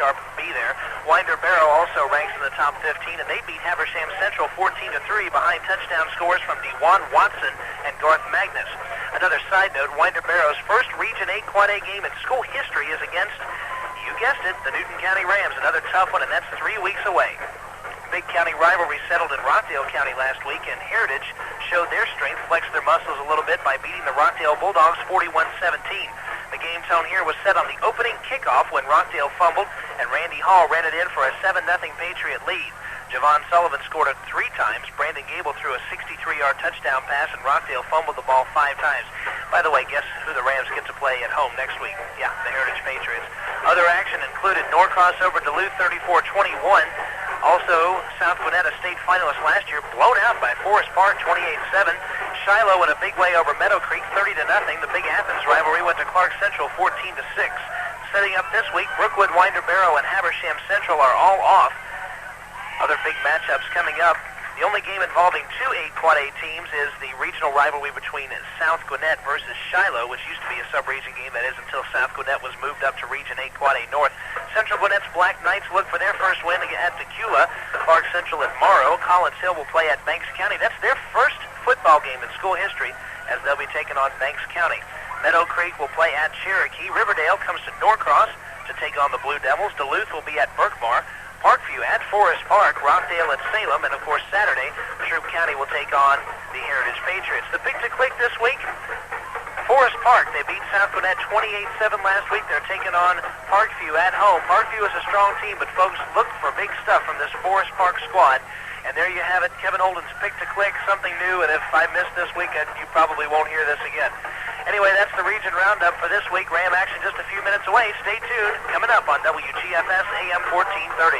sharp B there. Winder Barrow also ranks in the top 15, and they beat Habersham Central 14-3 behind touchdown scores from DeJuan Watson and Garth Magnus. Another side note, Winder Barrow's first Region 8 Quad A game in school history is against, you guessed it, the Newton County Rams. Another tough one, and that's 3 weeks away. Big county rivalry settled in Rockdale County last week, and Heritage showed their strength, flexed their muscles a little bit by beating the Rockdale Bulldogs 41-17. The game tone here was set on the opening kickoff when Rockdale fumbled, and Randy Hall ran it in for a 7-0 Patriot lead. Javon Sullivan scored it 3 times. Brandon Gable threw a 63-yard touchdown pass, and Rockdale fumbled the ball 5 times. By the way, guess who the Rams get to play at home next week? Yeah, the Heritage Patriots. Other action included Norcross over Duluth 34-21. Also, South Gwinnett, a state finalist last year, blown out by Forest Park 28-7. Shiloh in a big way over Meadow Creek 30-0. The Big Athens rivalry went to Clark Central 14-6. Setting up this week, Brookwood, Winder Barrow, and Habersham Central are all off. Other big matchups coming up. The only game involving 2 8 Quad A teams is the regional rivalry between South Gwinnett versus Shiloh, which used to be a sub-region game, that is, until South Gwinnett was moved up to Region 8 Quad A North. Central Gwinnett's Black Knights look for their first win at Tequila. Clark Central at Morrow. Collins Hill will play at Banks County. That's their first football game in school history, as they'll be taking on Banks County. Meadow Creek will play at Cherokee. Riverdale comes to Norcross to take on the Blue Devils. Duluth will be at Berkmar. Parkview at Forest Park, Rockdale at Salem, and of course Saturday, Troup County will take on the Heritage Patriots. The pick to click this week, Forest Park. They beat South Gwinnett 28-7 last week. They're taking on Parkview at home. Parkview is a strong team, but folks, look for big stuff from this Forest Park squad. And there you have it, Kevin Holden's pick to click, something new, and if I miss this week, you probably won't hear this again. Anyway, that's the region roundup for this week. Ram action just a few minutes away. Stay tuned. Coming up on WGFS AM 1430.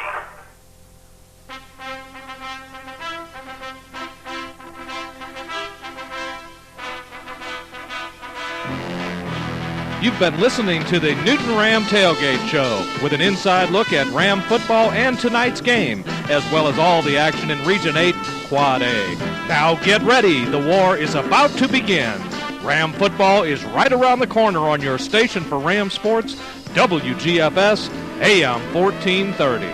You've been listening to the Newton Ram Tailgate Show with an inside look at Ram football and tonight's game, as well as all the action in Region 8 Quad A. Now get ready. The war is about to begin. Ram football is right around the corner on your station for Ram Sports, WGFS AM 1430.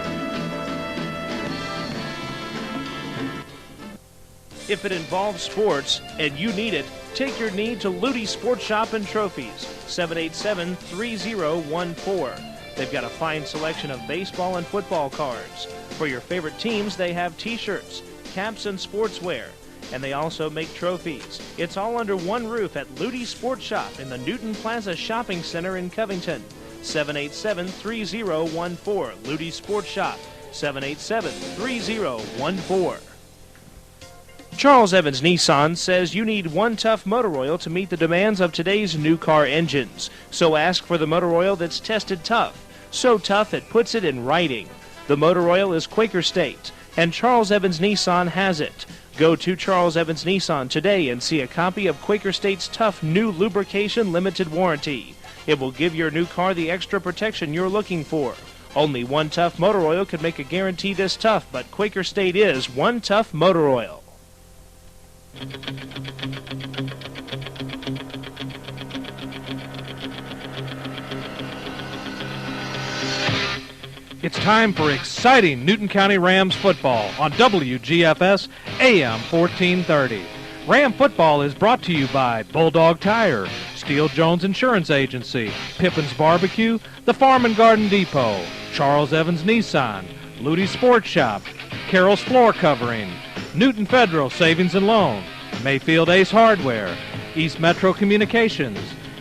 If it involves sports and you need it, take your need to Ludi Sports Shop and Trophies, 787-3014. They've got a fine selection of baseball and football cards. For your favorite teams, they have T-shirts, caps, and sportswear. And they also make trophies. It's all under one roof at Ludi Sports Shop in the Newton Plaza Shopping Center in Covington. 787-3014. Ludi Sports Shop, 787-3014. Charles Evans Nissan says you need one tough motor oil to meet the demands of today's new car engines. So ask for the motor oil that's tested tough. So tough it puts it in writing. The motor oil is Quaker State, and Charles Evans Nissan has it. Go to Charles Evans Nissan today and see a copy of Quaker State's tough new lubrication limited warranty. It will give your new car the extra protection you're looking for. Only one tough motor oil could make a guarantee this tough, but Quaker State is one tough motor oil. It's time for exciting Newton County Rams football on WGFS AM 1430. Ram football is brought to you by Bulldog Tire, Steele Jones Insurance Agency, Pippin's Barbecue, the Farm and Garden Depot, Charles Evans Nissan, Ludi Sports Shop, Carroll's Floor Covering, Newton Federal Savings and Loan, Mayfield Ace Hardware, East Metro Communications,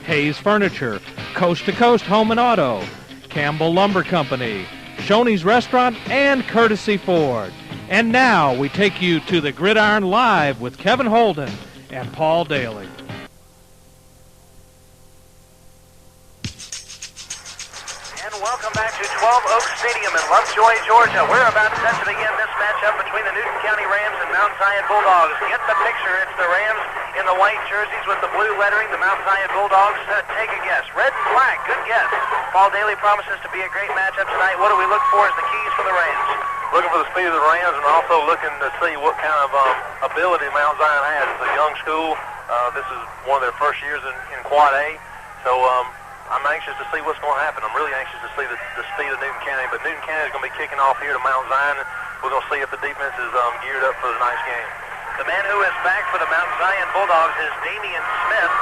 Hayes Furniture, Coast to Coast Home and Auto, Campbell Lumber Company, Shoney's Restaurant, and Courtesy Ford. And now we take you to the Gridiron Live with Kevin Holden and Paul Dailey. And welcome back to 12 Oaks Stadium in Lovejoy, Georgia. We're about set to begin this matchup between the Newton County Rams and Mount Zion Bulldogs. Get the picture. It's the Rams in the white jerseys with the blue lettering. The Mount Zion Bulldogs, take a guess. Red and black. Good guess. Paul Dailey promises to be a great matchup tonight. What do we look for as the keys for the Rams? Looking for the speed of the Rams and also looking to see what kind of ability Mount Zion has. It's a young school. This is one of their first years in Quad A. So I'm anxious to see what's going to happen. I'm really anxious to see the speed of Newton County, but Newton County is going to be kicking off here to Mount Zion. We're going to see if the defense is geared up for tonight's game. The man who is back for the Mount Zion Bulldogs is Damian Smith.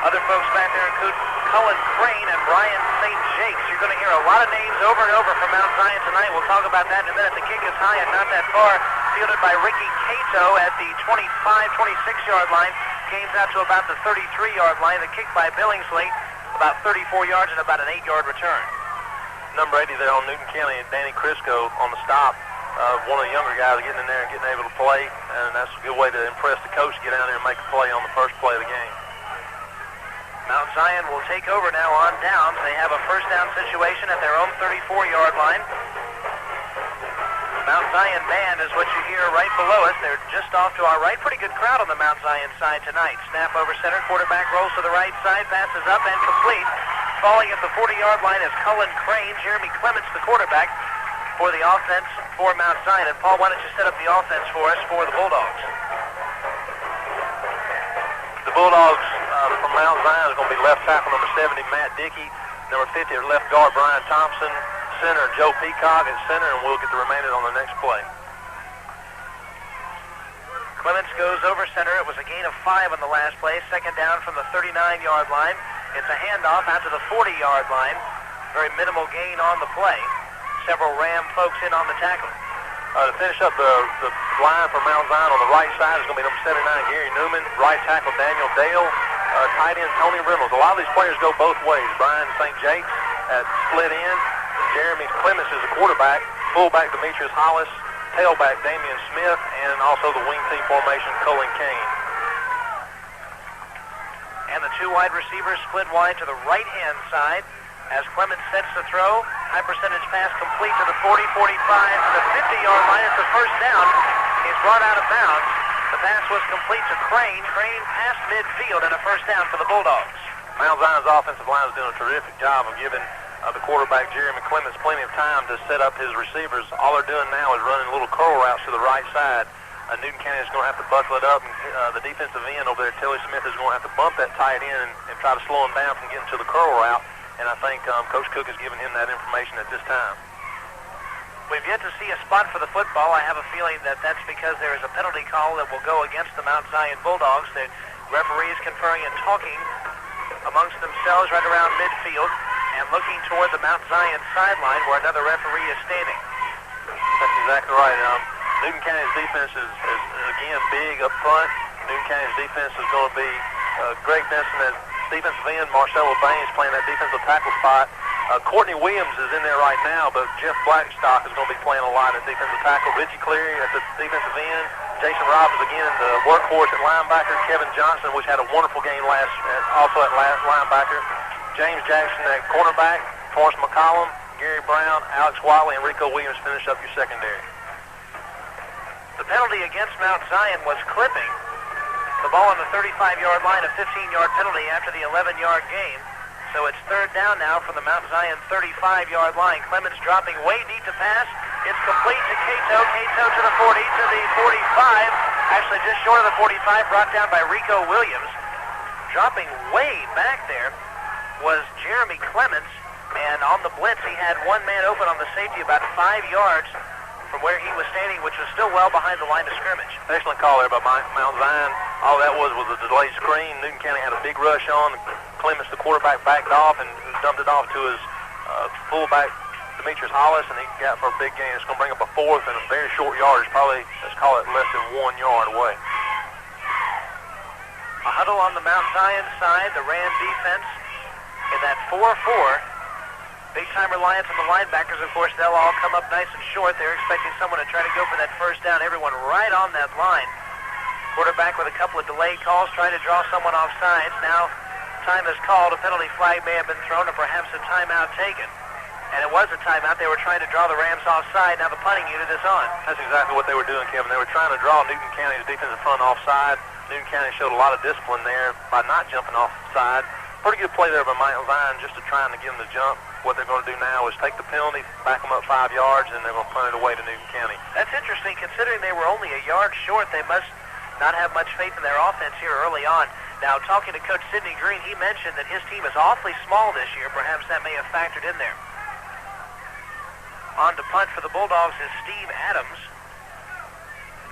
Other folks back there include Cullen Crane and Brian St. Jakes. You're going to hear a lot of names over and over from Mount Zion tonight. We'll talk about that in a minute. The kick is high and not that far. Fielded by Ricky Cato at the 25, 26-yard line. Gains out to about the 33-yard line. The kick by Billingsley, about 34 yards and about an 8-yard return. Number 80 there on Newton County, Danny Crisco on the stop. One of the younger guys getting in there and getting able to play, and that's a good way to impress the coach to get down there and make a play on the first play of the game. Mount Zion will take over now on downs. They have a first down situation at their own 34-yard line. Mount Zion band is what you hear right below us. They're just off to our right. Pretty good crowd on the Mount Zion side tonight. Snap over center. Quarterback rolls to the right side. Passes up and complete. Falling at the 40-yard line is Cullen Crane. Jeremy Clements, the quarterback, for the offense for Mount Zion. And Paul, why don't you set up the offense for us for the Bulldogs? The Bulldogs from Mount Zion is going to be left tackle number 70, Matt Dickey. Number 50, left guard Brian Thompson. Center Joe Peacock at center, and we'll get the remainder on the next play. Clements goes over center. It was a gain of 5 on the last play. Second down from the 39-yard line. It's a handoff out to the 40-yard line. Very minimal gain on the play. Several Ram folks in on the tackle. To finish up the line for Mount Zion on the right side is going to be number 79, Gary Newman. Right tackle, Daniel Dale. Tight end, Tony Reynolds. A lot of these players go both ways. Brian St. Jakes at split end. Jeremy Clements is the quarterback. Fullback, Demetrius Hollis. Tailback, Damian Smith. And also the wing team formation, Cullen Kane. And the two wide receivers split wide to the right-hand side as Clements sets the throw. High percentage pass complete to the 40, 45, to the 50-yard line. It's the first down. He's brought out of bounds. The pass was complete to Crane. Crane past midfield and a first down for the Bulldogs. Mount Zion's offensive line is doing a terrific job of giving the quarterback, Jeremy Clements, plenty of time to set up his receivers. All they're doing now is running little curl routes to the right side. Newton County is going to have to buckle it up, and the defensive end over there, Tilly Smith, is going to have to bump that tight end and try to slow him down from getting to the curl route. And I think Coach Cook has given him that information at this time. We've yet to see a spot for the football. I have a feeling that that's because there is a penalty call that will go against the Mount Zion Bulldogs. The referees conferring and talking amongst themselves right around midfield and looking toward the Mount Zion sideline where another referee is standing. That's exactly right. Newton County's defense is again, big up front. Newton County's defense is going to be Greg Benson at defensive end. Marcelo Baines playing that defensive tackle spot. Courtney Williams is in there right now, but Jeff Blackstock is going to be playing a lot at defensive tackle. Richie Cleary at the defensive end. Jason Robbins again, the workhorse at linebacker. Kevin Johnson, which had a wonderful game also at last linebacker. James Jackson at cornerback. Forrest McCollum, Gary Brown, Alex Wiley, and Rico Williams finish up your secondary. The penalty against Mount Zion was clipping. The ball on the 35-yard line, a 15-yard penalty after the 11-yard gain. So it's third down now from the Mount Zion 35-yard line. Clements dropping way deep to pass. It's complete to Cato. Cato to the 40, to the 45. Actually just short of the 45, brought down by Rico Williams. Dropping way back there was Jeremy Clements. And on the blitz, he had one man open on the safety about 5 yards from where he was standing, which was still well behind the line of scrimmage. Excellent call there by Mount Zion. All that was a delayed screen. Newton County had a big rush on. Clements, the quarterback, backed off and dumped it off to his fullback, Demetrius Hollis, and he got for a big gain. It's going to bring up a fourth and a very short yardage, probably, let's call it less than 1 yard away. A huddle on the Mount Zion side, the Ram defense in that 4-4. Big-time reliance on the linebackers. Of course, they'll all come up nice and short. They're expecting someone to try to go for that first down. Everyone right on that line. Quarterback with a couple of delayed calls, trying to draw someone off sides. Now, time is called. A penalty flag may have been thrown, or perhaps a timeout taken. And it was a timeout. They were trying to draw the Rams offside. Now the punting unit is on. That's exactly what they were doing, Kevin. They were trying to draw Newton County's defensive front offside. Newton County showed a lot of discipline there by not jumping offside. Pretty good play there by Mount Zion just to trying to get them to jump. What they're going to do now is take the penalty, back them up 5 yards, and they're going to punt it away to Newton County. That's interesting. Considering they were only a yard short, they must not have much faith in their offense here early on. Now, talking to Coach Sidney Green, he mentioned that his team is awfully small this year. Perhaps that may have factored in there. On to punt for the Bulldogs is Steve Adams.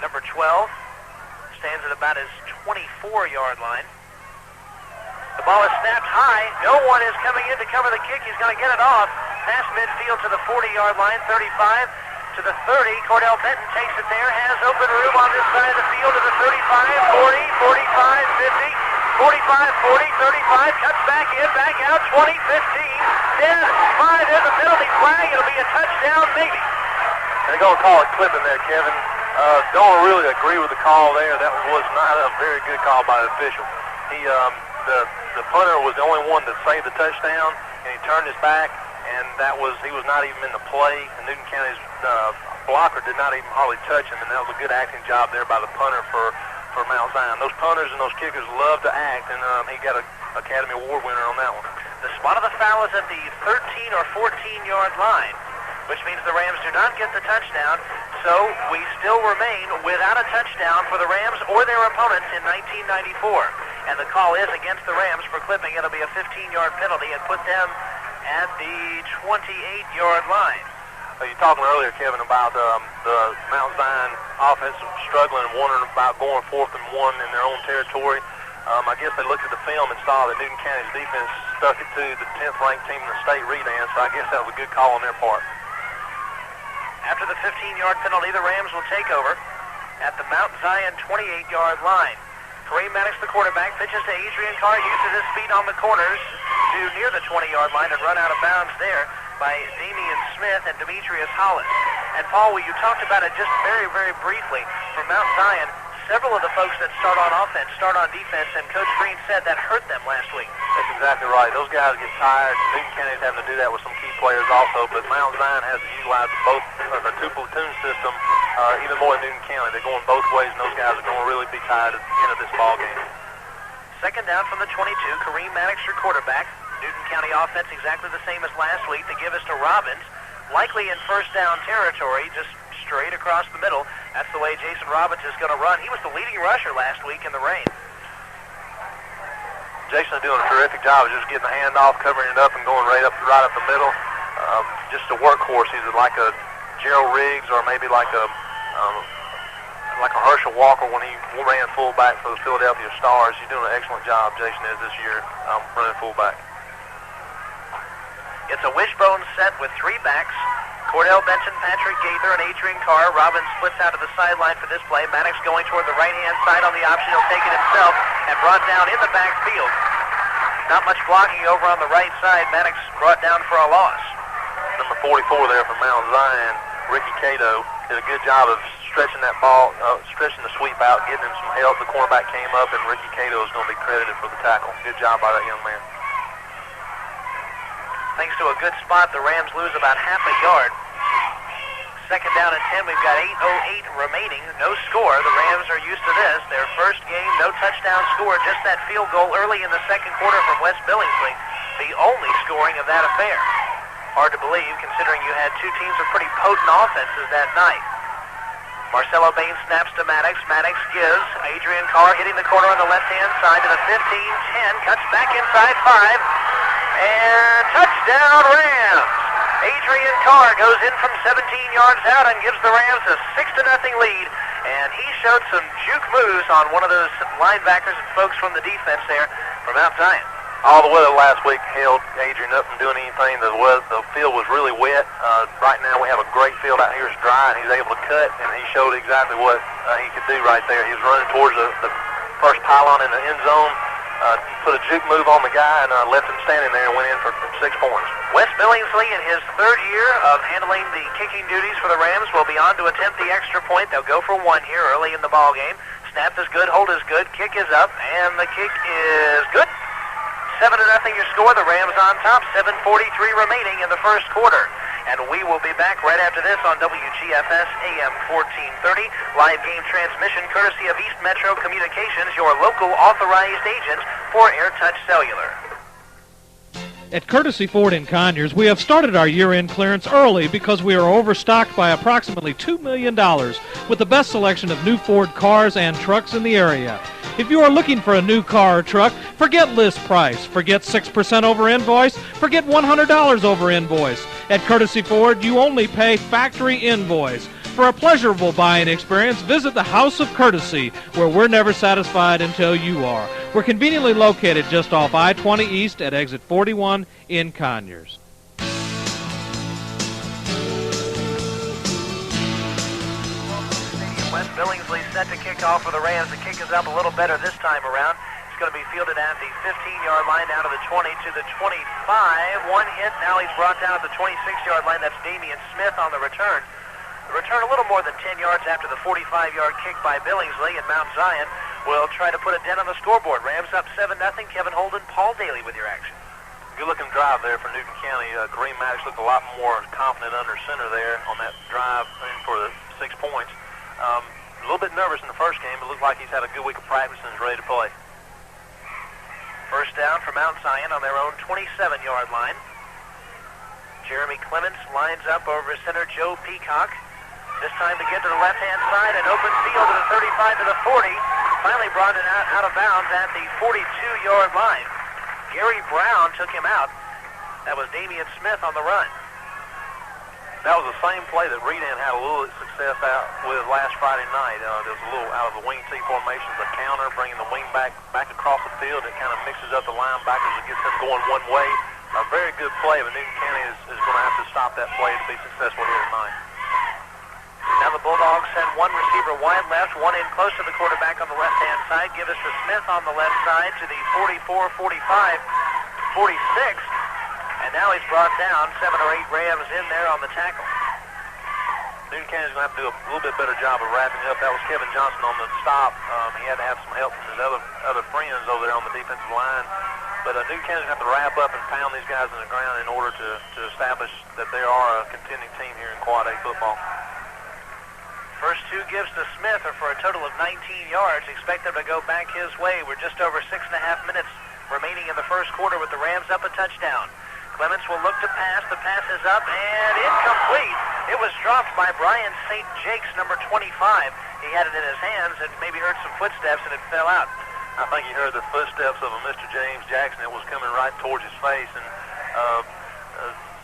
Number 12 stands at about his 24-yard line. The ball is snapped high. No one is coming in to cover the kick. He's going to get it off. Past midfield to the 40-yard line, 35 to the 30. Cordell Benton takes it there, has open room on this side of the field to the 35, 40, 45, 50. 45, 40, 35, cuts back in, back out, 20, 15, 10, 5, there's a penalty flag, it'll be a touchdown maybe. They're going to call it clipping there, Kevin. Don't really agree with the call there. That was not a very good call by the official. The punter was the only one that saved the touchdown, and he turned his back, and he was not even in the play, and Newton County's blocker did not even hardly touch him, and that was a good acting job there by the punter for Mount Zion. Those punters and those kickers love to act, and he got an Academy Award winner on that one. The spot of the foul is at the 13 or 14-yard line, which means the Rams do not get the touchdown, so we still remain without a touchdown for the Rams or their opponents in 1994. And the call is against the Rams for clipping. It'll be a 15-yard penalty and put them at the 28-yard line. You were talking earlier, Kevin, about the Mount Zion offense struggling and wondering about going 4th and 1 in their own territory. I guess they looked at the film and saw that Newton County's defense stuck it to the 10th-ranked team in the state redan, so I guess that was a good call on their part. After the 15-yard penalty, the Rams will take over at the Mount Zion 28-yard line. Kareem Maddox, the quarterback, pitches to Adrian Carr, uses his speed on the corners to near the 20-yard line and run out of bounds there by Damian Smith and Demetrius Holland. And Paul, you talked about it just very, very briefly. For Mount Zion, several of the folks that start on offense start on defense, and Coach Green said that hurt them last week. That's exactly right. Those guys get tired. Newton County's having to do that with some key players also, but Mount Zion has to utilize both the two-platoon system even more than Newton County. They're going both ways, and those guys are going to really be tired at the end of this ball game. Second down from the 22, Kareem Maddox, your quarterback. Newton County offense exactly the same as last week. They give us to Robbins, likely in first down territory, just straight across the middle. That's the way Jason Robbins is going to run. He was the leading rusher last week in the rain. Jason's doing a terrific job of just getting the handoff, covering it up, and going right up the middle. Just a workhorse. He's like a Gerald Riggs or maybe like a Herschel Walker when he ran fullback for the Philadelphia Stars. He's doing an excellent job, Jason is, this year running fullback. It's a wishbone set with 3 backs. Cordell Benton, Patrick Gaither, and Adrian Carr. Robbins splits out to the sideline for this play. Maddox going toward the right-hand side on the option. He'll take it himself and brought down in the backfield. Not much blocking over on the right side. Maddox brought down for a loss. Number 44 there for Mount Zion, Ricky Cato, did a good job of stretching that ball, stretching the sweep out, getting him some help. The cornerback came up, and Ricky Cato is going to be credited for the tackle. Good job by that young man. Thanks to a good spot, the Rams lose about half a yard. Second down and 10. We've got 8:08 remaining. No score. The Rams are used to this. Their first game, no touchdown score. Just that field goal early in the second quarter from West Billingsley. The only scoring of that affair. Hard to believe, considering you had two teams with pretty potent offenses that night. Marcelo Bain snaps to Maddox. Maddox gives. Adrian Carr hitting the corner on the left-hand side to the 15-10. Cuts back inside 5. And touchdown Rams! Adrian Carr goes in from 17 yards out and gives the Rams a 6-0 lead. And he showed some juke moves on one of those linebackers and folks from the defense there from Mount Zion. All the weather last week held Adrian up from doing anything. The field was really wet. Right now we have a great field out here. It's dry, and he's able to cut, and he showed exactly what he could do right there. He was running towards the first pylon in the end zone, put a juke move on the guy, and left him standing there and went in for 6 points. Wes Billingsley, in his third year of handling the kicking duties for the Rams, will be on to attempt the extra point. They'll go for 1 here early in the ball game. Snap is good, hold is good, kick is up, and the kick is good. 7-0 your score. The Rams on top. 7:43 remaining in the first quarter. And we will be back right after this on WGFS AM 1430. Live game transmission courtesy of East Metro Communications, your local authorized agent for AirTouch Cellular. At Courtesy Ford in Conyers, we have started our year-end clearance early because we are overstocked by approximately $2 million with the best selection of new Ford cars and trucks in the area. If you are looking for a new car or truck, forget list price, forget 6% over invoice, forget $100 over invoice. At Courtesy Ford, you only pay factory invoice. For a pleasurable buying experience, visit the House of Courtesy, where we're never satisfied until you are. We're conveniently located just off I-20 East at exit 41 in Conyers. West Billingsley set to kick off for the Rams. The kick is up a little better this time around. It's going to be fielded at the 15-yard line down to the 20 to the 25. One hit. Now he's brought down at the 26-yard line. That's Damian Smith on the return. The return a little more than 10 yards after the 45-yard kick by Billingsley, and Mount Zion will try to put a dent on the scoreboard. Rams up 7-0. Kevin Holden, Paul Dailey with your action. Good-looking drive there for Newton County. Kareem Maddox looked a lot more confident under center there on that drive for the 6 points. A little bit nervous in the first game, but looked like he's had a good week of practice and is ready to play. First down for Mount Zion on their own 27-yard line. Jeremy Clements lines up over center Joe Peacock. This time to get to the left-hand side, an open field to the 35 to the 40. Finally brought it out of bounds at the 42-yard line. Gary Brown took him out. That was Damian Smith on the run. That was the same play that Redan had a little success out with last Friday night. There was a little out of the wing T formation, the counter, bringing the wing back across the field. It kind of mixes up the linebackers and gets them going one way. A very good play, but Newton County is going to have to stop that play to be successful here tonight. Now the Bulldogs send one receiver wide left, one in close to the quarterback on the left-hand side. Give us to Smith on the left side to the 44, 45, 46. And now he's brought down. 7 or 8 Rams in there on the tackle. Newton County's going to have to do a little bit better job of wrapping up. That was Kevin Johnson on the stop. He had to have some help from his other friends over there on the defensive line. But Newton County's going to have to wrap up and pound these guys in the ground in order to establish that they are a contending team here in Quad A football. First 2 gives to Smith are for a total of 19 yards. Expect them to go back his way. We're just over 6.5 minutes remaining in the first quarter with the Rams up a touchdown. Clements will look to pass. The pass is up and incomplete. It was dropped by Brian St. Jakes, number 25. He had it in his hands and maybe heard some footsteps and it fell out. I think he heard the footsteps of a Mr. James Jackson that was coming right towards his face, and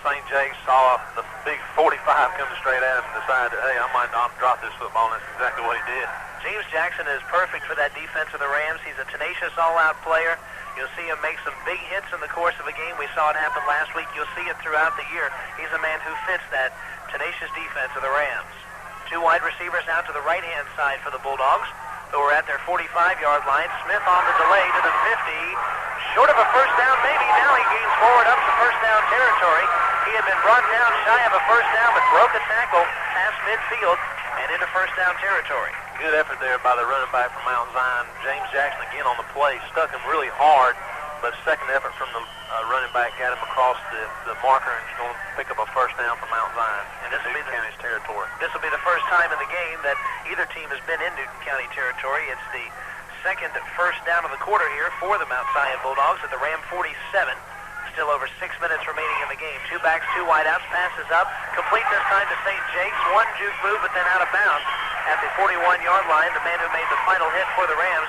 St. Jakes saw the big 45 coming straight at him and decided, hey, I might not drop this football, and that's exactly what he did. James Jackson is perfect for that defense of the Rams. He's a tenacious all-out player. You'll see him make some big hits in the course of a game. We saw it happen last week. You'll see it throughout the year. He's a man who fits that tenacious defense of the Rams. 2 wide receivers out to the right-hand side for the Bulldogs, who are at their 45-yard line. Smith on the delay to the 50. Short of a first down, maybe. Now he gains forward up to first down territory. He had been brought down shy of a first down, but broke a tackle past midfield and into first down territory. Good effort there by the running back from Mount Zion. James Jackson again on the play. Stuck him really hard, but second effort from the running back got him across the marker and is going to pick up a first down from Mount Zion in Newton County's territory. This will be the first time in the game that either team has been in Newton County territory. It's the second first down of the quarter here for the Mount Zion Bulldogs at the Ram 47. Still over 6 minutes remaining in the game. 2 backs, 2 wideouts. Passes up. Complete this time to St. Jakes. One juke move, but then out of bounds at the 41-yard line. The man who made the final hit for the Rams,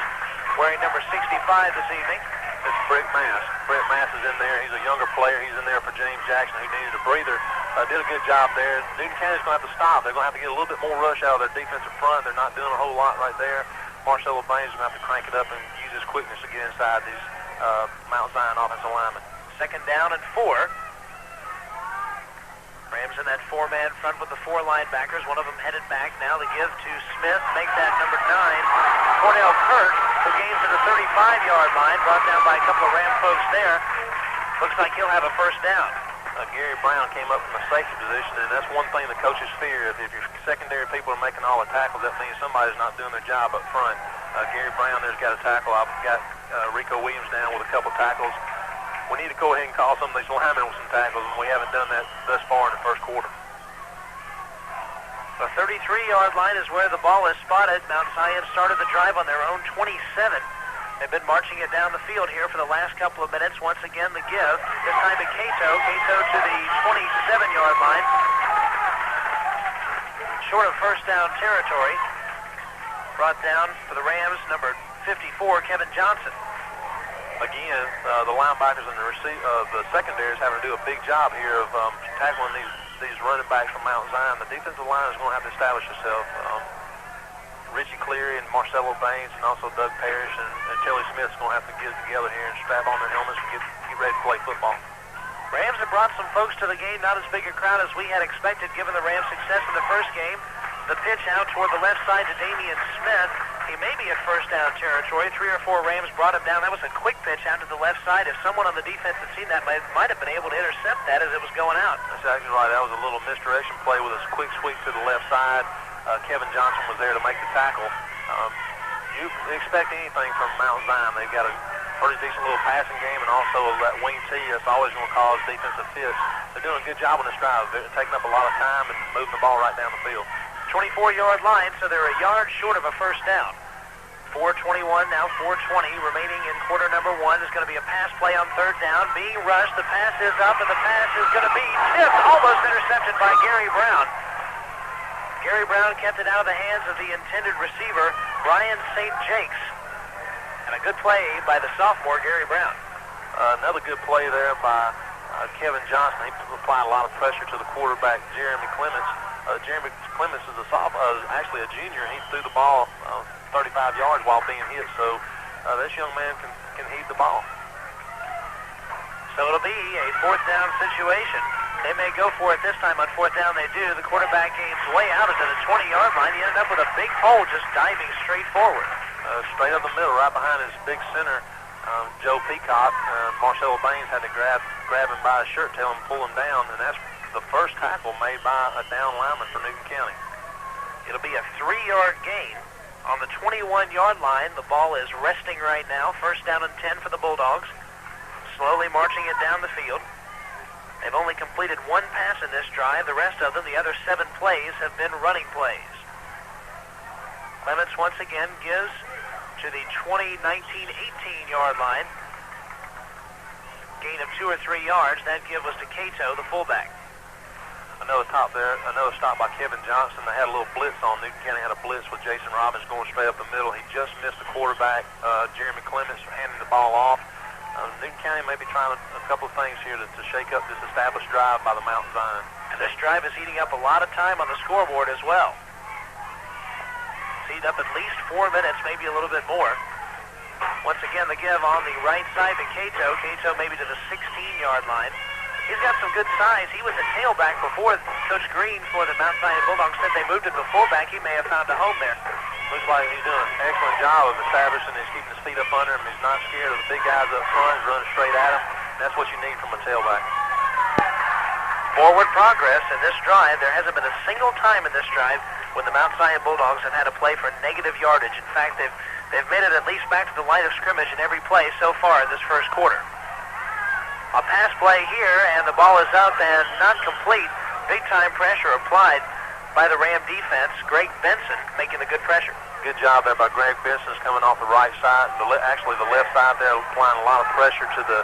wearing number 65 this evening. It's Brett Mass. Brett Mass is in there. He's a younger player. He's in there for James Jackson, who needed a breather. Did a good job there. Newton County's going to have to stop. They're going to have to get a little bit more rush out of their defensive front. They're not doing a whole lot right there. Marcelo Baines is going to have to crank it up and use his quickness to get inside these Mount Zion offensive linemen. Second down and 4. Rams in that 4-man front with the 4 linebackers. One of them headed back. Now the give to Smith. Make that number 9. Cornell Kurt, who gains to the 35-yard line. Brought down by a couple of Ram folks there. Looks like he'll have a first down. Gary Brown came up from a safety position, and that's one thing the coaches fear. If your secondary people are making all the tackles, that means somebody's not doing their job up front. Gary Brown there's got a tackle. I've got Rico Williams down with a couple tackles. We need to go ahead and call some of these linemen with some tackles, and we haven't done that thus far in the first quarter. The 33-yard line is where the ball is spotted. Mount Zion started the drive on their own 27. They've been marching it down the field here for the last couple of minutes. Once again, the give. This time to Cato. Cato to the 27-yard line. Short of first down territory. Brought down for the Rams, number 54, Kevin Johnson. Again, the linebackers and the secondaries having to do a big job here of tackling these running backs from Mount Zion. The defensive line is going to have to establish itself. Richie Cleary and Marcelo Baines and also Doug Parrish and Telly Smith's going to have to get it together here and strap on their helmets and get ready to play football. Rams have brought some folks to the game, not as big a crowd as we had expected given the Rams' success in the first game. The pitch out toward the left side to Damian Smith. He may be at first down territory. 3 or 4 Rams brought him down. That was a quick pitch out to the left side. If someone on the defense had seen that, might have been able to intercept that as it was going out. That's exactly right. That was a little misdirection play with a quick sweep to the left side. Kevin Johnson was there to make the tackle. You expect anything from Mount Zion. They've got a pretty decent little passing game, and also that wing T that's always going to cause defensive fits. They're doing a good job on this drive. They're taking up a lot of time and moving the ball right down the field. 24-yard line, so they're a yard short of a first down. 4:21, now 4:20 remaining in quarter number 1. There's going to be a pass play on third down. Being rushed, the pass is up, and the pass is going to be tipped, almost intercepted by Gary Brown. Gary Brown kept it out of the hands of the intended receiver, Brian St. Jakes. And a good play by the sophomore, Gary Brown. Another good play there by Kevin Johnson. He applied a lot of pressure to the quarterback, Jeremy Clements. Jeremy Clements is actually a junior. He threw the ball 35 yards while being hit, so this young man can heave the ball. So it'll be a fourth down situation. They may go for it this time. On fourth down, they do. The quarterback gains way out to the 20-yard line. He ended up with a big hole just diving straight forward. Straight up the middle, right behind his big center, Joe Peacock. Marcelo Baines had to grab him by his shirt tail and pull him down, and that's the first tackle made by a down lineman for Newton County. It'll be a 3-yard gain on the 21-yard line. The ball is resting right now. First down and 10 for the Bulldogs. Slowly marching it down the field. They've only completed 1 pass in this drive. The rest of them, the other 7 plays, have been running plays. Clements once again gives to the 18-yard line. Gain of 2 or 3 yards. That give was to Cato, the fullback. Another stop by Kevin Johnson. They had a little blitz on. Newton County had a blitz with Jason Robbins going straight up the middle. He just missed the quarterback, Jeremy Clements, handing the ball off. Newton County may be trying a couple of things here to shake up this established drive by the Mount Zion. And this drive is eating up a lot of time on the scoreboard as well. It's eating up at least 4 minutes, maybe a little bit more. Once again, the give on the right side to Cato. Cato maybe to the 16-yard line. He's got some good size. He was a tailback before. Coach Green for the Mount Zion Bulldogs said they moved him to fullback. He may have found a home there. Looks like he's doing an excellent job of establishing. He's keeping his feet up under him. He's not scared of the big guys up front. He's running straight at him. That's what you need from a tailback. Forward progress in this drive. There hasn't been a single time in this drive when the Mount Zion Bulldogs have had to play for negative yardage. In fact, they've made it at least back to the line of scrimmage in every play so far in this first quarter. A pass play here, and the ball is up and not complete. Big-time pressure applied by the Ram defense. Greg Benson making the good pressure. Good job there by Greg Benson coming off the right side. Actually, the left side there applying a lot of pressure to the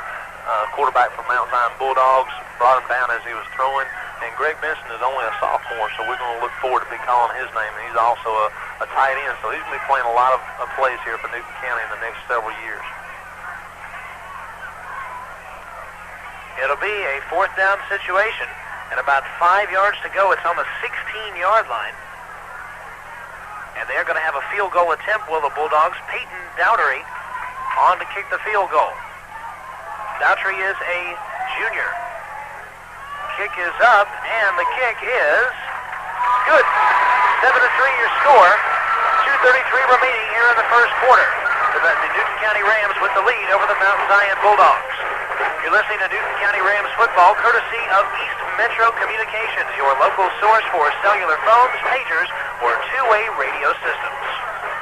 quarterback from Mount Zion Bulldogs. Brought him down as he was throwing. And Greg Benson is only a sophomore, so we're going to look forward to be calling his name. And he's also a tight end, so he's going to be playing a lot of plays here for Newton County in the next several years. It'll be a fourth down situation, and about 5 yards to go. It's on the 16-yard line. And they're going to have a field goal attempt, will the Bulldogs. Peyton Dowdery on to kick the field goal. Dowdery is a junior. Kick is up, and the kick is good. 7-3 your score. 2:33 remaining here in the first quarter. The Newton County Rams with the lead over the Mount Zion Bulldogs. You're listening to Newton County Rams football, courtesy of East Metro Communications, your local source for cellular phones, pagers, or two-way radio systems.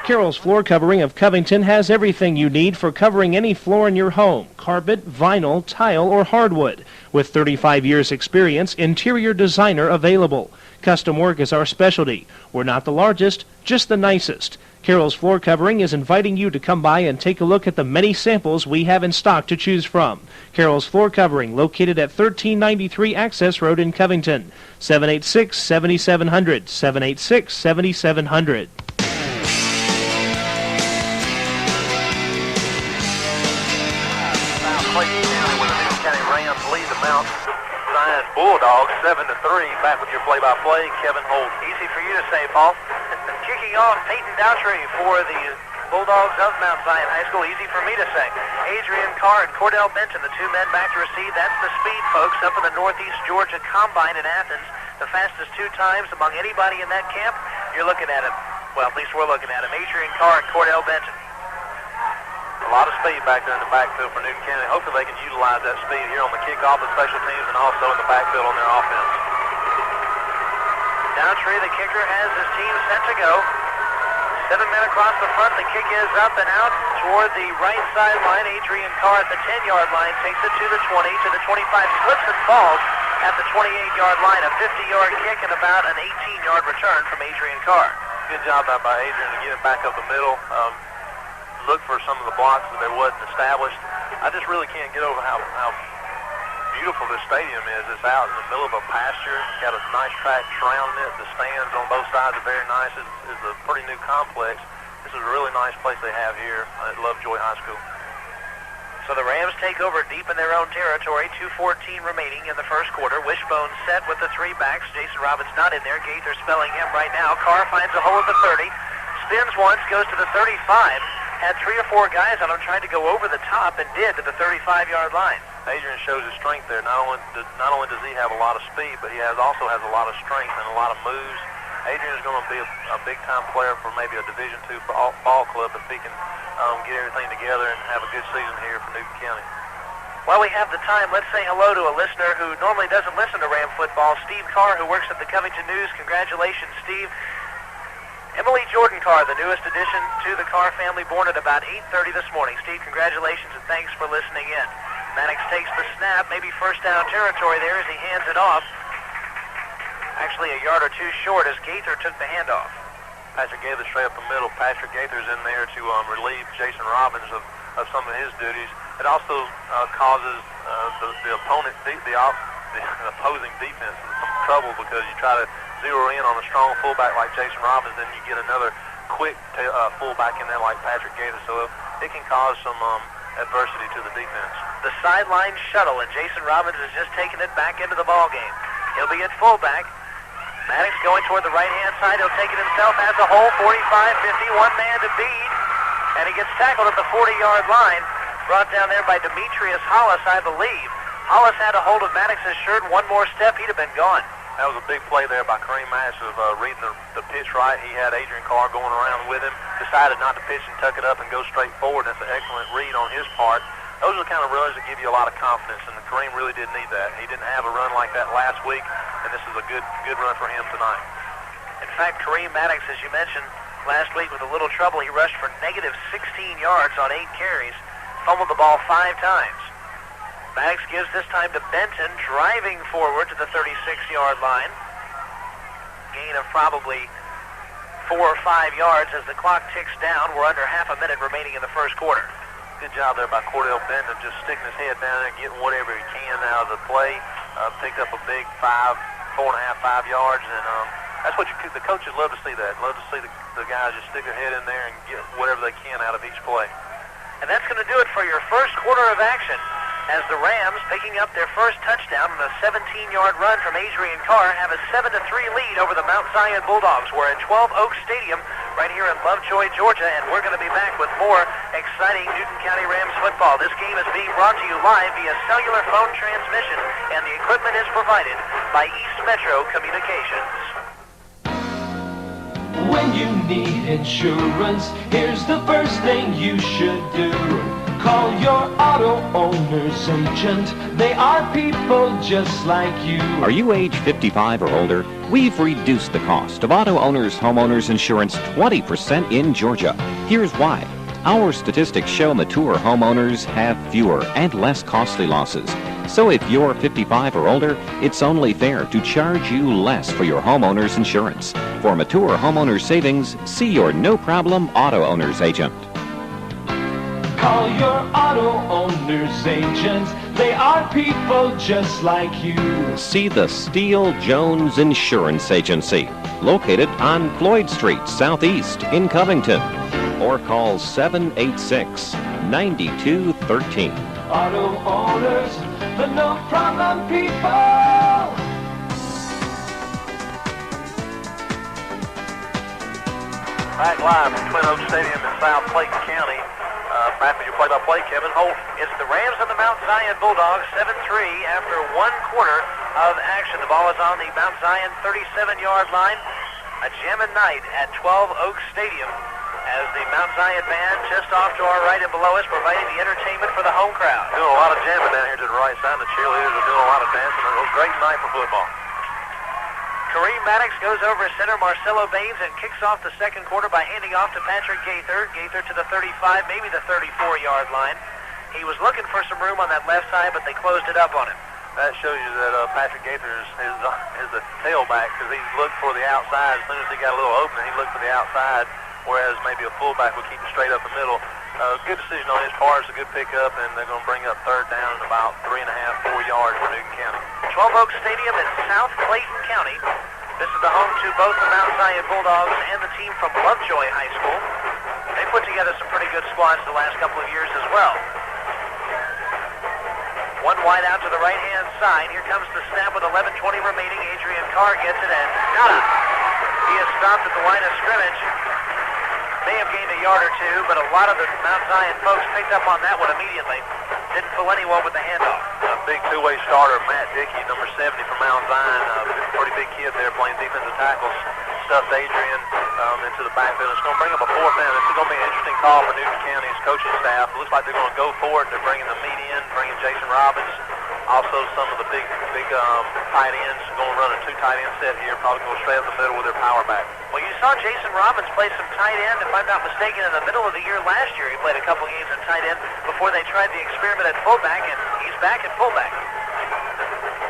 Carroll's Floor Covering of Covington has everything you need for covering any floor in your home, carpet, vinyl, tile, or hardwood. With 35 years experience, interior designer available. Custom work is our specialty. We're not the largest, just the nicest. Carroll's Floor Covering is inviting you to come by and take a look at the many samples we have in stock to choose from. Carroll's Floor Covering, located at 1393 Access Road in Covington. 786-7700, 786-7700. Lead the Mount Zion Bulldogs 7-3. Back with your play-by-play, Kevin Holden. Easy for you to say, Paul. Kicking off, Peyton Daughtry for the Bulldogs of Mount Zion High School. Easy for me to say. Adrian Carr and Cordell Benton, the two men back to receive. That's the speed, folks, up in the Northeast Georgia Combine in Athens. The fastest 2 times among anybody in that camp. You're looking at him. Well, at least we're looking at him. Adrian Carr and Cordell Benton. A lot of speed back there in the backfield for Newton County. Hopefully they can utilize that speed here on the kickoff, the special teams, and also in the backfield on their offense. Daughtry, the kicker, has his team set to go. 7 men across the front. The kick is up and out toward the right sideline. Adrian Carr at the 10-yard line takes it to the 20, to the 25, slips and falls at the 28-yard line. A 50-yard kick and about an 18-yard return from Adrian Carr. Good job by Adrian to get him back up the middle. Look for some of the blocks that there wasn't established. I just really can't get over how beautiful this stadium is. It's out in the middle of a pasture. Got a nice track surrounding it. The stands on both sides are very nice. It's a pretty new complex. This is a really nice place they have here at Lovejoy High School. So the Rams take over deep in their own territory. 2:14 remaining in the first quarter. Wishbone set with the 3 backs. Jason Robbins not in there. Gaither spelling him right now. Carr finds a hole at the 30. Spins once, goes to the 35. Had 3 or 4 guys on him trying to go over the top and did to the 35-yard line. Adrian shows his strength there. Not only does he have a lot of speed, but he also has a lot of strength and a lot of moves. Adrian is going to be a big-time player for maybe a Division II ball club if he can get everything together and have a good season here for Newton County. While we have the time, let's say hello to a listener who normally doesn't listen to Ram football, Steve Carr, who works at the Covington News. Congratulations, Steve. Emily Jordan Carr, the newest addition to the Carr family, born at about 8:30 this morning. Steve, congratulations and thanks for listening in. Maddox takes the snap, maybe first down territory there as he hands it off. Actually a yard or 2 short as Gaither took the handoff. Patrick Gaither straight up the middle. Patrick Gaither's in there to relieve Jason Robbins of some of his duties. It also causes the opposing defense some trouble because you try to zero in on a strong fullback like Jason Robbins, then you get another quick fullback in there like Patrick Gaither, so it can cause some adversity to the defense. The sideline shuttle, and Jason Robbins is just taking it back into the ball game. He'll be at fullback. Maddox going toward the right-hand side. He'll take it himself, has a hole, 45, 50, one man to beat, and he gets tackled at the 40-yard line, brought down there by Demetrius Hollis, I believe. Hollis had a hold of Maddox's shirt. One more step, he'd have been gone. That was a big play there by Kareem Maddox of reading the pitch right. He had Adrian Carr going around with him, decided not to pitch and tuck it up and go straight forward. That's an excellent read on his part. Those are the kind of runs that give you a lot of confidence, and Kareem really did need that. He didn't have a run like that last week, and this is a good run for him tonight. In fact, Kareem Maddox, as you mentioned, last week with a little trouble, he rushed for negative 16 yards on 8 carries, fumbled the ball 5 times. Maddox gives this time to Benton, driving forward to the 36-yard line. Gain of probably 4 or 5 yards as the clock ticks down. We're under half a minute remaining in the first quarter. Good job there by Cordell Benton, just sticking his head down there and getting whatever he can out of the play. Picked up a big 4.5, 5 yards, and that's what the coaches love to see that. Love to see the guys just stick their head in there and get whatever they can out of each play. And that's going to do it for your first quarter of action, as the Rams, picking up their first touchdown on a 17-yard run from Adrian Carr, have a 7-3 lead over the Mount Zion Bulldogs. We're at 12 Oaks Stadium right here in Lovejoy, Georgia, and we're going to be back with more exciting Newton County Rams football. This game is being brought to you live via cellular phone transmission, and the equipment is provided by East Metro Communications. When you need insurance, here's the first thing you should do. Call your auto owner's agent. They are people just like you. Are you age 55 or older? We've reduced the cost of auto owners' homeowners insurance 20% in Georgia. Here's why. Our statistics show mature homeowners have fewer and less costly losses. So if you're 55 or older, it's only fair to charge you less for your homeowner's insurance. For mature homeowner savings, see your no-problem auto owner's agent. Call your auto owner's agents. They are people just like you. See the Steele Jones Insurance Agency, located on Floyd Street Southeast in Covington, or call 786-9213. Auto owners, the no problem people. Back live from Twin Oaks Stadium in South Clayton County. Back with your play-by-play, Kevin Holden. It's the Rams and the Mount Zion Bulldogs, 7-3 after 1 quarter of action. The ball is on the Mount Zion 37-yard line. A jamming night at 12 Oaks Stadium as the Mount Zion band just off to our right and below us providing the entertainment for the home crowd. Doing a lot of jamming down here to the right side. The cheerleaders are doing a lot of dancing. It was a great night for football. Kareem Maddox goes over center Marcelo Baines and kicks off the second quarter by handing off to Patrick Gaither. Gaither to the 35, maybe the 34-yard line. He was looking for some room on that left side, but they closed it up on him. That shows you that Patrick Gaither is a tailback because he looked for the outside. As soon as he got a little opening, he looked for the outside, whereas maybe a fullback would keep it straight up the middle. Good decision on his part. It's a good pickup, and they're going to bring up third down in about 3.5, 4 yards for Newton County. 12 Oaks Stadium in South Clayton County. This is the home to both the Mount Zion Bulldogs and the team from Lovejoy High School. They put together some pretty good squads the last couple of years as well. One wide out to the right-hand side. Here comes the snap with 11:20 remaining. Adrian Carr gets it and got it. He is stopped at the line of scrimmage. May have gained a yard or two, but a lot of the Mount Zion folks picked up on that one immediately. Didn't fool anyone with the handoff. A big two-way starter, Matt Dickey, number 70 from Mount Zion. Pretty big kid there playing defensive tackles. Stuffed Adrian into the backfield. It's going to bring up a fourth down. This is going to be an interesting call for Newton County's coaching staff. It looks like they're going to go for it. They're bringing the meat in, bringing Jason Robbins. Also, some of the big tight ends going to run a 2 tight end set here. Probably go straight up the middle with their power back. Well, you saw Jason Robbins play some tight end, if I'm not mistaken, in the middle of the year last year. He played a couple games in tight end before they tried the experiment at fullback, and he's back at fullback.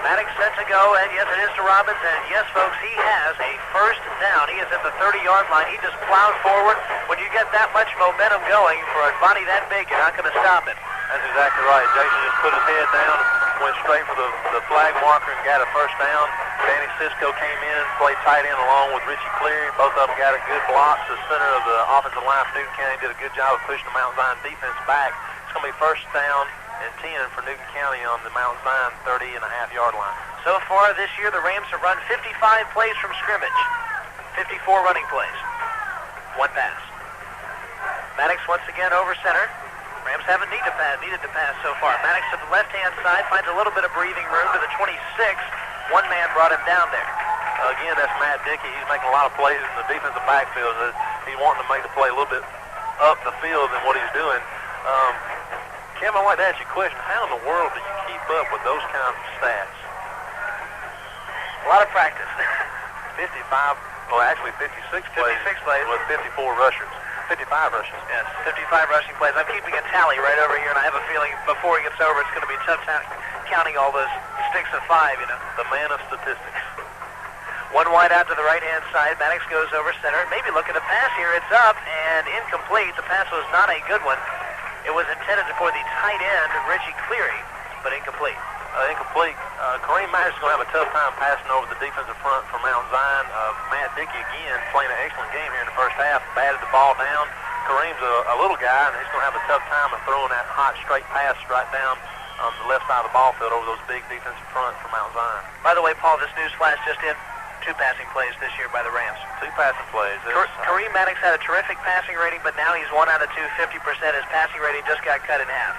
Maddox set to go, and yes, it is to Robbins, and yes, folks, he has a first down. He is at the 30-yard line. He just plowed forward. When you get that much momentum going for a body that big, you're not going to stop it. That's exactly right. Jason just put his head down, went straight for the flag marker and got a first down. Danny Cisco came in, played tight end along with Richie Cleary. Both of them got a good block. The center of the offensive line for Newton County did a good job of pushing the Mount Zion defense back. It's going to be first down and 10 for Newton County on the Mount Zion 30.5-yard line. So far this year, the Rams have run 55 plays from scrimmage, 54 running plays, 1 pass. Maddox once again over center. Rams haven't needed to pass so far. Maddox to the left-hand side finds a little bit of breathing room to the 26. One man brought him down there. Again, that's Matt Dickey. He's making a lot of plays in the defensive backfield. He's wanting to make the play a little bit up the field than what he's doing. Kevin, I'd like to ask you a question. How in the world do you keep up with those kinds of stats? A lot of practice. 56 plays with 54 rushers. 55 rushes. Yes, 55 rushing plays. I'm keeping a tally right over here, and I have a feeling before he gets over, it's going to be tough counting all those sticks of 5, you know. The man of statistics. One wide out to the right-hand side. Maddox goes over center. Maybe looking to pass here. It's up and incomplete. The pass was not a good one. It was intended for the tight end, Richie Cleary, but incomplete. Incomplete. Kareem Maddox is going to have a tough time passing over the defensive front for Mount Zion. Matt Dickey, again, playing an excellent game here in the first half. Batted the ball down. Kareem's a little guy, and he's going to have a tough time of throwing that hot, straight pass right down the left side of the ball field over those big defensive front for Mount Zion. By the way, Paul, this news flash just in. 2 passing plays this year by the Rams. 2 passing plays. Kareem Maddox had a terrific passing rating, but now he's 1 out of 2, 50%. His passing rating just got cut in half.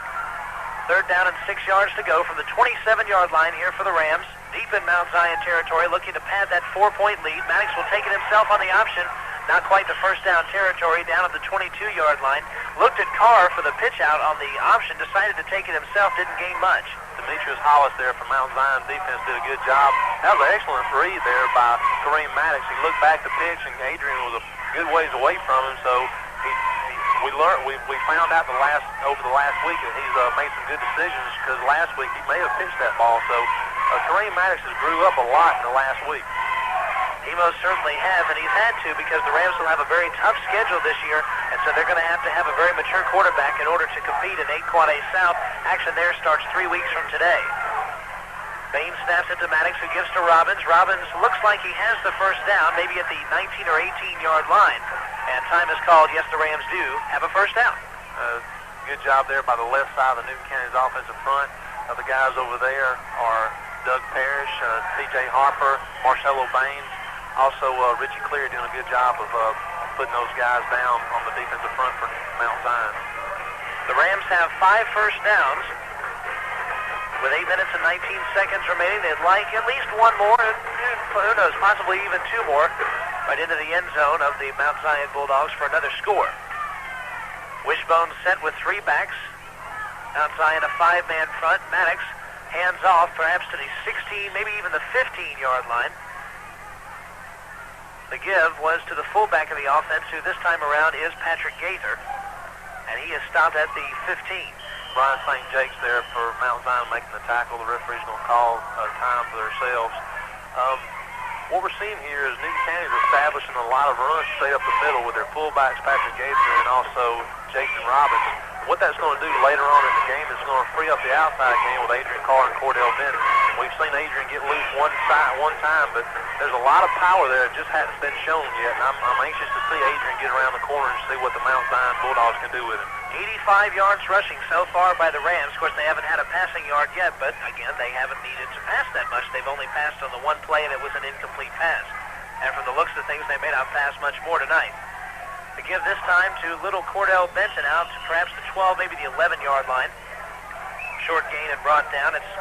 Third down and 6 yards to go from the 27-yard line here for the Rams. Deep in Mount Zion territory, looking to pad that 4-point lead. Maddox will take it himself on the option. not quite the first down territory, down at the 22-yard line. Looked at Carr for the pitch out on the option, decided to take it himself, didn't gain much. Demetrius Hollis there from Mount Zion defense did a good job. That was an excellent read there by Kareem Maddox. He looked back to pitch, and Adrian was a good ways away from him, so we found out over the last week that he's made some good decisions, because last week he may have pitched that ball. So Kareem Maddox has grew up a lot in the last week. He most certainly has, and he's had to, because the Rams will have a very tough schedule this year, and so they're going to have a very mature quarterback in order to compete in 8 Quad A South. Action there starts 3 weeks from today. Bain snaps it to Maddox, who gives to Robbins. Robbins looks like he has the first down, maybe at the 19 or 18-yard line. And time is called. Yes, the Rams do have a first down. Good job there by the left side of the Newton County's offensive front. The guys over there are Doug Parrish, T.J. Harper, Marcelo Baines. Also, Richie Cleary doing a good job of putting those guys down on the defensive front for Mount Zion. The Rams have 5 first downs. With 8 minutes and 19 seconds remaining, they'd like at least one more, and who knows, possibly even 2 more, right into the end zone of the Mount Zion Bulldogs for another score. Wishbone set with 3 backs. Mount Zion a 5-man front. Maddox hands off, perhaps to the 16, maybe even the 15-yard line. The give was to the fullback of the offense, who this time around is Patrick Gaither, and he is stopped at the 15. Brian St. Jake's there for Mount Zion making the tackle. The referee's going to call time for themselves. What we're seeing here is Newton County is establishing a lot of runs straight up the middle with their fullbacks, Patrick Gaither, and also Jason Robbins. What that's going to do later on in the game is going to free up the outside game with Adrian Carr and Cordell Bennett. We've seen Adrian get loose one time, but there's a lot of power there that just hasn't been shown yet, and I'm anxious to see Adrian get around the corner and see what the Mount Zion Bulldogs can do with him. 85 yards rushing so far by the Rams. Of course, they haven't had a passing yard yet, but again, they haven't needed to pass that much. They've only passed on the one play, and it was an incomplete pass. And from the looks of things, they may not pass much more tonight. To give this time to little Cordell Benton out to perhaps the 12, maybe the 11-yard line. Short gain and brought down. It's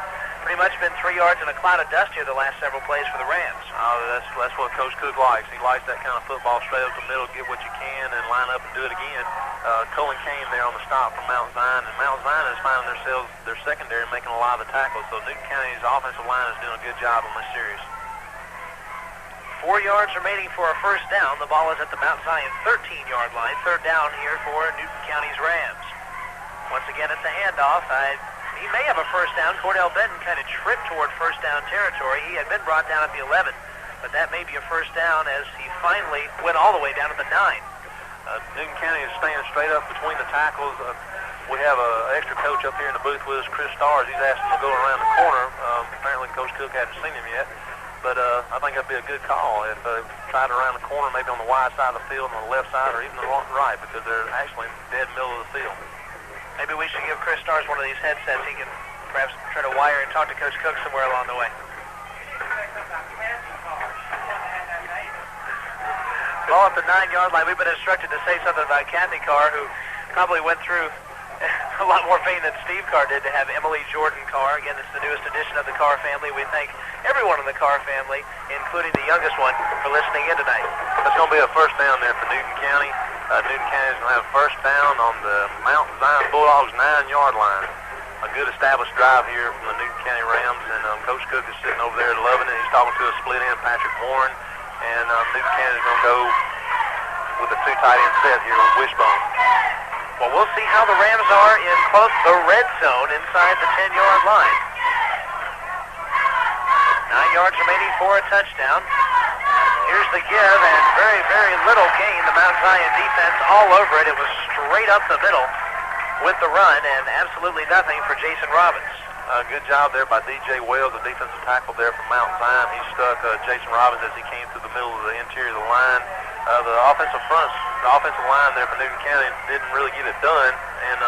pretty much been 3 yards in a cloud of dust here the last several plays for the Rams. That's what Coach Cook likes. He likes that kind of football straight up the middle, get what you can, and line up and do it again. Colin Kane there on the stop from Mount Zion, and Mount Zion is finding themselves, their secondary, making a lot of the tackles. So Newton County's offensive line is doing a good job on this series. 4 yards remaining for a first down. The ball is at the Mount Zion 13-yard line. 3rd down here for Newton County's Rams. Once again, it's a handoff. He may have a first down. Cordell Benton kind of tripped toward first down territory. He had been brought down at the 11, but that may be a first down as he finally went all the way down to the 9. Newton County is staying straight up between the tackles. We have an extra coach up here in the booth with us, Chris Stars. He's asked him to go around the corner. Apparently Coach Cook hasn't seen him yet. But I think that'd be a good call if tried around the corner, maybe on the wide side of the field, on the left side, or even the right, because they're actually dead middle of the field. Maybe we should give Chris Stars one of these headsets. He can perhaps try to wire and talk to Coach Cook somewhere along the way. Ball at the 9-yard line. We've been instructed to say something about Kathy Carr, who probably went through a lot more pain than Steve Carr did to have Emily Jordan Carr. Again, it's the newest addition of the Carr family. We thank everyone in the Carr family, including the youngest one, for listening in tonight. That's going to be a first down there for Newton County. Newton County is going to have first down on the Mount Zion Bulldogs 9-yard line. A good established drive here from the Newton County Rams, and Coach Cook is sitting over there loving it. He's talking to a split end, Patrick Warren, and Newton County is going to go with a 2 tight end set here with Wishbone. Well, we'll see how the Rams are in, quote, the red zone inside the 10-yard line. 9 yards remaining for a touchdown. Here's the give, and very, very little gain. The Mount Zion defense all over it. It was straight up the middle with the run, and absolutely nothing for Jason Robbins. Good job there by D.J. Wells, the defensive tackle there from Mount Zion. He stuck Jason Robbins as he came through the middle of the interior of the line. The offensive line there for Newton County didn't really get it done, and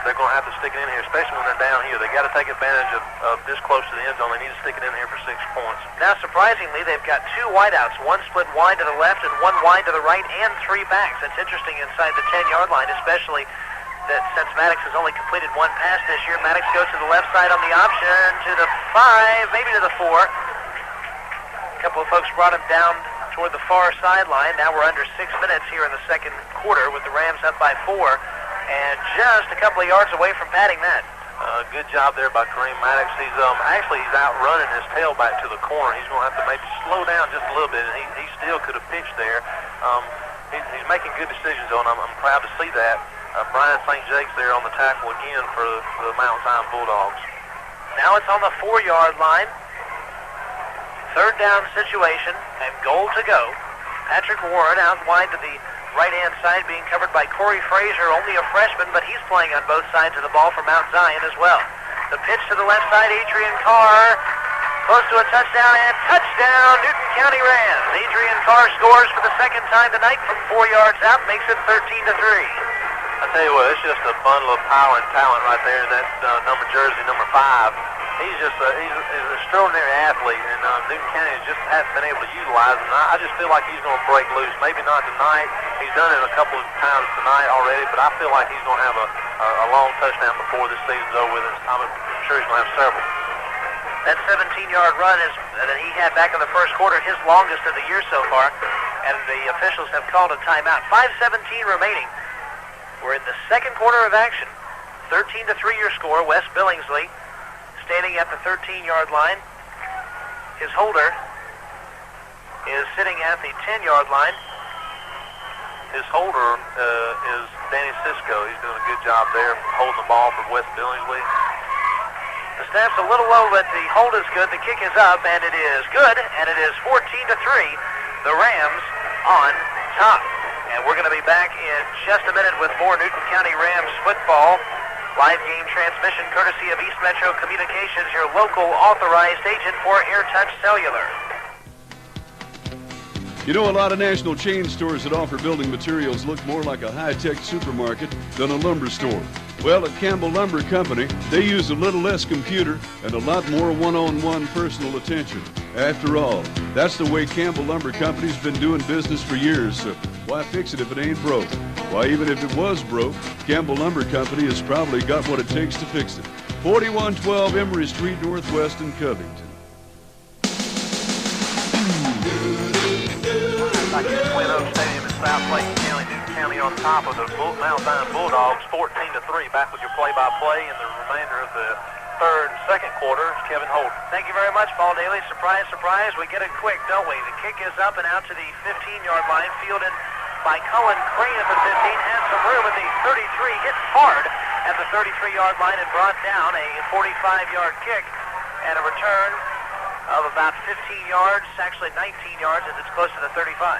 they're going to have to stick it in here, especially when they're down here. They got to take advantage of this close to the end zone. They need to stick it in here for 6 points. Now, surprisingly, they've got 2 wideouts, one split wide to the left and one wide to the right, and 3 backs. That's interesting inside the 10-yard line, especially that since Maddox has only completed 1 pass this year. Maddox goes to the left side on the option, to the 5, maybe to the 4. A couple of folks brought him down toward the far sideline. Now we're under 6 minutes here in the second quarter with the Rams up by 4 and just a couple of yards away from padding that. Good job there by Kareem Maddox. He's outrunning his tailback to the corner. He's going to have to maybe slow down just a little bit, and he still could have pitched there. He's making good decisions on him. I'm proud to see that. Brian St. Jake's there on the tackle again for the Mount Zion Bulldogs. Now it's on the 4-yard line. Third down situation and goal to go. Patrick Warren out wide to the right-hand side being covered by Corey Frazier, only a freshman, but he's playing on both sides of the ball for Mount Zion as well. The pitch to the left side, Adrian Carr, close to a touchdown, and touchdown, Newton County Rams. Adrian Carr scores for the second time tonight from 4 yards out, makes it 13-3. I tell you what, it's just a bundle of power and talent right there. That jersey number 5. He's an extraordinary athlete, and Newton County just hasn't been able to utilize him. I just feel like he's going to break loose. Maybe not tonight. He's done it a couple of times tonight already, but I feel like he's going to have a long touchdown before this season's over with. I'm sure he's going to have several. That 17-yard run that he had back in the first quarter, his longest of the year so far, and the officials have called a timeout. 5:17 remaining. We're in the second quarter of action. 13-3 your score. Wes Billingsley standing at the 13-yard line. His holder is sitting at the 10-yard line. His holder is Danny Sisko. He's doing a good job there holding the ball for Wes Billingsley. The snap's a little low, but the hold is good. The kick is up, and it is good, and it is 14-3. The Rams on top. And we're going to be back in just a minute with more Newton County Rams football. Live game transmission courtesy of East Metro Communications, your local authorized agent for AirTouch Cellular. You know, a lot of national chain stores that offer building materials look more like a high-tech supermarket than a lumber store. Well, at Campbell Lumber Company, they use a little less computer and a lot more one-on-one personal attention. After all, that's the way Campbell Lumber Company's been doing business for years, so why fix it if it ain't broke? Why, even if it was broke, Campbell Lumber Company has probably got what it takes to fix it. 4112 Emory Street, Northwest in Covington. Like in Twin Oaks Stadium in South Lake County, Newton County on top of the Mount Zion Bulldogs, 14-3. Back with your play-by-play in the remainder of the third and second quarter. Kevin Holden. Thank you very much, Paul Dailey. Surprise, surprise. We get it quick, don't we? The kick is up and out to the 15-yard line, fielded by Cullen Crane at the 15. Has some room at the 33. Hit hard at the 33-yard line and brought down a 45-yard kick and a return of about 15 yards, actually 19 yards as it's close to the 35.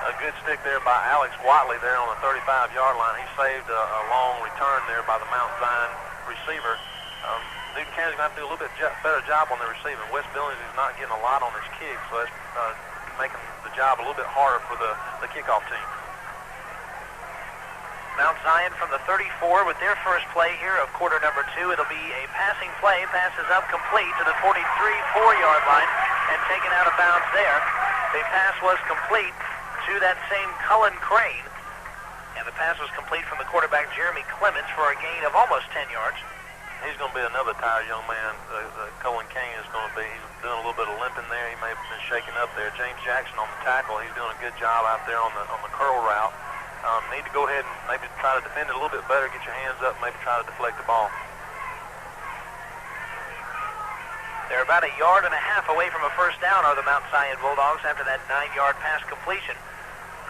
A good stick there by Alex Watley there on the 35-yard line. He saved a long return there by the Mount Zion receiver. Newton County's going to have to do a little bit better job on the receiving. Wes Billings is not getting a lot on his kick, so that's making the job a little bit harder for the kickoff team. Mount Zion from the 34 with their first play here of quarter number 2. It'll be a passing play. Passes up complete to the 43-4-yard line and taken out of bounds there. The pass was complete to that same Cullen Crane. And the pass was complete from the quarterback Jeremy Clements for a gain of almost 10 yards. He's going to be another tired young man. Cullen Kane is going to be. He's doing a little bit of limping there. He may have been shaken up there. James Jackson on the tackle. He's doing a good job out there on the curl route. Need to go ahead and maybe try to defend it a little bit better, get your hands up, maybe try to deflect the ball. They're about a yard and a half away from a first down, are the Mount Zion Bulldogs, after that 9-yard pass completion.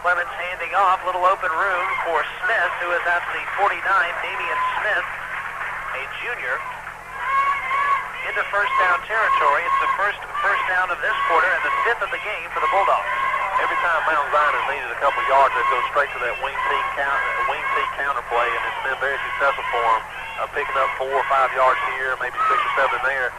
Clements handing off, little open room for Smith, who is at the 49, Damian Smith, a junior, into first down territory. It's the first down of this quarter and the 5th of the game for the Bulldogs. Every time Mount Zion has needed a couple yards, they go straight to that wing T counter play, and it's been very successful for them, picking up 4 or 5 yards here, maybe 6 or 7 there.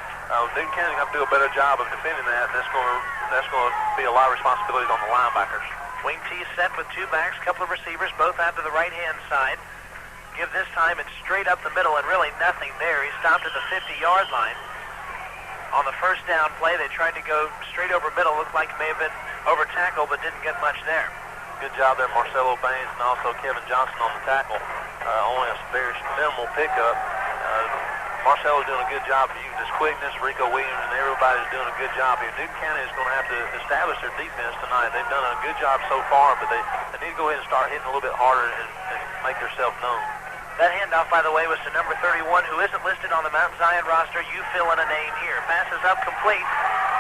Newton County have to do a better job of defending that, and that's going to be a lot of responsibilities on the linebackers. Wing T set with 2 backs, couple of receivers, both out to the right-hand side. Give this time it's straight up the middle and really nothing there. He stopped at the 50-yard line. On the first down play, they tried to go straight over middle. Looked like it may have been over tackle, but didn't get much there. Good job there, Marcelo Baines and also Kevin Johnson on the tackle. Only a very minimal pickup. Marcelo's doing a good job of using his quickness. Rico Williams and everybody's doing a good job here. Newton County is going to have to establish their defense tonight. They've done a good job so far, but they need to go ahead and start hitting a little bit harder and make themselves known. That handoff, by the way, was to number 31, who isn't listed on the Mount Zion roster. You fill in a name here. Passes up complete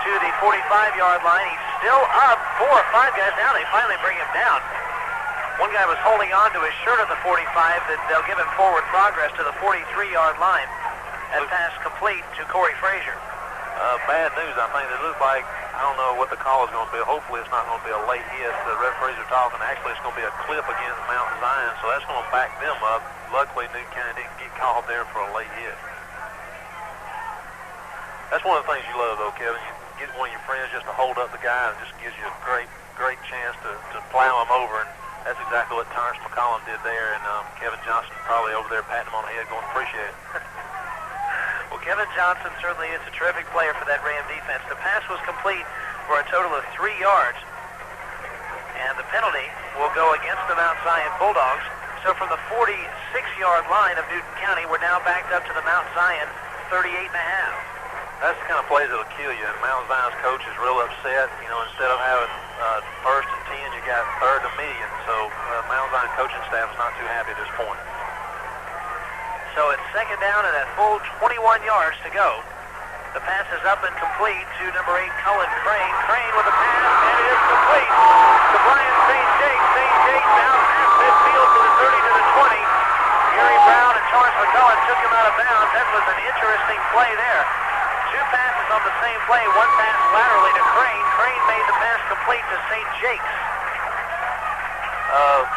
to the 45-yard line. He's still up. 4 or 5 guys down. They finally bring him down. One guy was holding on to his shirt of the 45. That they'll give him forward progress to the 43-yard line. That pass complete to Corey Frazier. Bad news, I think. It looks like, I don't know what the call is going to be. Hopefully it's not going to be a late hit. The referees are talking. Actually, it's going to be a clip against Mount Zion, so that's going to back them up. Luckily, Newton County didn't get called there for a late hit. That's one of the things you love, though, Kevin. You get one of your friends just to hold up the guy, and it just gives you a great chance to plow him over. And that's exactly what Terrence McCollum did there, and Kevin Johnson probably over there patting him on the head going to appreciate it. Well, Kevin Johnson certainly is a terrific player for that Ram defense. The pass was complete for a total of 3 yards, and the penalty will go against the Mount Zion Bulldogs. So from the 46-yard line of Newton County, we're now backed up to the Mount Zion 38.5. That's the kind of plays that'll kill you, and Mount Zion's coach is real upset. You know, instead of having first and 10, you got third and median. So Mount Zion coaching staff is not too happy at this point. So it's second down and a full 21 yards to go. The pass is up and complete to number 8, Cullen Crane. Crane with a pass, and it is complete to Brian St. Jake. St. Jake now past midfield to the 30 to the 20. Gary Brown and Torrance McCullen took him out of bounds. That was an interesting play there. 2 passes on the same play. 1 pass laterally to Crane. Crane made the pass complete to St. Jake's.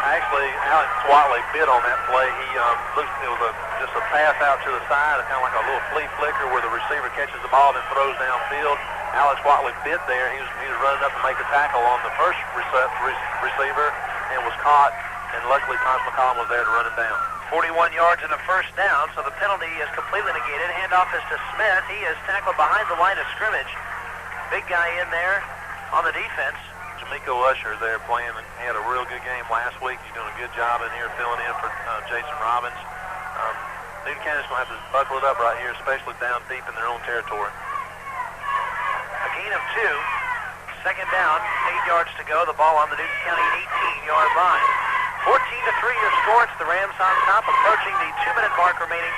Actually, Alex Swatley bit on that play. It was just a pass out to the side, kind of like a little flea flicker where the receiver catches the ball and then throws downfield. Alex Swatley bit there. He was running up to make a tackle on the first receiver and was caught, and luckily Thomas McCollum was there to run him down. 41 yards and a first down, so the penalty is completely negated. Handoff is to Smith. He is tackled behind the line of scrimmage. Big guy in there on the defense. Miko Usher there playing, and he had a real good game last week. He's doing a good job in here filling in for Jason Robbins. Newton County's going to have to buckle it up right here, especially down deep in their own territory. A gain of 2. Second down, 8 yards to go. The ball on the Newton County 18-yard line. 14-3 your score. It's the Rams on top, approaching the 2-minute mark remaining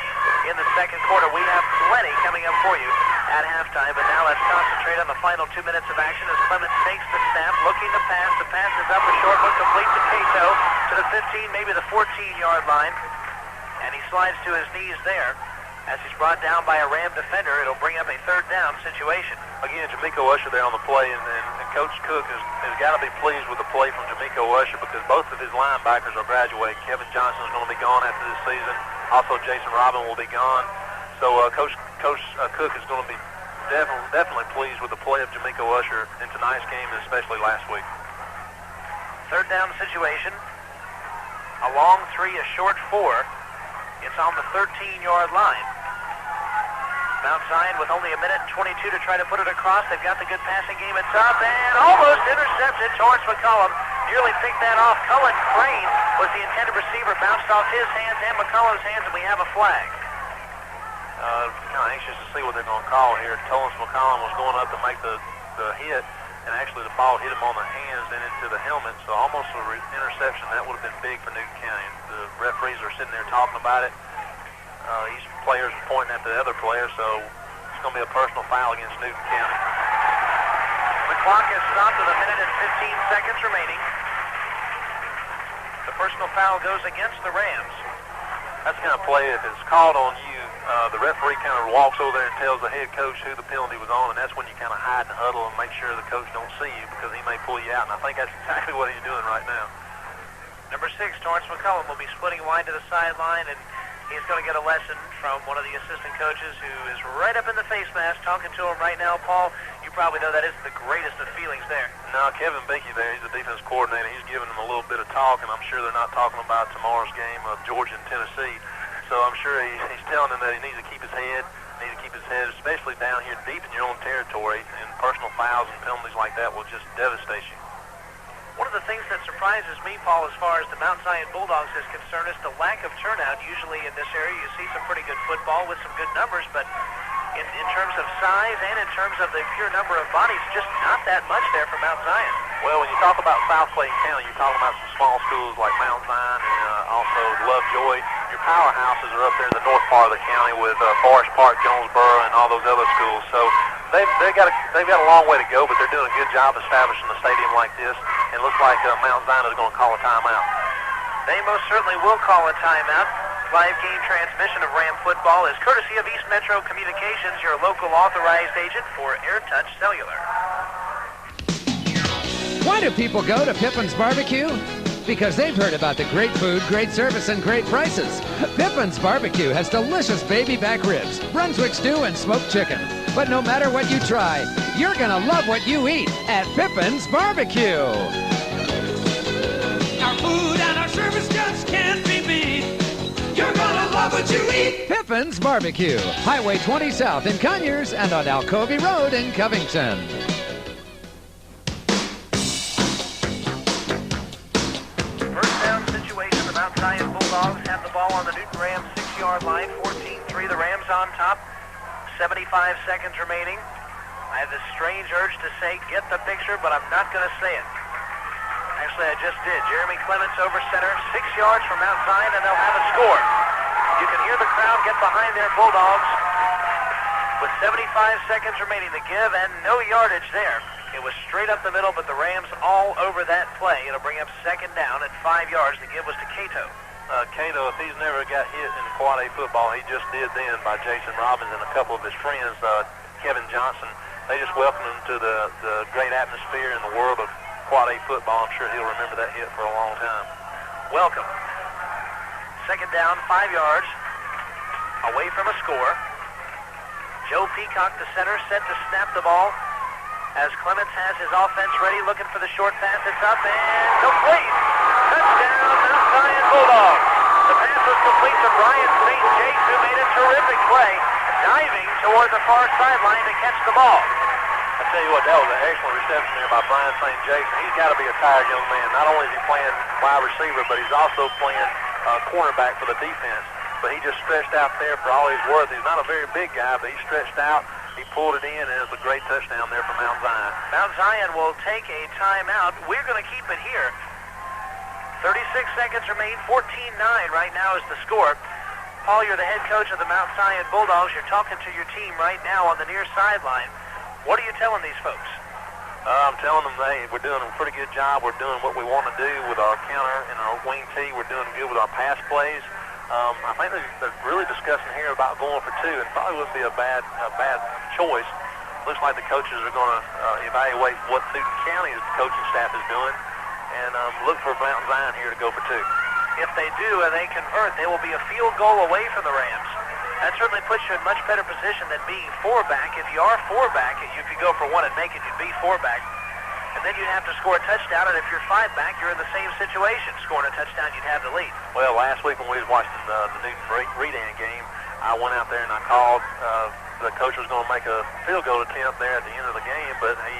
in the second quarter. We have plenty coming up for you at halftime, but now let's concentrate on the final 2 minutes of action as Clemens takes the snap, looking to pass. The pass is up a short one, complete to Cato, to the 15, maybe the 14-yard line, and he slides to his knees there. As he's brought down by a Ram defender, it'll bring up a third down situation. Again, Jamiko Usher there on the play, and Coach Cook has got to be pleased with the play from Jamiko Usher because both of his linebackers are graduating. Kevin Johnson is going to be gone after this season. Also, Jason Robin will be gone. So Coach Cook is going to be definitely pleased with the play of Jamiko Usher in tonight's game, and especially last week. Third down situation. A long 3, a short 4. It's on the 13-yard line. Mount Zion with only 1:22 to try to put it across. They've got the good passing game. It's up and almost intercepted. Torrance McCollum nearly picked that off. Cullen Crane was the intended receiver. Bounced off his hands and McCollum's hands, and we have a flag. Kind of anxious to see what they're going to call here. Torrance McCollum was going up to make the hit, and actually the ball hit him on the hands and into the helmet, so almost an interception. That would have been big for Newton County. The referees are sitting there talking about it. These players are pointing at the other player, so it's going to be a personal foul against Newton County. The clock has stopped with 1 minute and 15 seconds remaining. The personal foul goes against the Rams. That's the kind of play, if it's called on you, the referee kind of walks over there and tells the head coach who the penalty was on, and that's when you kind of hide and huddle and make sure the coach don't see you because he may pull you out, and I think that's exactly what he's doing right now. Number 6, Torrance McCullum, will be splitting wide to the sideline, and he's going to get a lesson from one of the assistant coaches who is right up in the face mask talking to him right now. Paul, you probably know that isn't the greatest of feelings there. No, Kevin Beakey there, he's the defense coordinator. He's giving him a little bit of talk, and I'm sure they're not talking about tomorrow's game of Georgia and Tennessee. So I'm sure he's telling him that he needs to keep his head, especially down here deep in your own territory, and personal fouls and penalties like that will just devastate you. One of the things that surprises me, Paul, as far as the Mount Zion Bulldogs is concerned, is the lack of turnout. Usually in this area you see some pretty good football with some good numbers, but in terms of size and in terms of the pure number of bodies, just not that much there for Mount Zion. Well, when you talk about South Clayton County, you're talking about some small schools like Mount Zion and also Lovejoy. Your powerhouses are up there in the north part of the county with Forest Park, Jonesboro, and all those other schools. So they've got a long way to go, but they're doing a good job establishing a stadium like this. And it looks like Mount Zion is going to call a timeout. They most certainly will call a timeout. Live game transmission of Ram football is courtesy of East Metro Communications, your local authorized agent for AirTouch Cellular. Why do people go to Pippin's Barbecue? Because they've heard about the great food, great service, and great prices. Pippin's Barbecue has delicious baby back ribs, Brunswick stew, and smoked chicken. But no matter what you try, you're gonna love what you eat at Pippin's Barbecue. Our food and our service just can't be beat. You're gonna love what you eat. Pippin's Barbecue, Highway 20 South in Conyers and on Alcovey Road in Covington. First down situation, the Mount Zion Bulldogs have the ball on the Newton Rams 6-yard line, 14-3, the Rams on top, 75 seconds remaining. I have this strange urge to say, get the picture, but I'm not going to say it. Actually, I just did. Jeremy Clements over center, 6 yards from Mount Zion, and they'll have a score. You can hear the crowd get behind their Bulldogs. With 75 seconds remaining to give and no yardage there. It was straight up the middle, but the Rams all over that play. It'll bring up second down at 5 yards. The give was to Cato. Cato, if he's never got hit in quad A football, he just did then by Jason Robbins and a couple of his friends, Kevin Johnson. They just welcomed him to the great atmosphere in the world of quad A football. I'm sure he'll remember that hit for a long time. Welcome. Second down, 5 yards, away from a score. Joe Peacock, the center, set to snap the ball as Clements has his offense ready, looking for the short pass. It's up and complete. Touchdown, Mount Zion Bulldogs. The pass was complete to Brian St. Jakes, who made a terrific play, diving toward the far sideline to catch the ball. I tell you what, that was an excellent reception there by Brian St. Jakes. He's got to be a tired young man. Not only is he playing wide receiver, but he's also playing cornerback for the defense. But he just stretched out there for all he's worth. He's not a very big guy, but he stretched out. He pulled it in, and it was a great touchdown there for Mount Zion. Mount Zion will take a timeout. We're going to keep it here. 36 seconds remain. 14-9 right now is the score. Paul, you're the head coach of the Mount Zion Bulldogs. You're talking to your team right now on the near sideline. What are you telling these folks? I'm telling them we're doing a pretty good job. We're doing what we want to do with our counter and our wing tee. We're doing good with our pass plays. I think they're really discussing here about going for two, and probably wouldn't be a bad choice. Looks like the coaches are going to evaluate what Newton County's coaching staff is doing and look for Mount Zion here to go for two. If they do and they convert, they will be a field goal away from the Rams. That certainly puts you in much better position than being four-back. If you are four-back, if you go for one and make it, you'd be four-back. And then you'd have to score a touchdown, and if you're five-back, you're in the same situation. Scoring a touchdown, you'd have the lead. Well, last week when we was watching the Newton Redan game, I went out there and I called. The coach was going to make a field goal attempt there at the end of the game, but he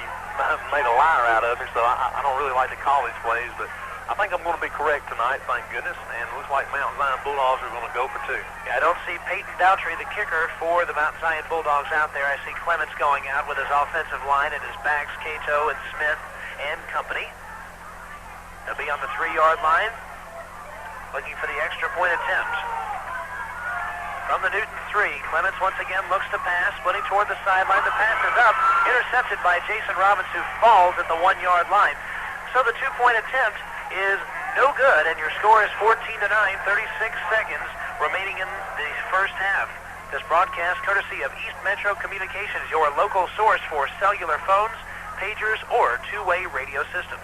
made a liar out of it, so I don't really like to call these plays, but I think I'm going to be correct tonight, thank goodness, and it looks like Mount Zion Bulldogs are going to go for two. Yeah, I don't see Peyton Doutry, the kicker for the Mount Zion Bulldogs, out there. I see Clements going out with his offensive line and his backs, Cato and Smith and company. They'll be on the 3-yard line, looking for the extra point attempt. From the Newton 3, Clements once again looks to pass, splitting toward the sideline. The pass is up, intercepted by Jason Robbins, who falls at the 1-yard line. So the 2-point attempt is no good, and your score is 14-9, 36 seconds remaining in the first half. This broadcast courtesy of East Metro Communications, your local source for cellular phones, pagers, or two-way radio systems.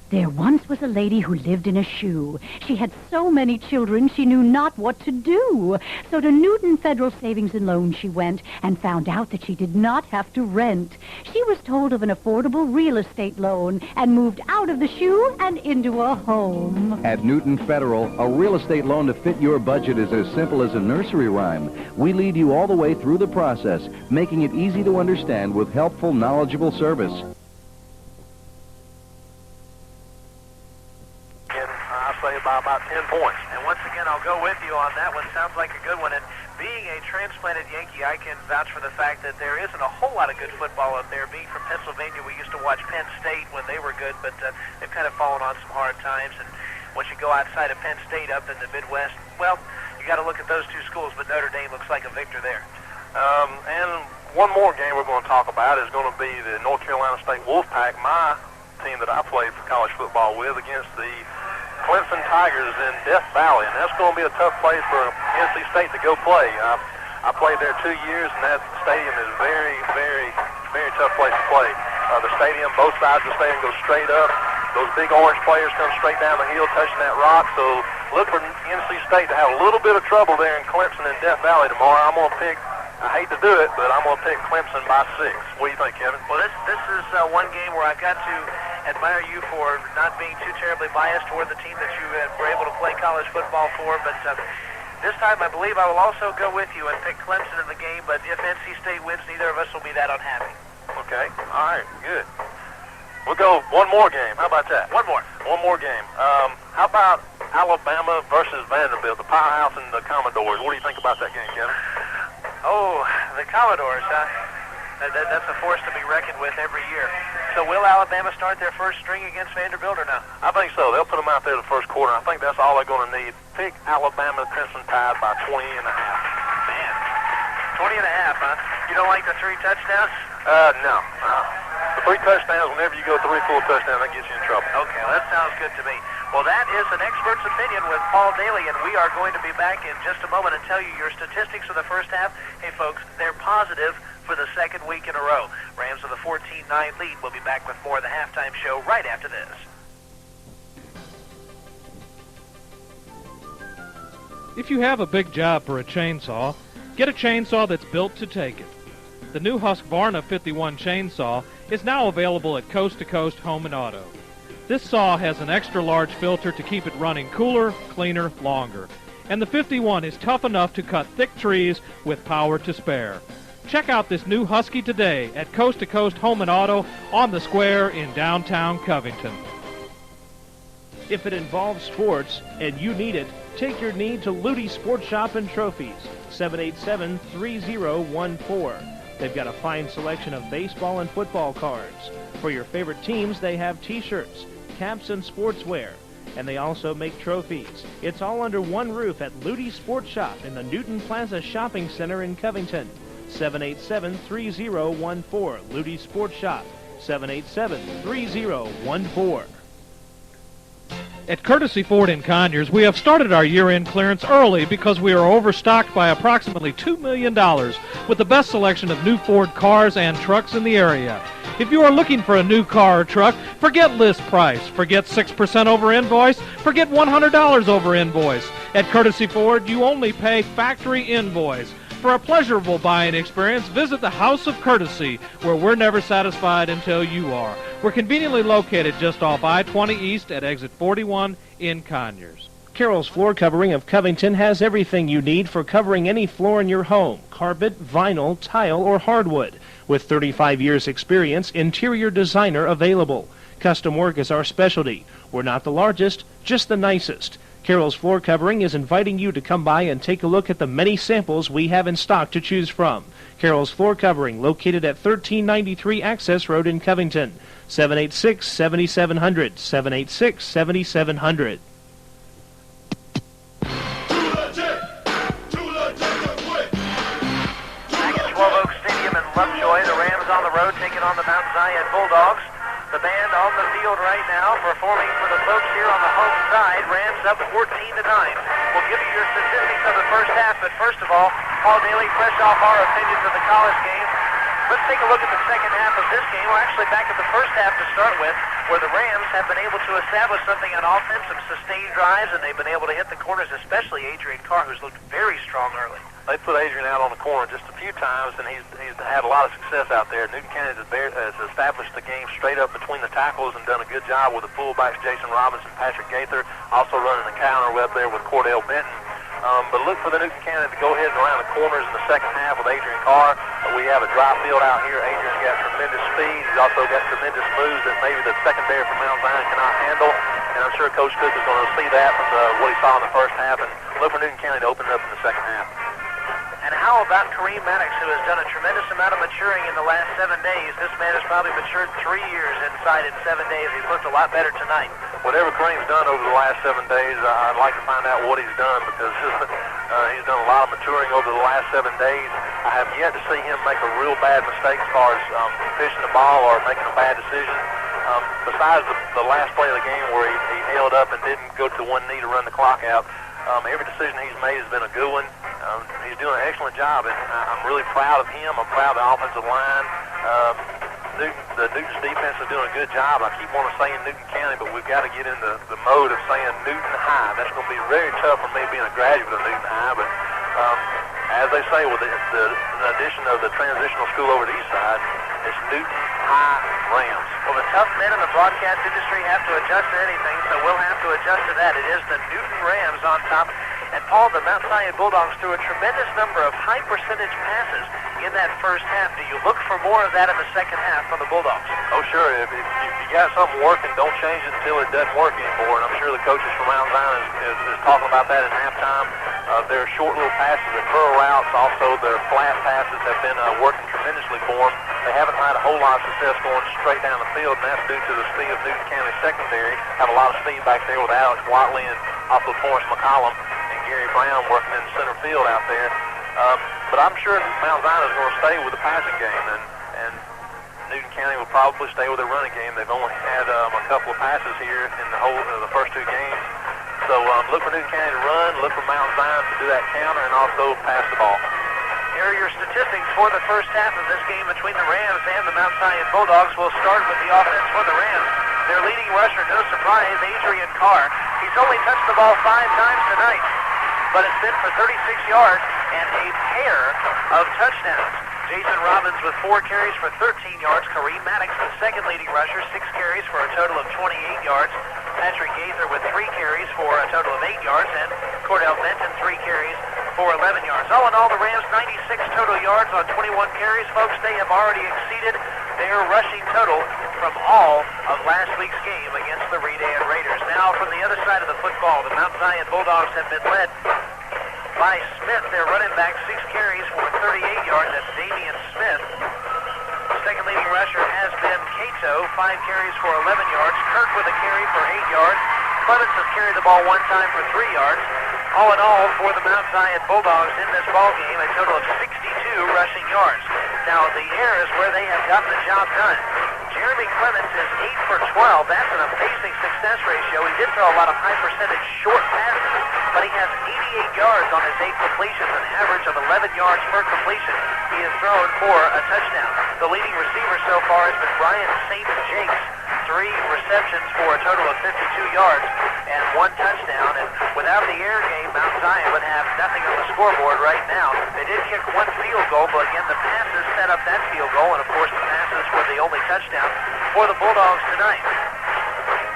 There once was a lady who lived in a shoe. She had so many children she knew not what to do. So to Newton Federal Savings and Loan she went and found out that she did not have to rent. She was told of an affordable real estate loan and moved out of the shoe and into a home. At Newton Federal, a real estate loan to fit your budget is as simple as a nursery rhyme. We lead you all the way through the process, making it easy to understand with helpful, knowledgeable service. say by about 10 points. And once again, I'll go with you on that one. Sounds like a good one. And being a transplanted Yankee, I can vouch for the fact that there isn't a whole lot of good football up there. Being from Pennsylvania, we used to watch Penn State when they were good, but they've kind of fallen on some hard times. And once you go outside of Penn State up in the Midwest, well, you got to look at those two schools, but Notre Dame looks like a victor there. And one more game we're going to talk about is going to be the North Carolina State Wolfpack, my team that I played for college football with, against the Clemson Tigers in Death Valley, and that's going to be a tough place for NC State to go play. I played there 2 years, and that stadium is very, very, very tough place to play. The stadium, both sides of the stadium go straight up. Those big orange players come straight down the hill, touching that rock. So look for NC State to have a little bit of trouble there in Clemson and Death Valley tomorrow. I'm going to pick, I hate to do it, but I'm going to pick Clemson by 6. What do you think, Kevin? Well, this is one game where I've got to admire you for not being too terribly biased toward the team that you were able to play college football for. But this time, I believe I will also go with you and pick Clemson in the game. But if NC State wins, neither of us will be that unhappy. Okay. All right. Good. We'll go one more game. How about that? One more. One more game. How about Alabama versus Vanderbilt, the Powerhouse and the Commodores? What do you think about that game, Kevin? Oh, the Commodores, huh? That's a force to be reckoned with every year. So will Alabama start their first string against Vanderbilt or no? I think so. They'll put them out there the first quarter. I think that's all they're going to need. Pick Alabama Crimson Tide by 20 and a half. Man, 20 and a half, huh? You don't like the 3 touchdowns? No. The 3 touchdowns, whenever you go 3 full touchdowns, that gets you in trouble. Okay, well, that sounds good to me. Well, that is an expert's opinion with Paul Dailey, and we are going to be back in just a moment and tell you your statistics for the first half. Hey, folks, they're positive for the second week in a row. Rams with a 14-9 lead. We'll be back with more of the halftime show right after this. If you have a big job for a chainsaw, get a chainsaw that's built to take it. The new Husqvarna 51 chainsaw is now available at Coast to Coast Home and Auto. This saw has an extra large filter to keep it running cooler, cleaner, longer. And the 51 is tough enough to cut thick trees with power to spare. Check out this new Husky today at Coast to Coast Home and Auto on the square in downtown Covington. If it involves sports and you need it, take your need to Ludi Sports Shop and Trophies, 787-3014. They've got a fine selection of baseball and football cards. For your favorite teams, they have T-shirts, caps, and sportswear. And they also make trophies. It's all under one roof at Ludi Sports Shop in the Newton Plaza Shopping Center in Covington. 787-3014. Ludi Sports Shop, 787-3014. At Courtesy Ford in Conyers, we have started our year-end clearance early because we are overstocked by approximately $2 million with the best selection of new Ford cars and trucks in the area. If you are looking for a new car or truck, forget list price, forget 6% over invoice, forget $100 over invoice. At Courtesy Ford, you only pay factory invoice. For a pleasurable buying experience, visit the House of Courtesy, where we're never satisfied until you are. We're conveniently located just off I-20 East at exit 41 in Conyers. Carroll's Floor Covering of Covington has everything you need for covering any floor in your home: carpet, vinyl, tile, or hardwood. With 35 years experience, interior designer available. Custom work is our specialty. We're not the largest, just the nicest. Carroll's Floor Covering is inviting you to come by and take a look at the many samples we have in stock to choose from. Carroll's Floor Covering, located at 1393 Access Road in Covington. 786-7700, 786-7700. Back at 12 Oak Stadium in Lovejoy, the Rams on the road taking on the Mount Zion Bulldogs. The band on the field right now, performing for the folks here on the home side. Rams up 14-9. We'll give you your statistics of the first half, but first of all, Paul Dailey, fresh off our opinions of the college game, let's take a look at the second half of this game. We're actually back at the first half to start with, where the Rams have been able to establish something on offense, some sustained drives, and they've been able to hit the corners, especially Adrian Carr, who's looked very strong early. They put Adrian out on the corner just a few times, and he's had a lot of success out there. Newton County has established the game straight up between the tackles and done a good job with the fullbacks, Jason Robinson, Patrick Gaither, also running the counter up there with Cordell Benton. But look for the Newton County to go ahead and around the corners in the second half with Adrian Carr. We have a dry field out here. Adrian's got tremendous speed. He's also got tremendous moves that maybe the secondary from Mount Zion cannot handle. And I'm sure Coach Cook is going to see that from what he saw in the first half and look for Newton County to open it up in the second half. And how about Kareem Maddox, who has done a tremendous amount of maturing in the last 7 days? This man has probably matured 3 years inside in 7 days. He's looked a lot better tonight. Whatever Kareem's done over the last 7 days, I'd like to find out what he's done because he's done a lot of maturing over the last 7 days. I have yet to see him make a real bad mistake as far as fishing the ball or making a bad decision. Besides the last play of the game where he held up and didn't go to one knee to run the clock out, every decision he's made has been a good one. He's doing an excellent job, and I'm really proud of him. I'm proud of the offensive line. Newton's defense is doing a good job. I keep wanting to say Newton County, but we've got to get in the mode of saying Newton High. That's going to be very tough for me being a graduate of Newton High, but as they say, with the addition of the transitional school over the east side, it's Newton High Rams. Well, the tough men in the broadcast industry have to adjust to anything, so we'll have to adjust to that. It is the Newton Rams on top. And Paul, the Mount Zion Bulldogs threw a tremendous number of high percentage passes in that first half. Do you look for more of that in the second half from the Bulldogs? Oh, sure. If you got something working, don't change it until it doesn't work anymore. And I'm sure the coaches from Mount Zion is talking about that at halftime. Their short little passes, their curl routes, also their flat passes have been working tremendously for them. They haven't had a whole lot of success going straight down the field, and that's due to the speed of Newton County secondary. Have a lot of speed back there with Alex Watley and also Forrest McCollum and Gary Brown working in the center field out there. But I'm sure Mount Zion is going to stay with the passing game, and Newton County will probably stay with their running game. They've only had a couple of passes here in the first 2 games. So look for Newton County to run, look for Mount Zion to do that counter, and also pass the ball. Here are your statistics for the first half of this game between the Rams and the Mount Zion Bulldogs. We'll start with the offense for the Rams. Their leading rusher, no surprise, Adrian Carr. He's only touched the ball 5 times tonight, but it's been for 36 yards and a pair of touchdowns. Jason Robbins with 4 carries for 13 yards. Kareem Maddox, the second leading rusher, 6 carries for a total of 28 yards. Patrick Gaither with 3 carries for a total of 8 yards, and Cordell Benton 3 carries for 11 yards. All in all, the Rams 96 total yards on 21 carries. Folks, they have already exceeded their rushing total from all of last week's game against the Redan Raiders. Now, from the other side of the football, the Mount Zion Bulldogs have been led by Smith, their running back, 6 carries for 38 yards. That's Damian Smith. The second leading rusher has been Cato, 5 carries for 11 yards. Kirk with a carry for 8 yards. Clemens has carried the ball 1 time for 3 yards. All in all, for the Mount Zion Bulldogs in this ball game, a total of 62 rushing yards. Now, the air is where they have gotten the job done. Jeremy Clemens is 8 for 12. That's an amazing success ratio. He did throw a lot of high percentage short passes, but he has 88 yards on his 8 completions, an average of 11 yards per completion. He has thrown for a touchdown. The leading receiver so far has been Brian St. Jakes, 3 receptions for a total of 52 yards and 1 touchdown. And without the air game, Mount Zion would have nothing on the scoreboard right now. They did kick 1 field goal, but again, the passes set up that field goal, and of course the passes were the only touchdown for the Bulldogs tonight.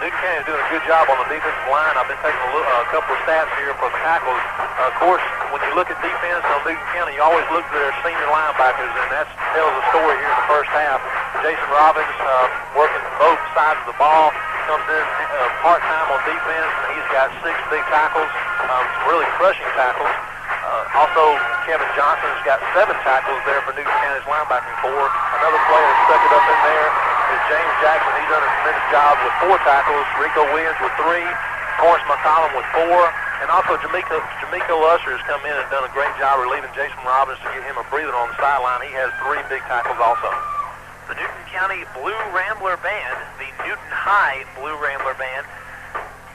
Newton County is doing a good job on the defensive line. I've been taking a couple of stats here for the tackles. Of course, when you look at defense on Newton County, you always look to their senior linebackers, and that tells a story here in the first half. Jason Robbins working both sides of the ball, comes in part-time on defense, and he's got 6 big tackles, some really crushing tackles. Also, Kevin Johnson's got 7 tackles there for Newton County's linebacking corps. Another player that stuck it up in there is James Jackson. He's done a tremendous job with 4 tackles. Rico Williams with 3. Forrest McCollum with 4. And also, Jamaica Lusser has come in and done a great job relieving Jason Robbins to get him a breather on the sideline. He has 3 big tackles also. The Newton County Blue Rambler Band, the Newton High Blue Rambler Band,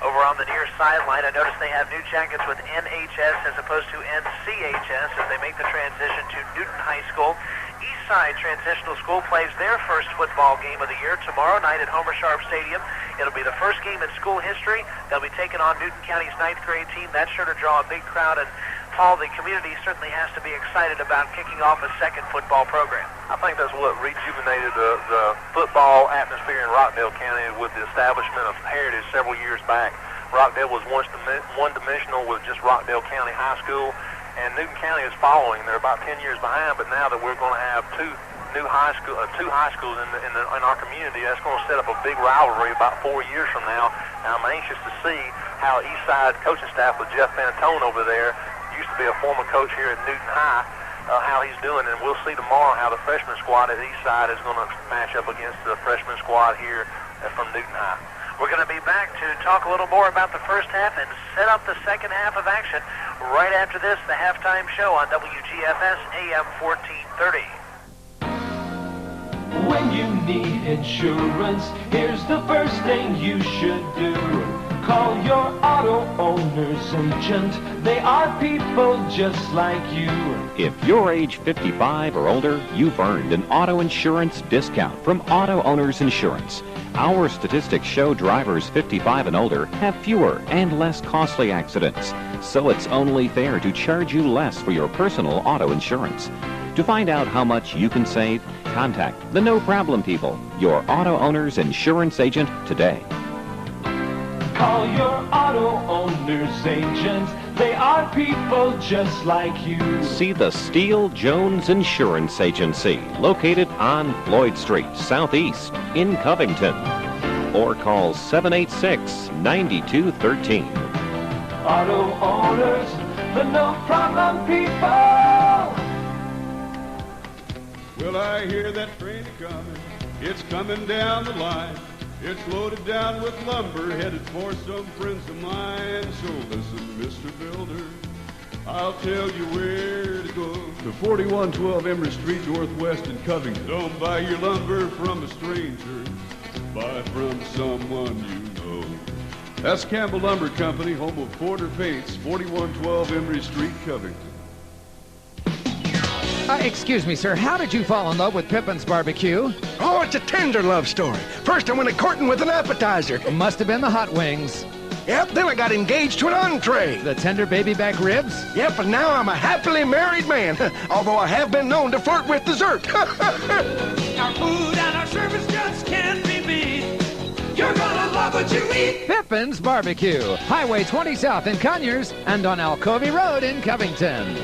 over on the near sideline. I noticed they have new jackets with NHS as opposed to NCHS as they make the transition to Newton High School. Eastside Transitional School plays their first football game of the year tomorrow night at Homer Sharp Stadium. It'll be the first game in school history. They'll be taking on Newton County's 9th grade team. That's sure to draw a big crowd, and Paul, the community certainly has to be excited about kicking off a second football program. I think that's what rejuvenated the football atmosphere in Rockdale County with the establishment of Heritage several years back. Rockdale was once one-dimensional with just Rockdale County High School, and Newton County is following. They're about 10 years behind, but now that we're going to have two high schools in our community, that's going to set up a big rivalry about 4 years from now. And I'm anxious to see how Eastside coaching staff with Jeff Fantone over there, used to be a former coach here at Newton High, how he's doing, and we'll see tomorrow how the freshman squad at Eastside is going to match up against the freshman squad here from Newton High. We're going to be back to talk a little more about the first half and set up the second half of action right after this, the halftime show on WGFS AM 1430. When you need insurance, here's the first thing you should do. Call your auto owner's agent. They are people just like you. If you're age 55 or older, you've earned an auto insurance discount from Auto Owners Insurance. Our statistics show drivers 55 and older have fewer and less costly accidents, so it's only fair to charge you less for your personal auto insurance. To find out how much you can save, contact the No Problem People, your Auto Owners Insurance agent today. Call your auto owner's agent. They are people just like you. See the Steele Jones Insurance Agency, located on Floyd Street, Southeast, in Covington. Or call 786-9213. Auto owners, the no problem people. Well, I hear that train coming. It's coming down the line. It's loaded down with lumber, headed for some friends of mine. So listen, Mr. Builder, I'll tell you where to go. To 4112 Emory Street, Northwest in Covington. Don't buy your lumber from a stranger. Buy from someone you know. That's Campbell Lumber Company, home of Porter Paints, 4112 Emory Street, Covington. Excuse me, sir. How did you fall in love with Pippin's Barbecue? Oh, it's a tender love story. First, I went a-courting with an appetizer. Must have been the hot wings. Yep, then I got engaged to an entree. The tender baby back ribs? Yep, and now I'm a happily married man. Although I have been known to flirt with dessert. Our food and our service just can't be beat. You're gonna love what you eat. Pippin's Barbecue. Highway 20 South in Conyers and on Alcovey Road in Covington.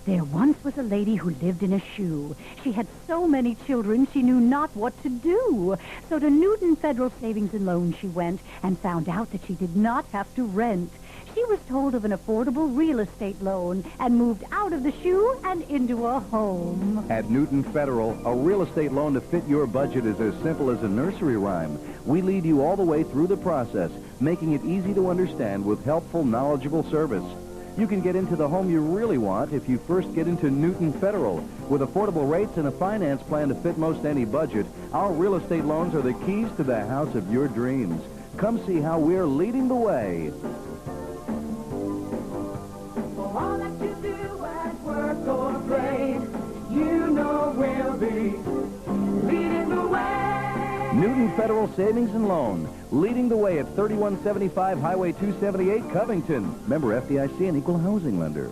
There once was a lady who lived in a shoe. She had so many children she knew not what to do. So to Newton Federal Savings and Loan she went and found out that she did not have to rent. She was told of an affordable real estate loan and moved out of the shoe and into a home. At Newton Federal, a real estate loan to fit your budget is as simple as a nursery rhyme. We lead you all the way through the process, making it easy to understand with helpful, knowledgeable service. You can get into the home you really want if you first get into Newton Federal. With affordable rates and a finance plan to fit most any budget, our real estate loans are the keys to the house of your dreams. Come see how we're leading the way. For all that you do at work or play, you know we'll be leading the way. Newton Federal Savings and Loan, leading the way at 3175 Highway 278, Covington. Member FDIC and equal housing lender.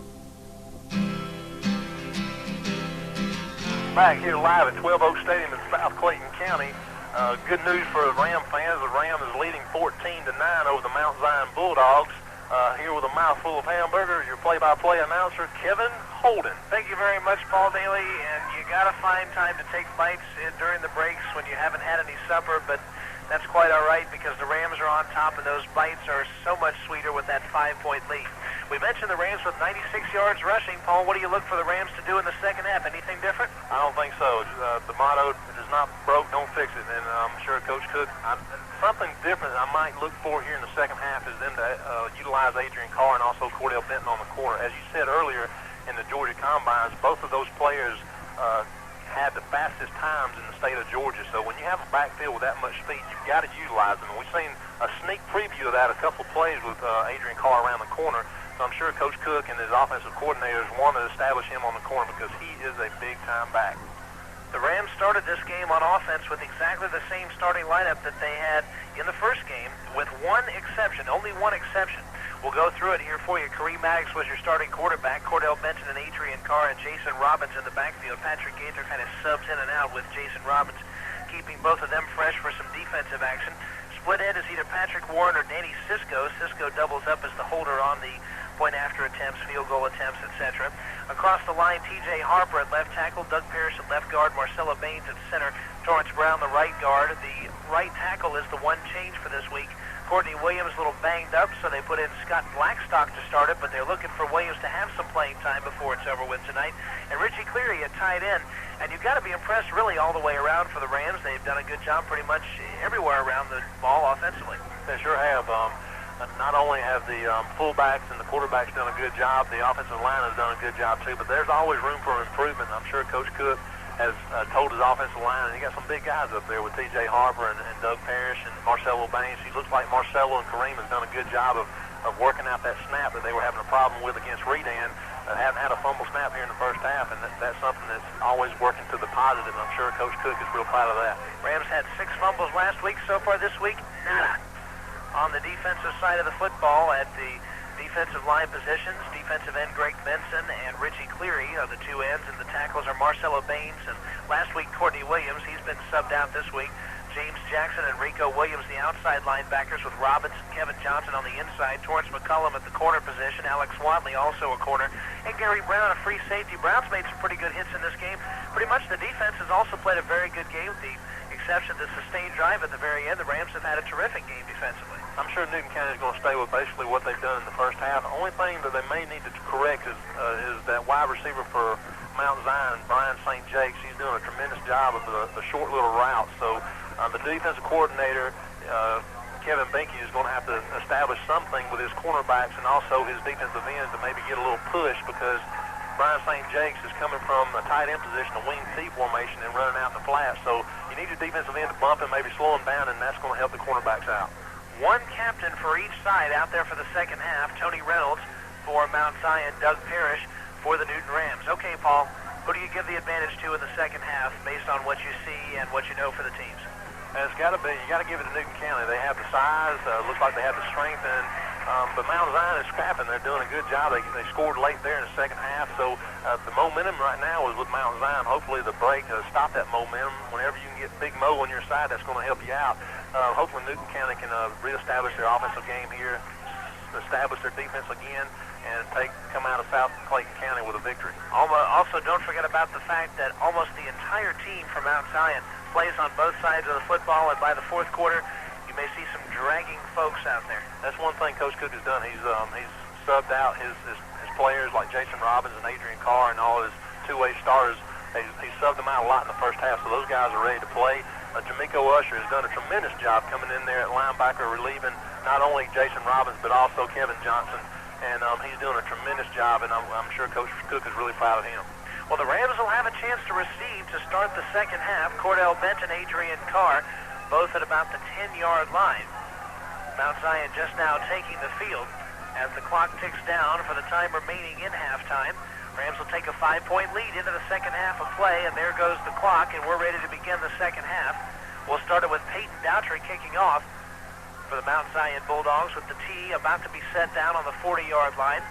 Back here live at 12 Oak Stadium in South Clayton County. Good news for the Ram fans. The Ram is leading 14-9 over the Mount Zion Bulldogs. Here with a mouthful of hamburgers, your play-by-play announcer, Kevin Holden. Thank you very much, Paul Dailey. And you got to find time to take bites during the breaks when you haven't had any supper, but that's quite all right because the Rams are on top, and those bites are so much sweeter with that 5-point lead. We mentioned the Rams with 96 yards rushing. Paul, what do you look for the Rams to do in the second half? Anything different? I don't think so. The motto, if it's not broke, don't fix it. And I'm sure Coach Cook, something different I might look for here in the second half is them to utilize Adrian Carr and also Cordell Benton on the corner. As you said earlier in the Georgia Combines, both of those players had the fastest times in the state of Georgia. So when you have a backfield with that much speed, you've got to utilize them. And we've seen a sneak preview of that, a couple of plays with Adrian Carr around the corner. So I'm sure Coach Cook and his offensive coordinators want to establish him on the corner because he is a big-time back. The Rams started this game on offense with exactly the same starting lineup that they had in the first game, with one exception, only one exception. We'll go through it here for you. Kareem Maddox was your starting quarterback. Cordell Benton and Adrian Carr and Jason Robbins in the backfield. Patrick Gaither kind of subs in and out with Jason Robbins, keeping both of them fresh for some defensive action. Split end is either Patrick Warren or Danny Cisco. Cisco doubles up as the holder on the point after attempts, field goal attempts, etc. Across the line, T.J. Harper at left tackle, Doug Parrish at left guard, Marcella Baines at center, Torrance Brown the right guard. The right tackle is the one change for this week. Courtney Williams a little banged up, so they put in Scott Blackstock to start it, but they're looking for Williams to have some playing time before it's over with tonight. And Richie Cleary at tight end. And you've got to be impressed really all the way around for the Rams. They've done a good job pretty much everywhere around the ball offensively. They sure have. Not only have the fullbacks and the quarterbacks done a good job, the offensive line has done a good job too, but there's always room for improvement. I'm sure Coach Cook has told his offensive line, and he got some big guys up there with T.J. Harper and Doug Parrish and Marcelo Baines. He looks like Marcelo and Kareem has done a good job of working out that snap that they were having a problem with against Redan. Haven't had a fumble snap here in the first half, and that's something that's always working to the positive, and I'm sure Coach Cook is real proud of that. Rams had 6 fumbles last week. So far this week, nada. On the defensive side of the football, at the defensive line positions, defensive end Greg Benson and Richie Cleary are the 2 ends, and the tackles are Marcelo Baines and last week Courtney Williams. He's been subbed out this week. James Jackson and Rico Williams, the outside linebackers, with Robinson, Kevin Johnson on the inside, Torrance McCullum at the corner position, Alex Wadley also a corner, and Gary Brown, a free safety. Brown's made some pretty good hits in this game. Pretty much the defense has also played a very good game, with the exception of the sustained drive at the very end. The Rams have had a terrific game defensively. I'm sure Newton County is going to stay with basically what they've done in the first half. The only thing that they may need to correct is that wide receiver for Mount Zion, Brian St. Jakes. He's doing a tremendous job of the short little route. So the defensive coordinator, Kevin Binky, is going to have to establish something with his cornerbacks and also his defensive ends to maybe get a little push, because Brian St. Jakes is coming from a tight end position, a wing T formation, and running out in the flat. So you need your defensive end to bump and maybe slow him down, and that's going to help the cornerbacks out. One captain for each side out there for the second half. Tony Reynolds for Mount Zion, Doug Parrish for the Newton Rams. Okay, Paul, who do you give the advantage to in the second half based on what you see and what you know for the teams? It's got to be, you got to give it to Newton County. They have the size, looks like they have the strength, but Mount Zion is scrapping. They're doing a good job. They scored late there in the second half, so the momentum right now is with Mount Zion. Hopefully the break stop that momentum. Whenever you can get Big Mo on your side, that's going to help you out. Hopefully Newton County can reestablish their offensive game here, establish their defense again, and come out of South Clayton County with a victory. Also, don't forget about the fact that almost the entire team from Mount Zion plays on both sides of the football, and by the fourth quarter, you may see some dragging folks out there. That's one thing Coach Cook has done. He's subbed out his players like Jason Robbins and Adrian Carr and all his two-way starters. He subbed them out a lot in the first half, so those guys are ready to play. Jamiko Usher has done a tremendous job coming in there at linebacker, relieving not only Jason Robbins but also Kevin Johnson, and he's doing a tremendous job, and I'm sure Coach Cook is really proud of him. Well, the Rams will have a chance to receive to start the second half. Cordell Benton, Adrian Carr, both at about the 10-yard line. Mount Zion just now taking the field as the clock ticks down for the time remaining in halftime. Rams will take a 5-point lead into the second half of play, and there goes the clock, and we're ready to begin the second half. We'll start it with Peyton Doutry kicking off for the Mount Zion Bulldogs, with the tee about to be set down on the 40-yard line.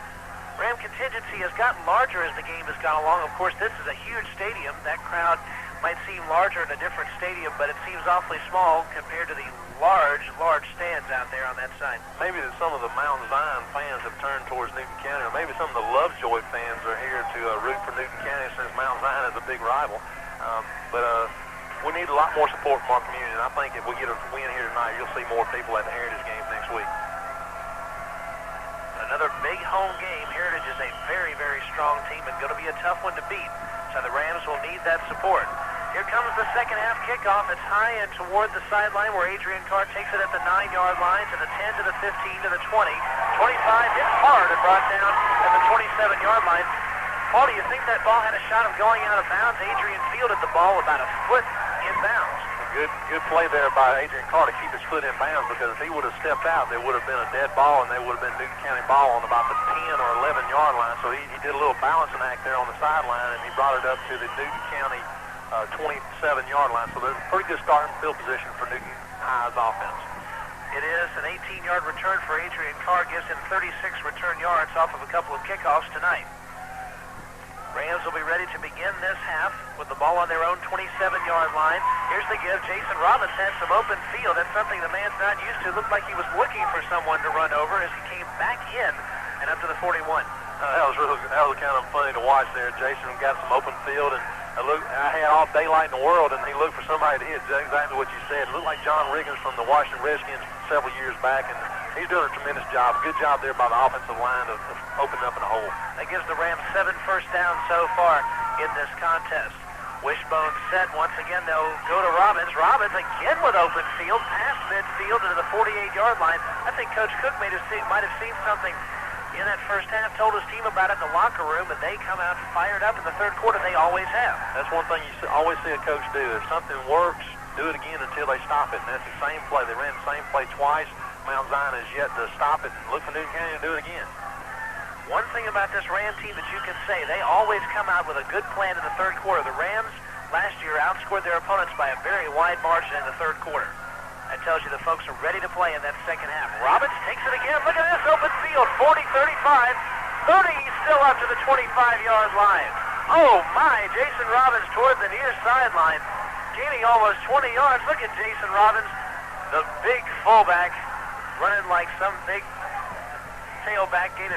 Ram contingency has gotten larger as the game has gone along. Of course, this is a huge stadium. That crowd might seem larger in a different stadium, but it seems awfully small compared to the large stands out there on that side. Maybe that some of the Mount Zion fans have turned towards Newton County, or maybe some of the Lovejoy fans are here to root for Newton County, since Mount Zion is a big rival. But we need a lot more support from our community, and I think if we get a win here tonight, you'll see more people at the Heritage Games next week. Another big home game. Heritage is a very, very strong team and going to be a tough one to beat. So the Rams will need that support. Here comes the second half kickoff. It's high and toward the sideline where Adrian Carr takes it at the 9-yard line, to the 10, to the 15, to the 20. 25 hit hard and brought down at the 27-yard line. Paul, do you think that ball had a shot of going out of bounds? Adrian fielded the ball about a foot inbounds. Good play there by Adrian Carr to keep his foot in bounds, because if he would have stepped out, there would have been a dead ball, and there would have been Newton County ball on about the 10 or 11-yard line. So he did a little balancing act there on the sideline, and he brought it up to the Newton County 27-yard line. So there's a pretty good starting field position for Newton High's offense. It is an 18-yard return for Adrian Carr, gives him 36 return yards off of a couple of kickoffs tonight. Rams will be ready to begin this half with the ball on their own 27-yard line. Here's the give. Jason Robbins had some open field. That's something the man's not used to. Looked like he was looking for someone to run over as he came back in and up to the 41. That was kind of funny to watch there. Jason got some open field, and I had all daylight in the world, and he looked for somebody to hit. Exactly what you said. It looked like John Riggins from the Washington Redskins several years back, and he's doing a tremendous job. Good job there by the offensive line of opening up in a hole. That gives the Rams 7 first downs so far in this contest. Wishbone set once again. They'll go to Robbins. Robbins again with open field, past midfield into the 48-yard line. I think Coach Cook might have seen something in that first half, told his team about it in the locker room, and they come out fired up in the third quarter. They always have. That's one thing you always see a coach do. If something works, do it again until they stop it. And that's the same play. They ran the same play twice. Mount Zion has yet to stop it and look for Newton County to do it again. One thing about this Ram team that you can say, they always come out with a good plan in the third quarter. The Rams last year outscored their opponents by a very wide margin in the third quarter. That tells you the folks are ready to play in that second half. Robbins takes it again. Look at this open field. 40, 35, 30. He's still up to the 25-yard line. Oh, my. Jason Robbins toward the near sideline, gaining almost 20 yards. Look at Jason Robbins, the big fullback, running like some big tailback, gained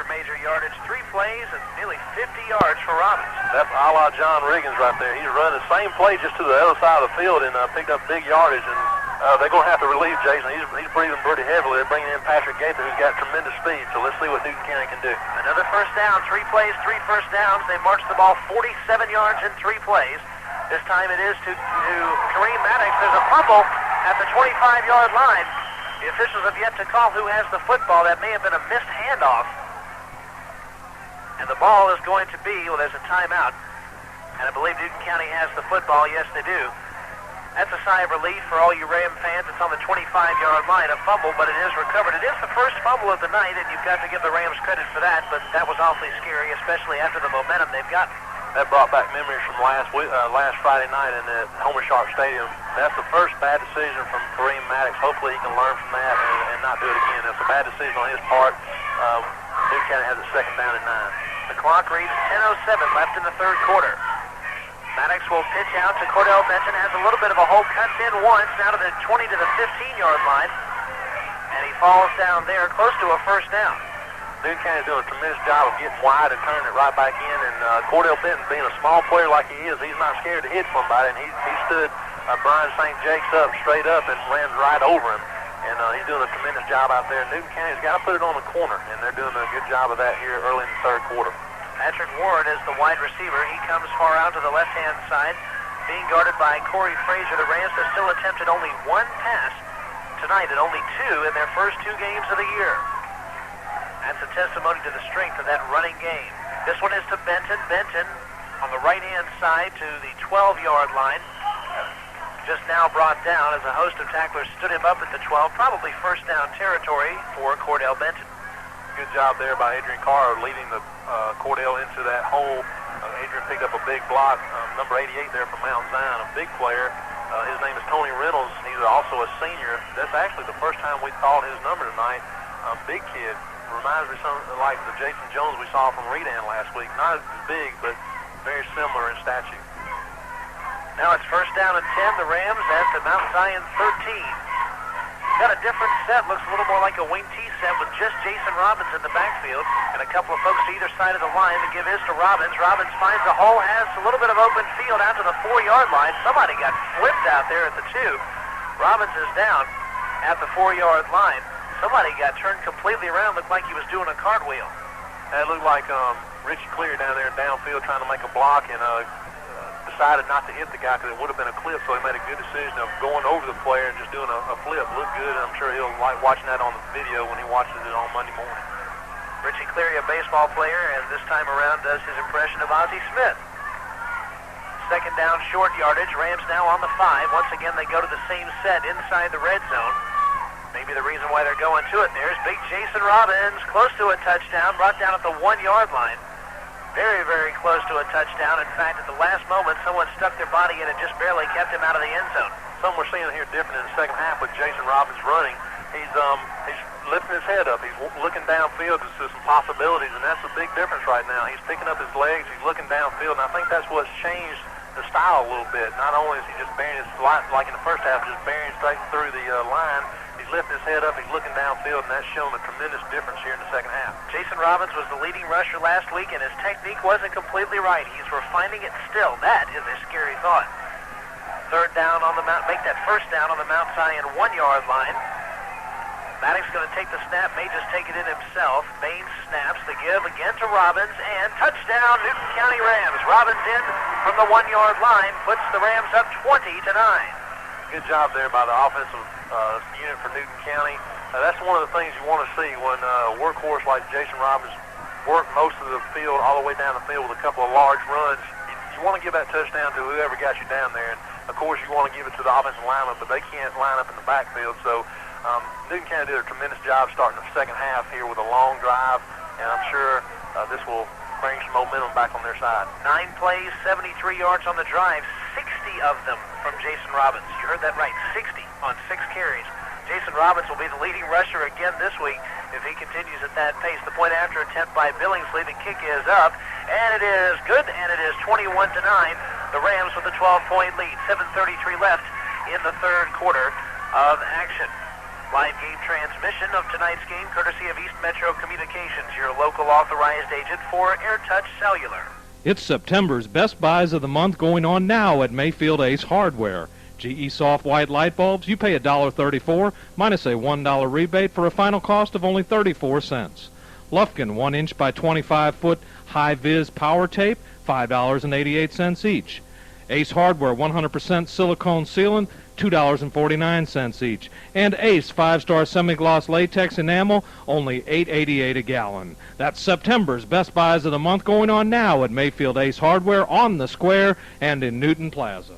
major yardage. 3 plays and nearly 50 yards for Robbins. That's a la John Riggins right there. He's running the same play just to the other side of the field and picked up big yardage. And they're going to have to relieve Jason. He's breathing pretty heavily. They're bringing in Patrick Gaither, who's got tremendous speed. So let's see what Newton County can do. Another first down. 3 plays, 3 first downs. They marched the ball 47 yards in 3 plays. This time it is to Kareem Maddox. There's a fumble at the 25-yard line. The officials have yet to call who has the football. That may have been a missed handoff. And the ball is going to be, well, there's a timeout. And I believe Newton County has the football. Yes, they do. That's a sigh of relief for all you Ram fans. It's on the 25-yard line, a fumble, but it is recovered. It is the first fumble of the night, and you've got to give the Rams credit for that, but that was awfully scary, especially after the momentum they've gotten. That brought back memories from last Friday night in the Homer Sharp Stadium. That's the first bad decision from Kareem Maddox. Hopefully he can learn from that and not do it again. That's a bad decision on his part. Newton County has a second down and 9. The clock reads 10:07 left in the third quarter. Maddox will pitch out to Cordell Benton. Has a little bit of a hole, cuts in once, now to the 20 to the 15-yard line. And he falls down there close to a first down. Newton County is doing a tremendous job of getting wide and turning it right back in. And Cordell Benton, being a small player like he is, he's not scared to hit somebody. And he stood Brian St. Jake's up straight up and ran right over him. And he's doing a tremendous job out there. Newton County's got to put it on the corner, and they're doing a good job of that here early in the third quarter. Patrick Ward is the wide receiver. He comes far out to the left-hand side, being guarded by Corey Frazier. The Rams have still attempted only 1 pass tonight and only 2 in their first 2 games of the year. That's a testimony to the strength of that running game. This one is to Benton. Benton on the right-hand side to the 12-yard line. Just now brought down as a host of tacklers stood him up at the 12. Probably first down territory for Cordell Benton. Good job there by Adrian Carr leading the Cordell into that hole. Adrian picked up a big block. Number 88 there from Mount Zion, a big player. His name is Tony Reynolds. He's also a senior. That's actually the first time we called his number tonight. Big kid. Reminds me something like the Jason Jones we saw from Redan last week. Not as big, but very similar in stature. Now it's first down and 10. The Rams at the Mount Zion 13. Got a different set. Looks a little more like a wing T set with just Jason Robbins in the backfield and a couple of folks to either side of the line to give his to Robbins. Robbins finds a hole, has a little bit of open field out to the 4-yard line. Somebody got flipped out there at the 2. Robbins is down at the 4-yard line. Somebody got turned completely around. Looked like he was doing a cartwheel. It looked like Richie Clear down there in downfield trying to make a block and decided not to hit the guy because it would have been a clip, so he made a good decision of going over the player and just doing a flip. Looked good, and I'm sure he'll like watching that on the video when he watches it on Monday morning. Richie Cleary, a baseball player, and this time around does his impression of Ozzie Smith. Second down, short yardage. Rams now on the 5. Once again, they go to the same set inside the red zone. Maybe the reason why they're going to it. There's big Jason Robbins, close to a touchdown, brought down at the 1-yard line. Very, very close to a touchdown. In fact, at the last moment, someone stuck their body in and just barely kept him out of the end zone. Something we're seeing here different in the second half with Jason Robbins running. He's lifting his head up. He's looking downfield to some possibilities, and that's a big difference right now. He's picking up his legs. He's looking downfield, and I think that's what's changed the style a little bit. Not only is he just burying his line, like in the first half, just burying straight through the line, he's lifting his head up, he's looking downfield, and that's shown a tremendous difference here in the second half. Jason Robbins was the leading rusher last week, and his technique wasn't completely right. He's refining it still. That is a scary thought. Third down on the Mount, make that first down on the Mount Zion 1-yard line. Maddox going to take the snap, may just take it in himself. Baines snaps the give again to Robbins, and touchdown, Newton County Rams. Robbins in from the 1-yard line, puts the Rams up 20-9. Good job there by the offensive unit for Newton County. That's one of the things you want to see when a workhorse like Jason Robbins work most of the field all the way down the field with a couple of large runs. You want to give that touchdown to whoever got you down there. And of course, you want to give it to the offensive lineman, but they can't line up in the backfield. So Newton County did a tremendous job starting the second half here with a long drive, and I'm sure this will bring some momentum back on their side. 9 plays, 73 yards on the drive, 60 of them from Jason Robbins. You heard that right, 60 on 6 carries. Jason Robbins will be the leading rusher again this week if he continues at that pace. The point after attempt by Billingsley, the kick is up, and it is good, and it is 21-9. The Rams with a 12-point lead, 7:33 left in the third quarter of action. Live game transmission of tonight's game, courtesy of East Metro Communications, your local authorized agent for AirTouch Cellular. It's September's Best Buys of the Month going on now at Mayfield Ace Hardware. GE soft white light bulbs, you pay $1.34 minus a $1 rebate for a final cost of only 34 cents. Lufkin 1-inch by 25-foot high-vis power tape, $5.88 each. Ace Hardware 100% silicone sealant, $2.49 each. And Ace 5-star semi-gloss latex enamel, only $8.88 a gallon. That's September's Best Buys of the Month going on now at Mayfield Ace Hardware on the Square and in Newton Plaza.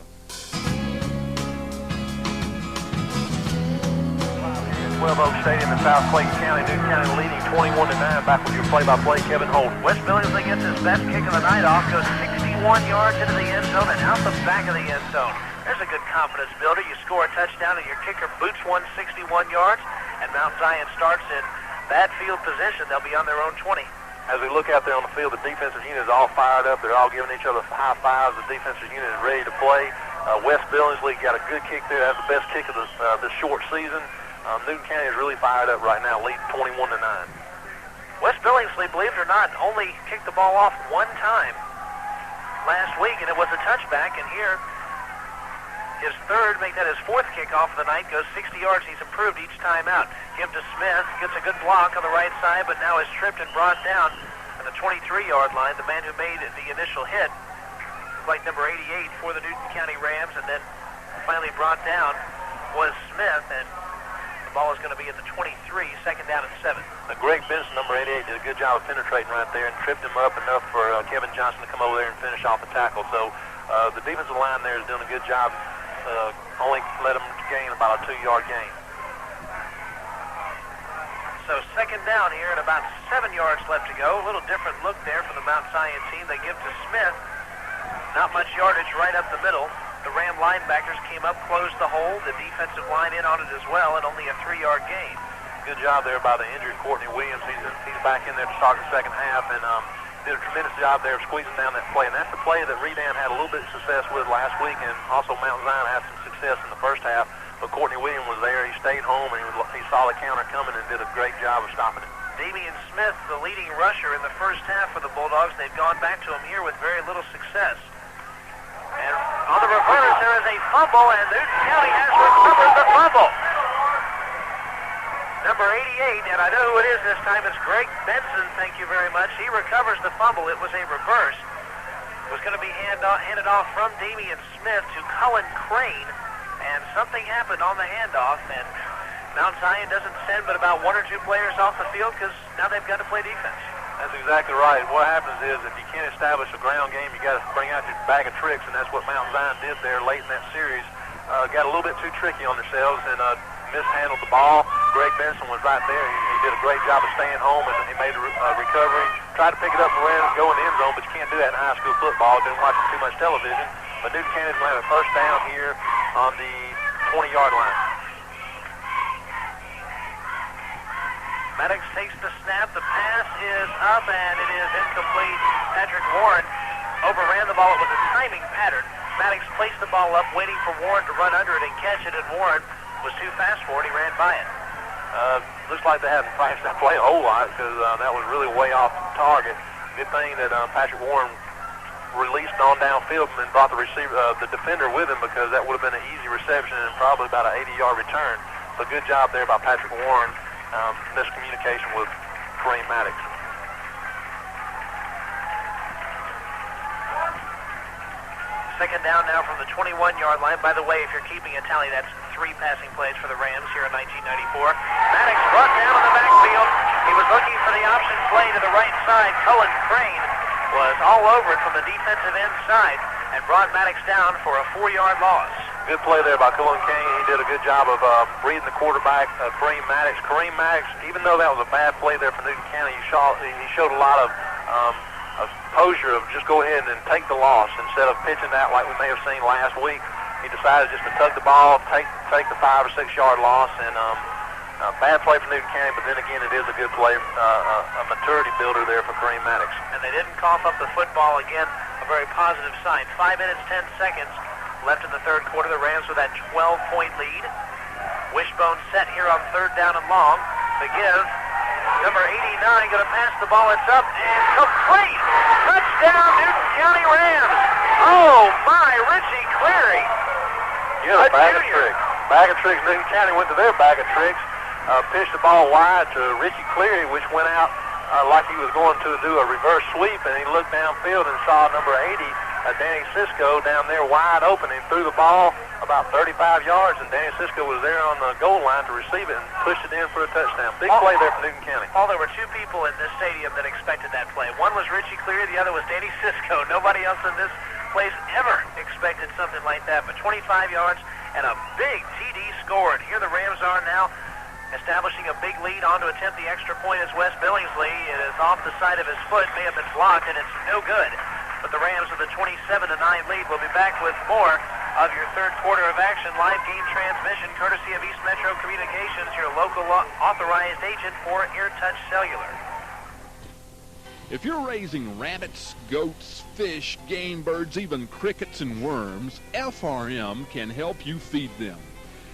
12 Oak Stadium in South Clayton County. Newton County leading 21-9. Back with your play-by-play, Kevin Holden. Wes Billingsley gets his best kick of the night off, goes 61 yards into the end zone and out the back of the end zone. There's a good confidence builder. You score a touchdown and your kicker boots 161 yards, and Mount Zion starts in bad field position. They'll be on their own 20. As we look out there on the field, the defensive unit is all fired up. They're all giving each other high fives. The defensive unit is ready to play. Wes Billingsley got a good kick there. Has the best kick of this short season. Newton County is really fired up right now, leading 21-9. Wes Billingsley, believe it or not, only kicked the ball off one time last week, and it was a touchback. And here, his third, make that his fourth kickoff of the night, goes 60 yards. He's improved each time out. Give to Smith, gets a good block on the right side, but now is tripped and brought down at the 23-yard line. The man who made the initial hit, like number 88 for the Newton County Rams, and then finally brought down was Smith, and the ball is going to be at the 23, second down and 7. Greg Benson, number 88, did a good job of penetrating right there and tripped him up enough for Kevin Johnson to come over there and finish off the tackle. So the defensive line there is doing a good job. Only let them gain about a 2-yard gain. So second down here and about 7 yards left to go. A little different look there for the Mount Zion team. They give to Smith. Not much yardage right up the middle. The Ram linebackers came up, closed the hole. The defensive line in on it as well, and only a 3-yard gain. Good job there by the injured Courtney Williams. He's back in there to start the second half, and did a tremendous job there of squeezing down that play. And that's the play that Redan had a little bit of success with last week, and also Mount Zion had some success in the first half. But Courtney Williams was there. He stayed home, and he saw the counter coming and did a great job of stopping it. Damian Smith, the leading rusher in the first half for the Bulldogs. They've gone back to him here with very little success. And on the reverse, there is a fumble, and Newton County has recovered the fumble. Number 88, and I know who it is this time. It's Greg Benson, thank you very much. He recovers the fumble. It was a reverse. It was going to be handed off from Damian Smith to Cullen Crane, and something happened on the handoff, and Mount Zion doesn't send but about 1 or 2 players off the field because now they've got to play defense. That's exactly right. What happens is if you can't establish a ground game, you got to bring out your bag of tricks, and that's what Mount Zion did there late in that series. Got a little bit too tricky on themselves and mishandled the ball. Greg Benson was right there. He did a great job of staying home, and he made a recovery. Tried to pick it up and go in the end zone, but you can't do that in high school football. Been watching too much television. But Newton County's going to have a first down here on the 20-yard line. Maddox takes the snap. The pass is up, and it is incomplete. Patrick Warren overran the ball. It was a timing pattern. Maddox placed the ball up, waiting for Warren to run under it and catch it, and Warren was too fast for it. He ran by it. Looks like they hadn't practiced that play a whole lot because that was really way off target. Good thing that Patrick Warren released on downfield and brought the defender with him, because that would have been an easy reception and probably about an 80-yard return. So good job there by Patrick Warren. Miscommunication with Kareem Maddox. Second down now from the 21-yard line. By the way, if you're keeping a tally, that's 3 passing plays for the Rams here in 1994. Maddox brought down in the backfield. He was looking for the option play to the right side. Cullen Crane was all over it from the defensive end side and brought Maddox down for a 4-yard loss. Good play there by Cullen Crane. He did a good job of reading the quarterback, Kareem Maddox. Kareem Maddox, even though that was a bad play there for Newton County, he showed a lot of posture of just go ahead and take the loss instead of pitching that like we may have seen last week. He decided just to tug the ball, take the 5 or 6 yard loss, and bad play for Newton County, but then again it is a good play, a maturity builder there for Kareem Maddox. And they didn't cough up the football again, a very positive sign. 5 minutes, 10 seconds left in the third quarter. The Rams with that 12-point lead. Wishbone set here on 3rd down and long. To give. Number 89 going to pass the ball. It's up and complete. Touchdown, Newton County Rams. Oh, my, Richie Cleary. Yeah, bag of tricks. Bag of tricks. Newton County went to their bag of tricks. Pitched the ball wide to Richie Cleary, which went out like he was going to do a reverse sweep, and he looked downfield and saw number 80, Danny Cisco, down there wide open, and threw the ball about 35 yards, and Danny Cisco was there on the goal line to receive it and pushed it in for a touchdown. Big play there for Newton County. Paul, there were 2 people in this stadium that expected that play. One was Richie Cleary, the other was Danny Cisco. Nobody else in this place ever expected something like that, but 25 yards and a big TD scored. Here the Rams are now establishing a big lead on to attempt the extra point as Wes Billingsley. It is off the side of his foot, may have been blocked, and it's no good. But the Rams with a 27-9 lead. Will be back with more of your third quarter of action. Live game transmission courtesy of East Metro Communications, your local authorized agent for AirTouch Cellular. If you're raising rabbits, goats, fish, game birds, even crickets and worms, FRM can help you feed them.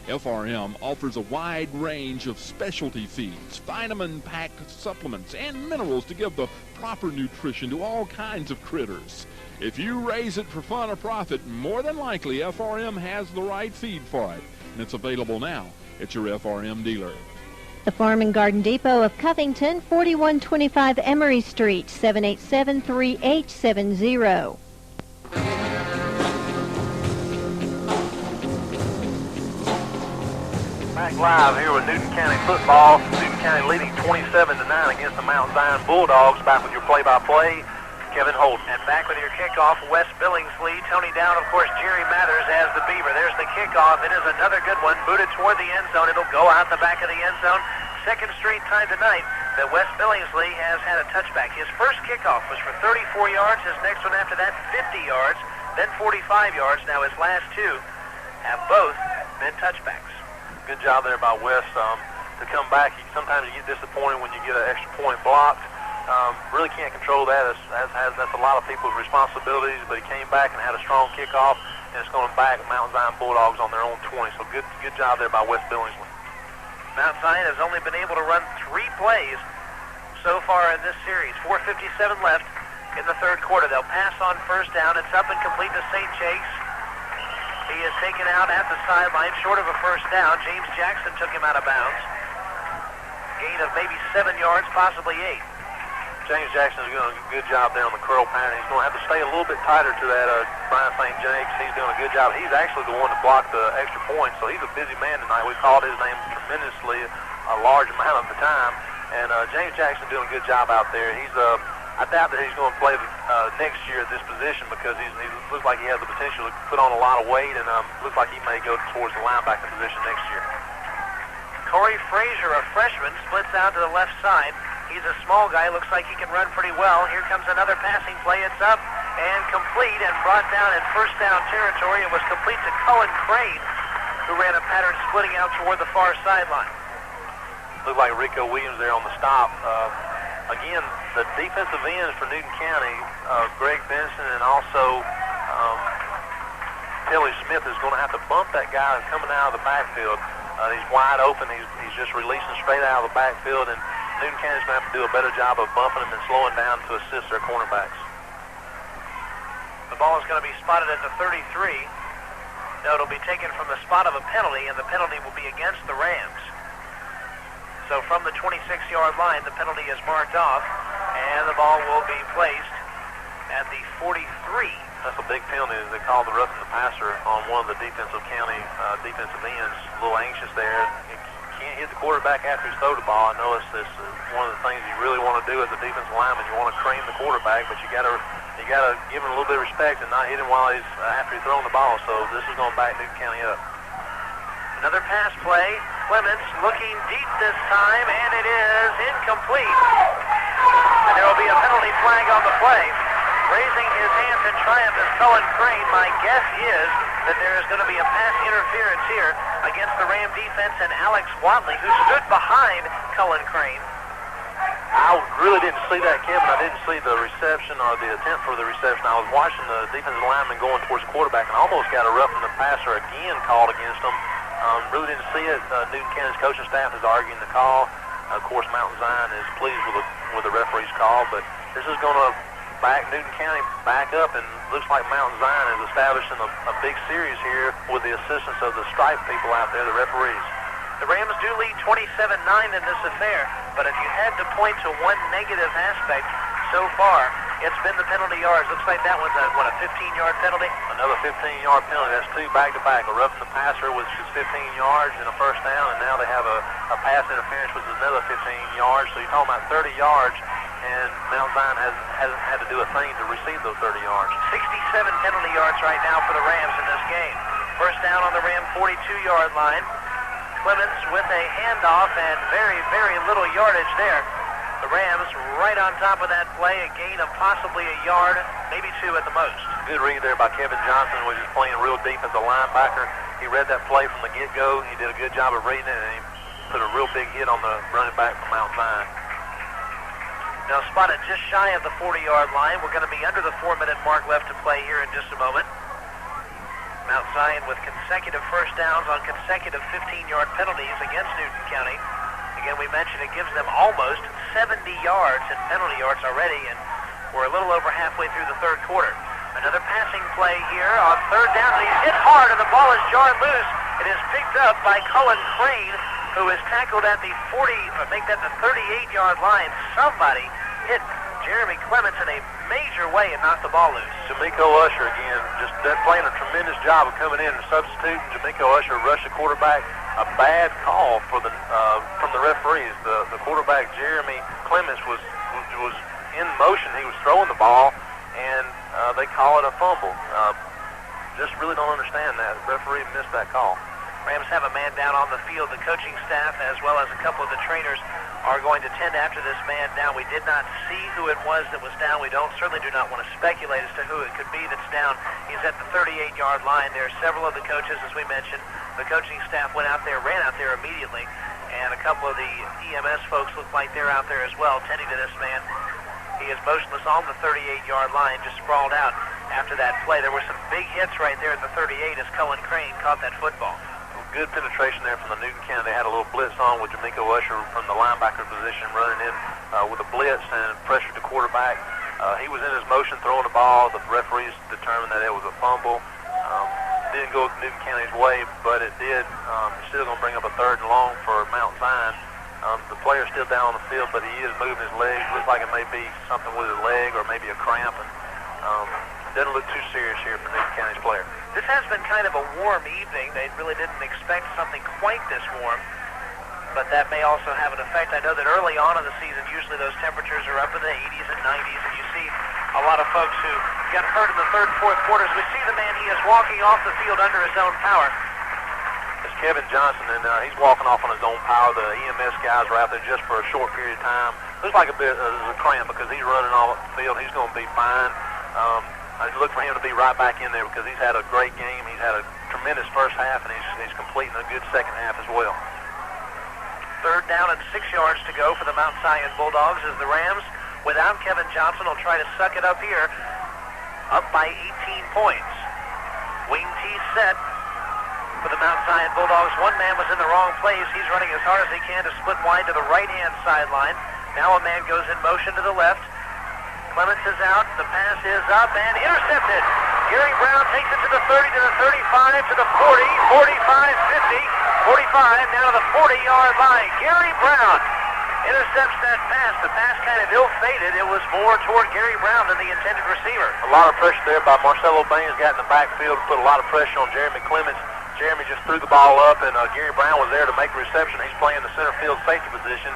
FRM offers a wide range of specialty feeds, vitamin-packed supplements, and minerals to give the proper nutrition to all kinds of critters. If you raise it for fun or profit, more than likely FRM has the right feed for it, and it's available now at your FRM dealer. The Farm and Garden Depot of Covington, 4125 Emory Street, 787-3870. Back live here with Newton County football. Newton County leading 27-9 against the Mount Zion Bulldogs. Back with your play-by-play, Kevin Holden. And back with your kickoff, Wes Billingsley. Tony Down, of course, Jerry Mathers as the Beaver. There's the kickoff. It is another good one, booted toward the end zone. It'll go out the back of the end zone. Second straight time tonight that Wes Billingsley has had a touchback. His first kickoff was for 34 yards. His next one after that, 50 yards, then 45 yards. Now his last 2 have both been touchbacks. Good job there by Wes to come back. Sometimes you get disappointed when you get an extra point blocked. Really can't control that. That's a lot of people's responsibilities, but he came back and had a strong kickoff, and it's going back Mount Zion Bulldogs on their own 20. So good job there by Wes Billingsley. Mount Zion has only been able to run 3 plays so far in this series. 4:57 left in the third quarter. They'll pass on first down. It's up and complete to St. Chase. He is taken out at the sideline, short of a first down. James Jackson took him out of bounds. Gain of maybe 7 yards, possibly 8. James Jackson is doing a good job there on the curl pattern. He's going to have to stay a little bit tighter to that Brian St. James. He's doing a good job. He's actually the one that blocked the extra point, so he's a busy man tonight. We called his name tremendously a large amount of the time. And James Jackson doing a good job out there. I doubt that he's going to play next year at this position because he looks like he has the potential to put on a lot of weight, and looks like he may go towards the linebacker position next year. Corey Frazier, a freshman, splits out to the left side. He's a small guy, looks like he can run pretty well. Here comes another passing play. It's up and complete and brought down in first down territory. It was complete to Cullen Crane, who ran a pattern splitting out toward the far sideline. Looked like Rico Williams there on the stop. Again, the defensive ends for Newton County, Greg Benson and also Kelly Smith is going to have to bump that guy coming out of the backfield. He's wide open. He's just releasing straight out of the backfield, and Newton County's going to have to do a better job of bumping him and slowing down to assist their cornerbacks. The ball is going to be spotted at the 33. No, it'll be taken from the spot of a penalty, and the penalty will be against the Rams. So from the 26-yard line, the penalty is marked off, and the ball will be placed at the 43. That's a big penalty. They called the roughing the passer on one of the defensive county defensive ends. A little anxious there. He can't hit the quarterback after he's thrown the ball. I know this is one of the things you really want to do as a defensive lineman. You want to cream the quarterback, but you got to give him a little bit of respect and not hit him while he's after he's thrown the ball. So this is going to back Newton County up. Another pass play. Clements looking deep this time, and it is incomplete. And there will be a penalty flag on the play. Raising his hands in triumph is Cullen Crane. My guess is that there is going to be a pass interference here against the Ram defense and Alex Watley, who stood behind Cullen Crane. I really didn't see that, Kevin. I didn't see the reception or the attempt for the reception. I was watching the defensive lineman going towards the quarterback and almost got a roughing the passer again called against him. Really didn't see it. Newton County's coaching staff is arguing the call. Of course, Mountain Zion is pleased with the referee's call, but this is going to back Newton County back up, and looks like Mountain Zion is establishing a big series here with the assistance of the stripe people out there, the referees. The Rams do lead 27-9 in this affair, but if you had to point to one negative aspect so far, it's been the penalty yards. Looks like that one's a 15-yard penalty? Another 15-yard penalty. That's two back-to-back. A roughing the passer, which is 15 yards and a first down, and now they have a pass interference, which is another 15 yards. So you're talking about 30 yards, and Mount Zion hasn't had to do a thing to receive those 30 yards. 67 penalty yards right now for the Rams in this game. First down on the Ram 42-yard line. Clements with a handoff and very, very little yardage there. The Rams right on top of that play, a gain of possibly a yard, maybe two at the most. Good read there by Kevin Johnson, which is playing real deep as a linebacker. He read that play from the get-go. He did a good job of reading it, and he put a real big hit on the running back from Mount Zion. Now spotted just shy of the 40-yard line. We're going to be under the 4-minute mark left to play here in just a moment. Mount Zion with consecutive first downs on consecutive 15-yard penalties against Newton County. Again, we mentioned it gives them almost 70 yards in penalty yards already, and we're a little over halfway through the third quarter. Another passing play here on third down, and he's hit hard, and the ball is jarred loose. It is picked up by Cullen Crane, who is tackled at the 38-yard line. Somebody hit Jeremy Clements in a major way and knocked the ball loose. Jamiko Usher again, just playing a tremendous job of coming in and substituting. Jamiko Usher rushed the quarterback. A bad call for from the referees. The quarterback Jeremy Clements was in motion. He was throwing the ball, and they call it a fumble. Just really don't understand that. The referee missed that call. Rams have a man down on the field. The coaching staff, as well as a couple of the trainers, are going to tend after this man down. We did not see who it was that was down. We certainly do not want to speculate as to who it could be that's down. He's at the 38-yard line. There are several of the coaches, as we mentioned. The coaching staff ran out there immediately, and a couple of the EMS folks look like they're out there as well, tending to this man. He is motionless on the 38-yard line, just sprawled out after that play. There were some big hits right there at the 38 as Cullen Crane caught that football. Good penetration there from the Newton County. They had a little blitz on with Jamiko Usher from the linebacker position running in with a blitz and pressured the quarterback. He was in his motion throwing the ball. The referees determined that it was a fumble. Didn't go Newton County's way, but it did. It's still going to bring up a 3rd and long for Mount Zion. The player's still down on the field, but he is moving his leg. Looks like it may be something with his leg or maybe a cramp. And doesn't look too serious here for Newton County's player. This has been kind of a warm evening. They really didn't expect something quite this warm, but that may also have an effect. I know that early on in the season, usually those temperatures are up in the 80s and 90s, and you see a lot of folks who got hurt in the 3rd and 4th quarters. We see the man, he is walking off the field under his own power. It's Kevin Johnson, and he's walking off on his own power. The EMS guys are out there just for a short period of time. Looks like a bit of a cramp because he's running off the field. He's going to be fine. I look for him to be right back in there because he's had a great game. He's had a tremendous first half, and he's completing a good second half as well. 3rd down and 6 yards to go for the Mount Zion Bulldogs as the Rams, without Kevin Johnson, will try to suck it up here, up by 18 points. Wayne T set for the Mount Zion Bulldogs. One man was in the wrong place. He's running as hard as he can to split wide to the right-hand sideline. Now a man goes in motion to the left. Clements is out. The pass is up and intercepted. Gary Brown takes it to the 30, to the 35, to the 40, 45, 50, 45, now to the 40-yard line. Gary Brown intercepts that pass. The pass kind of ill-fated. It was more toward Gary Brown than the intended receiver. A lot of pressure there by Marcelo Baines. Got in the backfield, put a lot of pressure on Jeremy Clements. Jeremy just threw the ball up, and Gary Brown was there to make a reception. He's playing the center field safety position.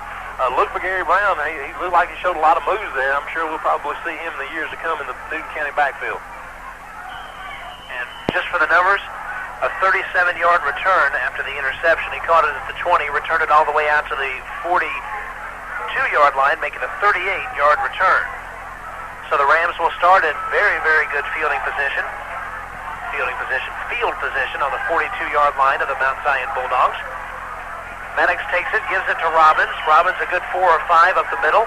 Look for Gary Brown. He looked like he showed a lot of moves there. I'm sure we'll probably see him in the years to come in the Newton County backfield. And just for the numbers, a 37-yard return after the interception. He caught it at the 20, returned it all the way out to the 42-yard line, making a 38-yard return. So the Rams will start in very, very good field position on the 42-yard line of the Mount Zion Bulldogs. Maddox takes it, gives it to Robbins. Robbins a good 4 or 5 up the middle.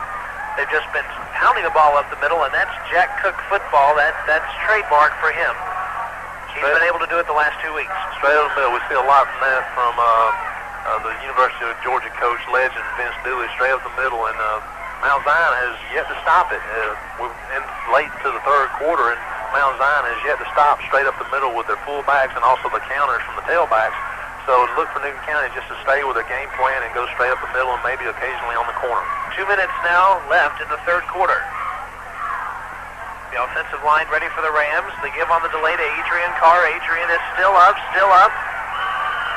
They've just been pounding the ball up the middle, and that's Jack Cook football. That's trademark for him. He's been able to do it the last 2 weeks. Straight over the middle. We see a lot from that from the University of Georgia coach, legend Vince Dooley, straight up the middle, and Mount Zion has yet to stop it. We're in late to the third quarter, and Mount Zion has yet to stop straight up the middle with their fullbacks and also the counters from the tailbacks. So look for Newton County just to stay with their game plan and go straight up the middle and maybe occasionally on the corner. 2 minutes now left in the third quarter. The offensive line ready for the Rams. They give on the delay to Adrian Carr. Adrian is still up.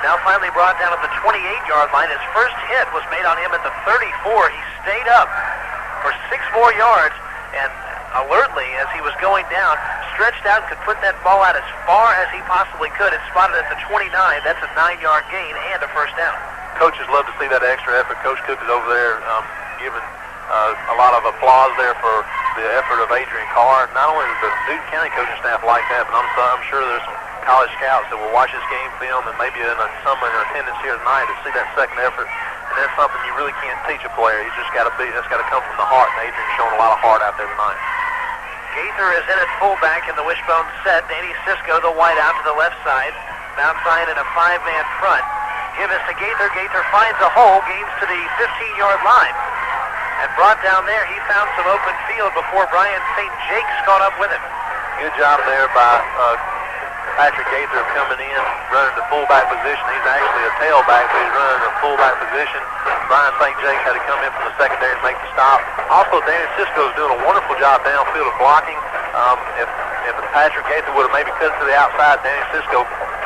Now finally brought down at the 28-yard line. His first hit was made on him at the 34. He stayed up for 6 more yards and alertly, as he was going down, stretched out, could put that ball out as far as he possibly could. It's spotted at the 29. That's a 9-yard gain and a first down. Coaches love to see that extra effort. Coach Cook is over there giving a lot of applause there for the effort of Adrian Carr. Not only does the Newton County coaching staff like that, but I'm sure there's some college scouts that will watch this game film and maybe some in attendance here tonight to see that second effort. And that's something you really can't teach a player. You just got to come from the heart. And Adrian's showing a lot of heart out there tonight. Gaither is in at fullback in the wishbone set. Danny Sisko, the wide out to the left side. Mount Zion in a 5-man front. Give us to Gaither. Gaither finds a hole, gains to the 15-yard line. And brought down there, he found some open field before Brian St. Jake's caught up with him. Good job there by Patrick Gaither coming in, running the fullback position. He's actually a tailback, but he's running the fullback position. Brian St. Jake had to come in from the secondary and make the stop. Also, Danny Sisko is doing a wonderful job downfield of blocking. If Patrick Gaither would have maybe cut to the outside, Danny Sisko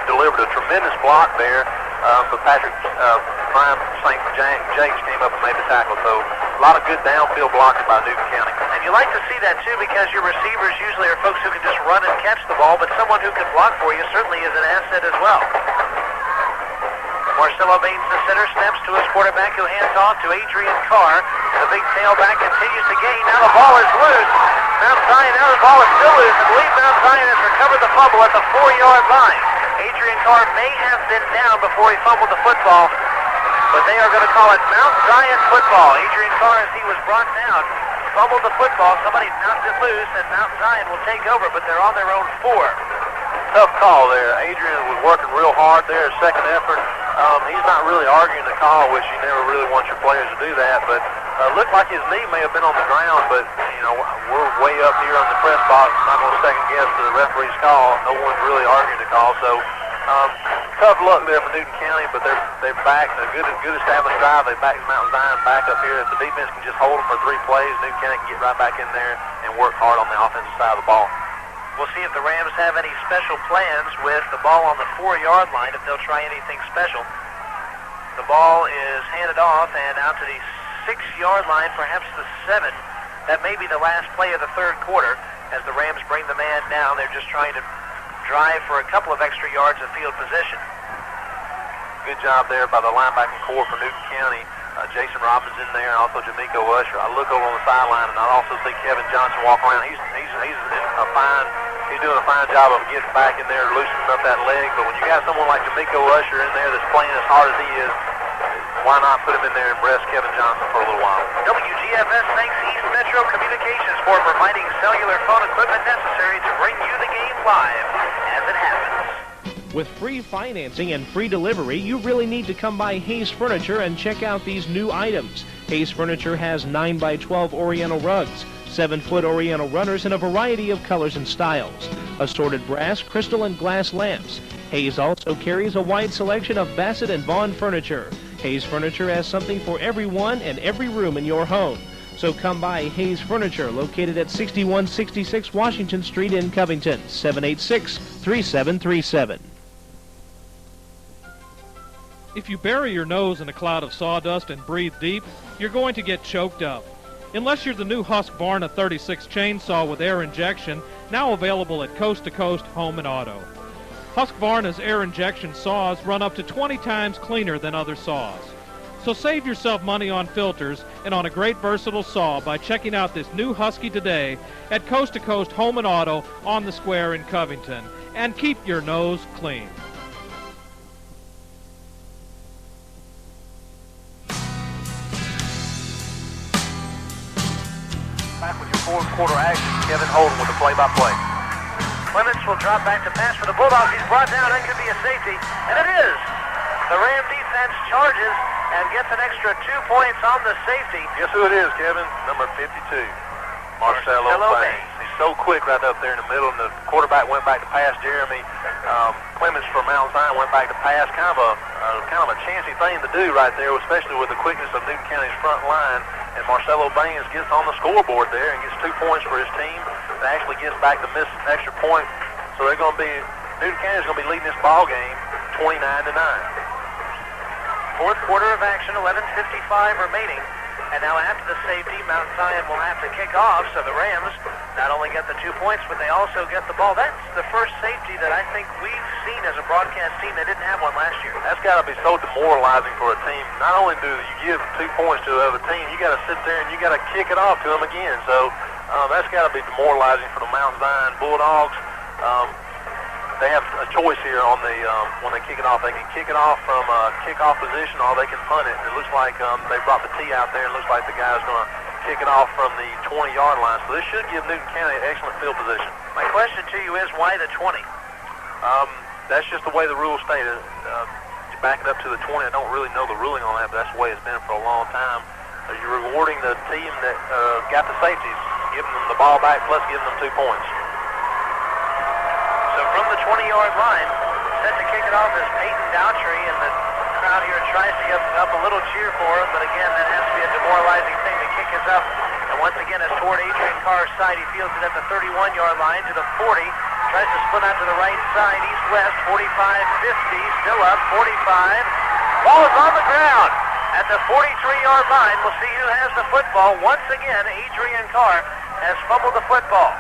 delivered a tremendous block there. But Brian St. Jake's came up and made the tackle. So a lot of good downfield blocking by Newton County. And you like to see that too, because your receivers usually are folks who can just run and catch the ball, but someone who can block for you certainly is an asset as well. Marcelo Baines, the center, snaps to his quarterback, who hands off to Adrian Carr. The big tailback continues to gain. Now the ball is loose. Mount Zion, now the ball is still loose. I believe Mount Zion has recovered the fumble at the 4-yard line. Adrian Carr may have been down before he fumbled the football, but they are going to call it Mount Zion football. Adrian Carr, as he was brought down, fumbled the football. Somebody knocked it loose, and Mount Zion will take over, but they're on their own 4. Tough call there. Adrian was working real hard there, second effort. He's not really arguing the call, which you never really want your players to do that, but looked like his knee may have been on the ground, but, we're way up here on the press box. Not going to second guess the referee's call. No one's really arguing the call, so tough luck there for Newton County, but they're back. A good established drive. They back Mount Zion back up here. If the defense can just hold them for 3 plays, Newton County can get right back in there and work hard on the offensive side of the ball. We'll see if the Rams have any special plans with the ball on the 4-yard line, if they'll try anything special. The ball is handed off and out to the 6-yard line, perhaps the 7. That may be the last play of the third quarter as the Rams bring the man down. They're just trying to drive for a couple of extra yards of field position. Good job there by the linebacking core for Newton County. Jason Robbins in there, and also Jamiko Usher. I look over on the sideline, and I also see Kevin Johnson walk around. He's doing a fine job of getting back in there, loosening up that leg. But when you got someone like Jamiko Usher in there that's playing as hard as he is, why not put him in there and rest Kevin Johnson for a little while? WGFS thanks East Metro Communications for providing cellular phone equipment necessary to bring you the game live as it happens. With free financing and free delivery, you really need to come by Hayes Furniture and check out these new items. Hayes Furniture has 9x12 Oriental rugs, 7-foot Oriental runners in a variety of colors and styles, assorted brass, crystal, and glass lamps. Hayes also carries a wide selection of Bassett and Vaughn furniture. Hayes Furniture has something for everyone and every room in your home. So come by Hayes Furniture, located at 6166 Washington Street in Covington, 786-3737. If you bury your nose in a cloud of sawdust and breathe deep, you're going to get choked up. Unless you're the new Husqvarna 36 chainsaw with air injection, now available at Coast to Coast Home and Auto. Husqvarna's air injection saws run up to 20 times cleaner than other saws. So save yourself money on filters and on a great versatile saw by checking out this new Husky today at Coast to Coast Home and Auto on the Square in Covington. And keep your nose clean. Back with your fourth quarter action. Kevin Holden with the play-by-play. Clements will drop back to pass for the Bulldogs. He's brought down. That could be a safety. And it is. The Ram defense charges and gets an extra 2 points on the safety. Guess who it is, Kevin? Number 52, Marcelo Baines. He's so quick right up there in the middle, and the quarterback went back to pass. Jeremy Clements from Mount Zion went back to pass. Kind of a chancy thing to do right there, especially with the quickness of Newton County's front line. And Marcelo Baines gets on the scoreboard there and gets 2 points for his team. And actually gets back to miss an extra point. So they're going to be, Newton County's going to be leading this ball game 29-9. Fourth quarter of action, 11:55 remaining. And now after the safety, Mount Zion will have to kick off. So the Rams not only get the 2 points, but they also get the ball. That's the first safety that I think we've seen as a broadcast team. They didn't have one last year. That's got to be so demoralizing for a team. Not only do you give 2 points to the other team, you got to sit there and you got to kick it off to them again. So that's got to be demoralizing for the Mount Zion Bulldogs. They have a choice here on the when they kick it off. They can kick it off from kickoff position, or they can punt it. It looks like they brought the tee out there. It looks like the guy's going to kick it off from the 20-yard line. So this should give Newton County excellent field position. My question to you is, why the 20? That's just the way the rules state it. You back it up to the 20. I don't really know the ruling on that, but that's the way it's been for a long time. You're rewarding the team that got the safeties, giving them the ball back, plus giving them 2 points. So from the 20-yard line, set to kick it off is Peyton Dowtry, and the crowd here tries to get up a little cheer for him, but again, that has to be a demoralizing thing. The kick is up, and once again, it's toward Adrian Carr's side. He fields it at the 31-yard line to the 40, tries to split out to the right side, east-west, 45-50, still up, 45. Ball is on the ground at the 43-yard line. We'll see who has the football. Once again, Adrian Carr has fumbled the football.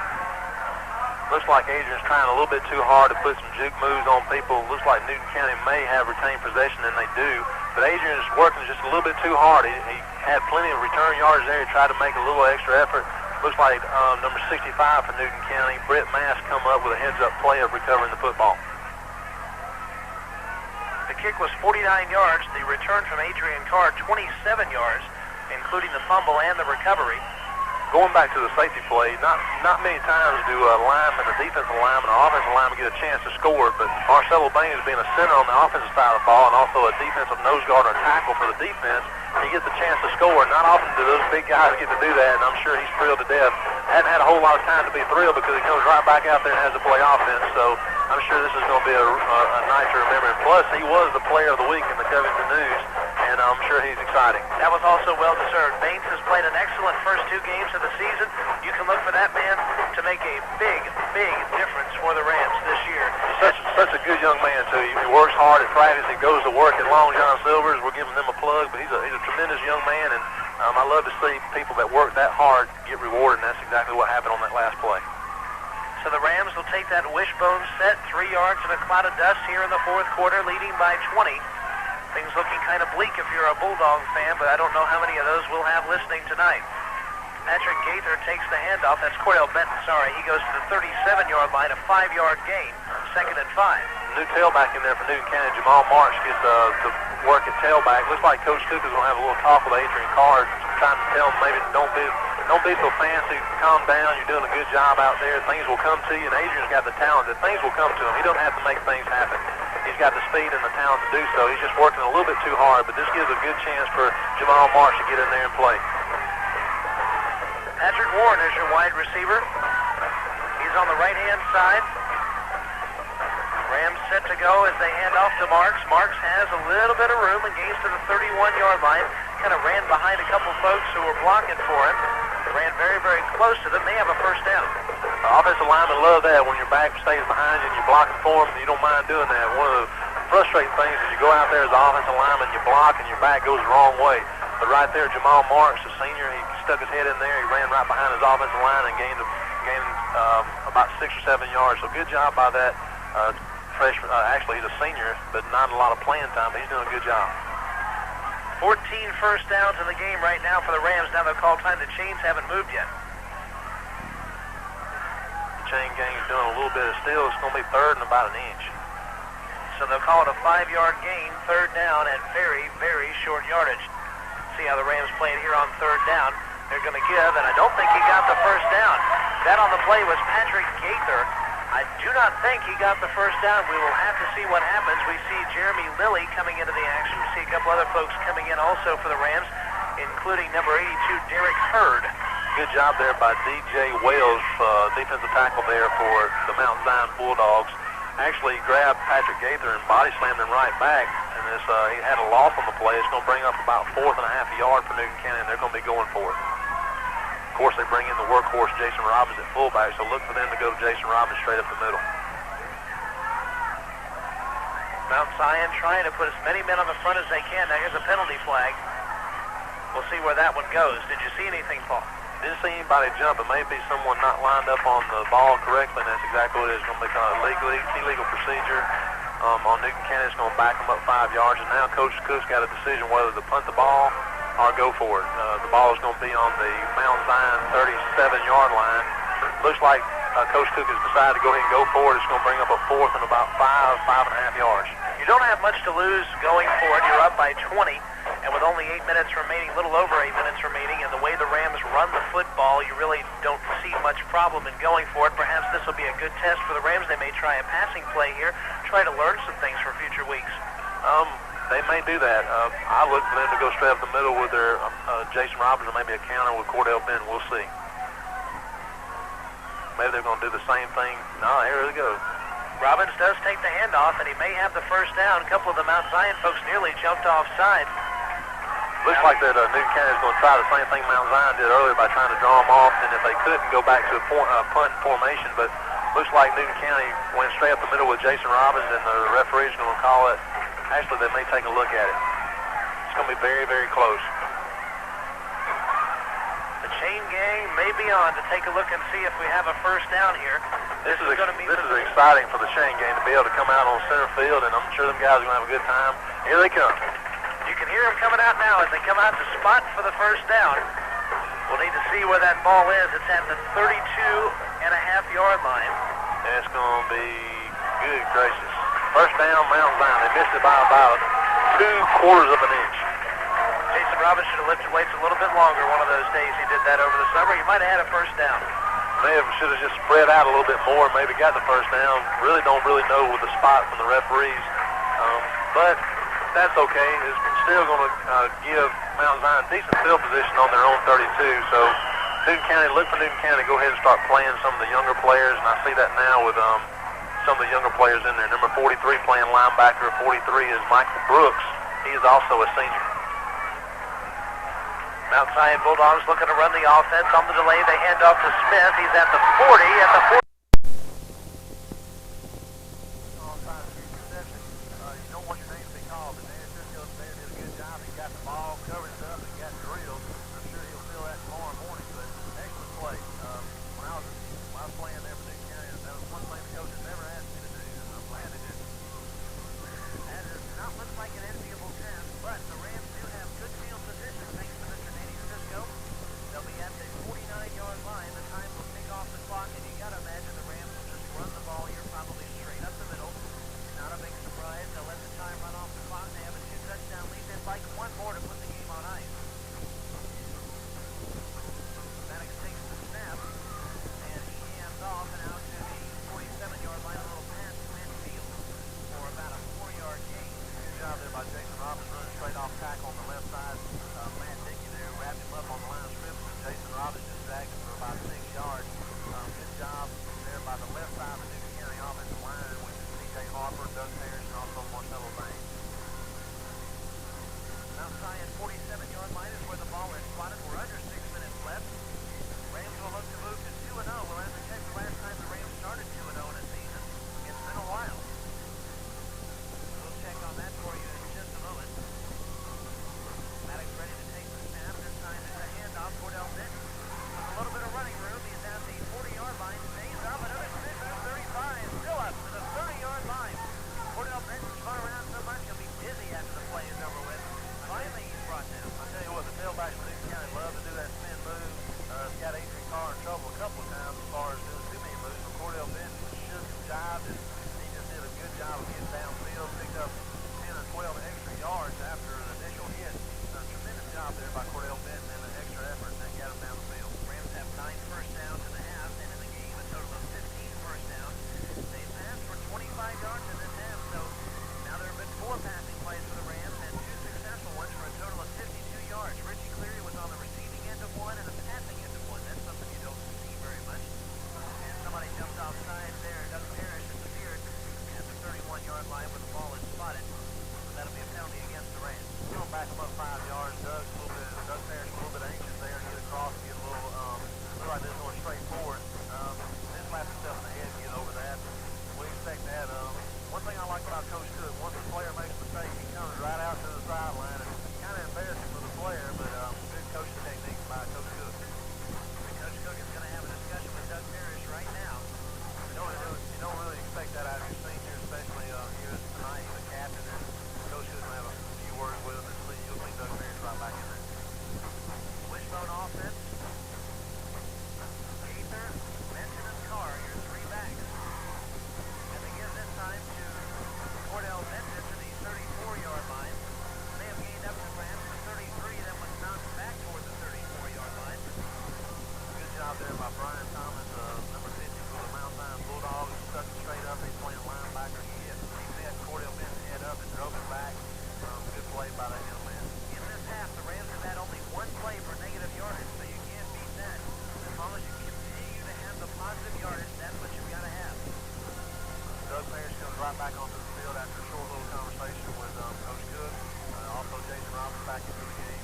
Looks like Adrian's trying a little bit too hard to put some juke moves on people. Looks like Newton County may have retained possession, and they do. But Adrian is working just a little bit too hard. He had plenty of return yards there. He tried to make a little extra effort. Looks like number 65 for Newton County, Brett Mass, come up with a heads-up play of recovering the football. The kick was 49 yards. The return from Adrian Carr, 27 yards, including the fumble and the recovery. Going back to the safety play, not many times do a lineman, a defensive lineman, or offensive lineman get a chance to score, but Marcelo Baines being a center on the offensive side of the ball and also a defensive nose guard or tackle for the defense, he gets a chance to score. Not often do those big guys get to do that, and I'm sure he's thrilled to death. Hadn't had a whole lot of time to be thrilled because he comes right back out there and has to play offense, so I'm sure this is going to be a night to remember. Plus, he was the player of the week in the Covington News, and I'm sure he's exciting. That was also well-deserved. Baines has played an excellent first 2 games of the season. You can look for that man to make a big, big difference for the Rams this year. He's such a good young man, too. He works hard at practice. He goes to work at Long John Silver's. We're giving them a plug, but he's a tremendous young man, and I love to see people that work that hard get rewarded, and that's exactly what happened on that last play. So the Rams will take that wishbone set, 3 yards in a cloud of dust here in the fourth quarter, leading by 20. Things looking kind of bleak if you're a Bulldog fan, but I don't know how many of those we'll have listening tonight. Patrick Gaither takes the handoff. That's Cordell Benton, sorry. He goes to the 37-yard line, a 5-yard gain, 2nd and 5. New tailback in there for Newton County. Jamal March gets to work at tailback. Looks like Coach Cook is going to have a little talk with Adrian Carr, trying to tell him maybe don't be Don't be so fancy. Calm down. You're doing a good job out there. Things will come to you, and Adrian's got the talent that things will come to him. He doesn't have to make things happen. He's got the speed and the talent to do so. He's just working a little bit too hard, but this gives a good chance for Jamal Marsh to get in there and play. Patrick Warren is your wide receiver. He's on the right-hand side. Rams set to go as they hand off to Marks. Marks has a little bit of room and gains to the 31-yard line. Kind of ran behind a couple folks who were blocking for him. Ran very, very close to them. They have a first down. Offensive linemen love that when your back stays behind you and you're blocking for them. You don't mind doing that. One of the frustrating things is you go out there as an offensive lineman, you block, and your back goes the wrong way. But right there, Jamal Marks, the senior, he stuck his head in there. He ran right behind his offensive line and gained about 6 or 7 yards. So good job by that freshman. Actually, he's a senior, but not a lot of playing time, but he's doing a good job. 14 first downs in the game right now for the Rams. Now they'll call time. The chains haven't moved yet. The chain gang's doing a little bit of steal. It's going to be third and about an inch. So they'll call it a 5-yard gain, third down, and very, very short yardage. See how the Rams play it here on third down. They're going to give, and I don't think he got the first down. That on the play was Patrick Gaither. I do not think he got the first down. We will have to see what happens. We see Jeremy Lilly coming into the action. We see a couple other folks coming in also for the Rams, including number 82, Derek Hurd. Good job there by DJ Wales, defensive tackle there for the Mount Zion Bulldogs. Actually grabbed Patrick Gaither and body slammed him right back. And this, he had a loss on the play. It's going to bring up about 4.5 yards for Newton County, and they're going to be going for it. Of course, they bring in the workhorse Jason Robbins at fullback, so look for them to go to Jason Robbins straight up the middle. Mount Zion trying to put as many men on the front as they can. Now here's a penalty flag. We'll see where that one goes. Did you see anything, Paul? Didn't see anybody jump. It may be someone not lined up on the ball correctly, and that's exactly what it is. It's going to be kind of illegal procedure on Newton County. It's going to back them up 5 yards, and now Coach Cook's got a decision whether to punt the ball or go for it. The ball is going to be on the Mount Zion 37-yard line. Looks like Coach Cook has decided to go ahead and go for it. It's going to bring up a fourth and about 5.5 yards. You don't have much to lose going for it. You're up by 20, and with only 8 minutes remaining, a little over 8 minutes remaining, and the way the Rams run the football, you really don't see much problem in going for it. Perhaps this will be a good test for the Rams. They may try a passing play here, try to learn some things for future weeks. They may do that. I look for them to go straight up the middle with their Jason Robbins or maybe a counter with Cordell Benton. We'll see. Maybe they're going to do the same thing. No, here they go. Robbins does take the handoff, and he may have the first down. A couple of the Mount Zion folks nearly jumped offside. Looks like that Newton County is going to try the same thing Mount Zion did earlier by trying to draw them off, and if they couldn't, go back to a punt formation. But looks like Newton County went straight up the middle with Jason Robbins, and the referee's going to call it. Actually, they may take a look at it. It's going to be very, very close. The chain gang may be on to take a look and see if we have a first down here. This is exciting for the chain gang to be able to come out on center field, and I'm sure them guys are going to have a good time. Here they come. You can hear them coming out now as they come out to spot for the first down. We'll need to see where that ball is. It's at the 32.5-yard line. It's going to be good gracious. First down, Mount Zion. They missed it by about 2/4 of an inch. Jason Robbins should have lifted weights a little bit longer one of those days. He did that over the summer. He might have had a first down. Should have just spread out a little bit more, maybe got the first down. Really don't know with the spot from the referees. But that's okay. It's still going to give Mount Zion decent field position on their own 32. So Newton County, look for Newton County to go ahead and start playing some of the younger players, and I see that now with some of the younger players in there. Number 43 playing linebacker. 43 is Michael Brooks. He is also a senior. Mount Zion Bulldogs looking to run the offense. On the delay, they hand off to Smith. He's at the 40. At the 40. You don't want your name to be called, but Dan just goes there and did a good job. He got the ball, covered it up, and got drilled. I'm sure he'll feel that tomorrow morning, but excellent play. When I was playing there for Newton County, that was one thing the coaches never asked me to do, and I'm glad they did. That does not look like an enviable task, but the Rams do have good field position thanks to Mr. Danny Cisco. They'll be at the 49-yard line. The time will tick off the clock, and you got to imagine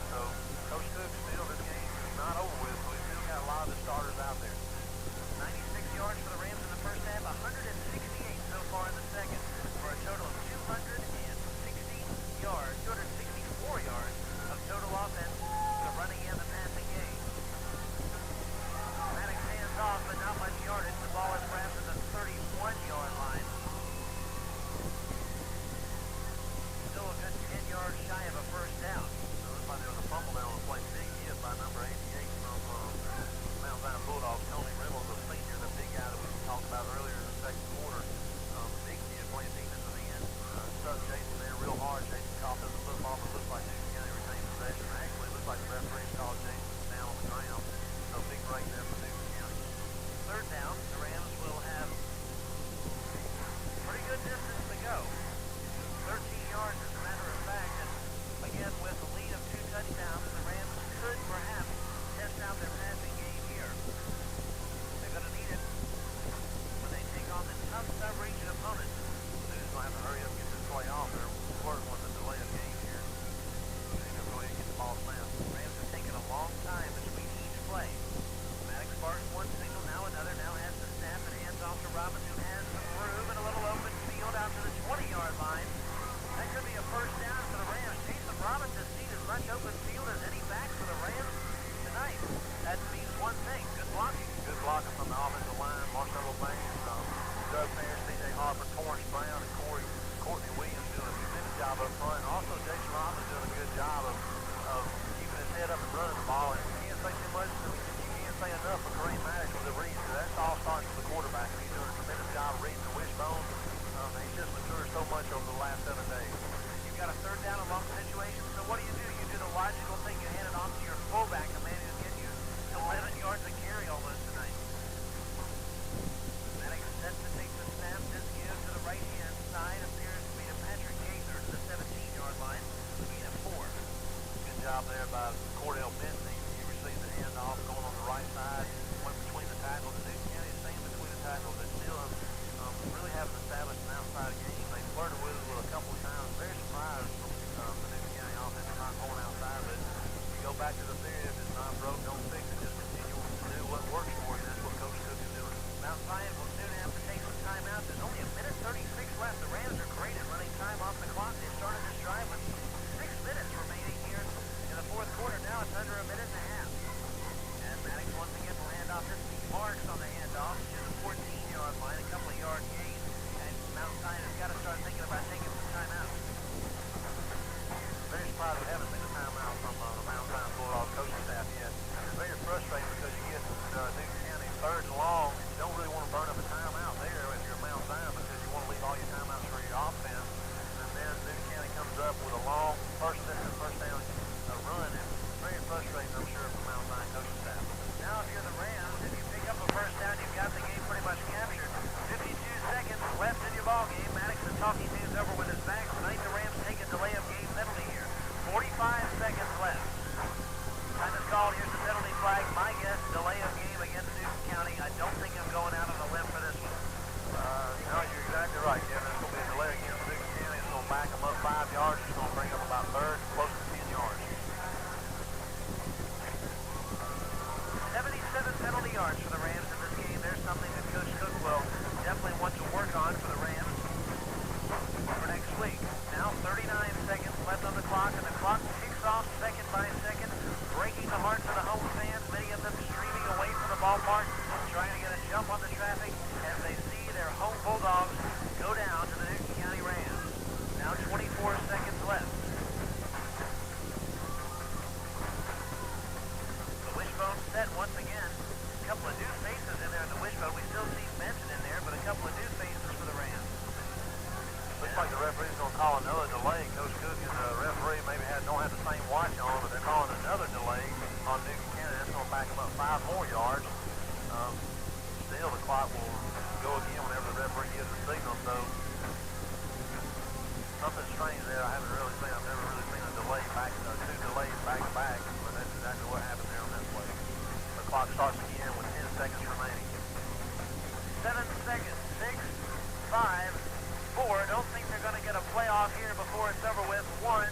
So Coach Cook still, this game is not over with, so he's still got a lot of the starters out there. 96 yards for the Rams in the first half, 168 so far in the second, for a total of 264 yards of total offense, the running and the passing game. Maddox hands off, but not much yardage. The ball is grabbed at the 31-yard line. Still a good 10 yards shy of a first down. So it looks like there was a fumble there on the play. Big hit by number 88 from Mount Zion Bulldogs, Tony Reynolds, the senior, the big guy that we talked about earlier in the second quarter. Big kid playing defensive end. Stuck Jason there real hard. Jason coughed up the football, but looks like Newton County retained possession. Actually, it looks like the referee called Jason down on the ground. So big break there for Newton County. Third down, the Rams will have pretty good distance to go. 13 yards, as a matter of fact, and again, with a lead of 2 touchdowns, the Rams could perhaps test out their passing game here. They're going to need it when they take on the tough sub-region opponent. Newton's going to have to hurry up and get this play off. They're flirting with the delay of game here. They're going to go ahead and get the ball snapped. Rams have taken a long time between each play. Maddox sparks one signal, now another, now has the snap and hands off to Robbins, who has some room and a little open field out to the 20-yard line. That could be a first down for the Rams. Jason Robbins has seen as much open field as any back for the Rams tonight. That means one thing, good blocking. Good blocking from the offensive line. Marcelo Baines, Doug Parrish, C.J. Harper, Torrance Brown, and Courtney Williams doing a tremendous job up front. Also, Jason Robbins doing a good job of keeping his head up and running the ball. And you can't say too much, you can't say enough for Kareem Maddox with the reading. That's all starts with the quarterback, and he's doing a tremendous job of reading the wishbone. He's just matured so much over the last 7 days. You've got a third down and long situation, so what do? You do the logical thing. You hand it off to your fullback, a man who's getting you 11 yards a carry almost tonight. Maddox set to take the snap. This gives to the right-hand side. Appears to be to Patrick Gaither to the 17-yard line. Gain of 4. Good job there by Cordell Benson. He received the handoff going on the right side. Went between the tackles. The Newton County is staying between the tackles. They still really haven't established an outside game. They flirted with it a couple of times. Very surprised from the Newton County offense not going outside. But you go back to the theory, if it's not broke, don't fix it. Just continue to do what works for you. That's what Coach Cook is doing. Mount Zion will soon have to take some time out. There's only a minute 36 left. The Rams are great at running time off the clock. They started this drive with 6 minutes remaining here in the fourth quarter. Now it's under a minute and a half. And Maddox once again will hand off. This is Marks on the handoff to the 14-yard line, a couple of yard gain. And Mount Zion has got to start thinking about taking some time out. Very surprised we haven't seen a timeout from the Mount Zion Bulldogs coaching staff yet. It's very frustrating because you get Newton County third and long, and you don't really want to burn up a timeout there if you're Mount Zion because you want to leave all your timeouts for your offense. And then Newton County comes up with a long first down run. It's very frustrating, I'm sure, for Mount Zion coaching staff. Now, if you're the Rams, if you pick up a first down, you've got the game pretty much captured. 52 seconds left in your ball game. Maddox is talking things over with his back. Tonight, the Rams take a delay of game penalty here. 45 seconds left. Time is called. Here's the penalty flag. My guess, delay of game against Newton County. I don't think I'm going out on a limb for this one. No, you're exactly right, Kevin. It's going to be a delay against Newton County. It's going to back them up 5 yards. It's going to bring up about third, close to 10 yards. 77 penalty yards for the Rams in this game. There's something that Coach Cook will definitely want to work on for the Rams for next week. Now 39 seconds left on the clock, and the clock ticks off second by second, breaking the hearts of the home fans, many of them streaming away from the ballpark, trying to get a jump on the traffic as they see their home Bulldogs go down to the Newton County Rams. Now 24 seconds left. The wishbone set once again. A couple of new faces in there in the wishbone. We still see Benson in there, but a couple of new faces for the Rams. Looks like the referee's going to call another delay. Coach Cook and the referee maybe don't have the same watch on, but they're calling another delay on Newton County. That's going to back them up 5 more yards. Still, the clock will go again whenever the referee gives the signal. So something strange there. I've never really seen a delay back, 2 delays back to back. But that's exactly what happened there on that play. The clock starts again with 10 seconds remaining. 7 seconds. 6, 5, 4. Don't think they're going to get a playoff here before it's over with. 1,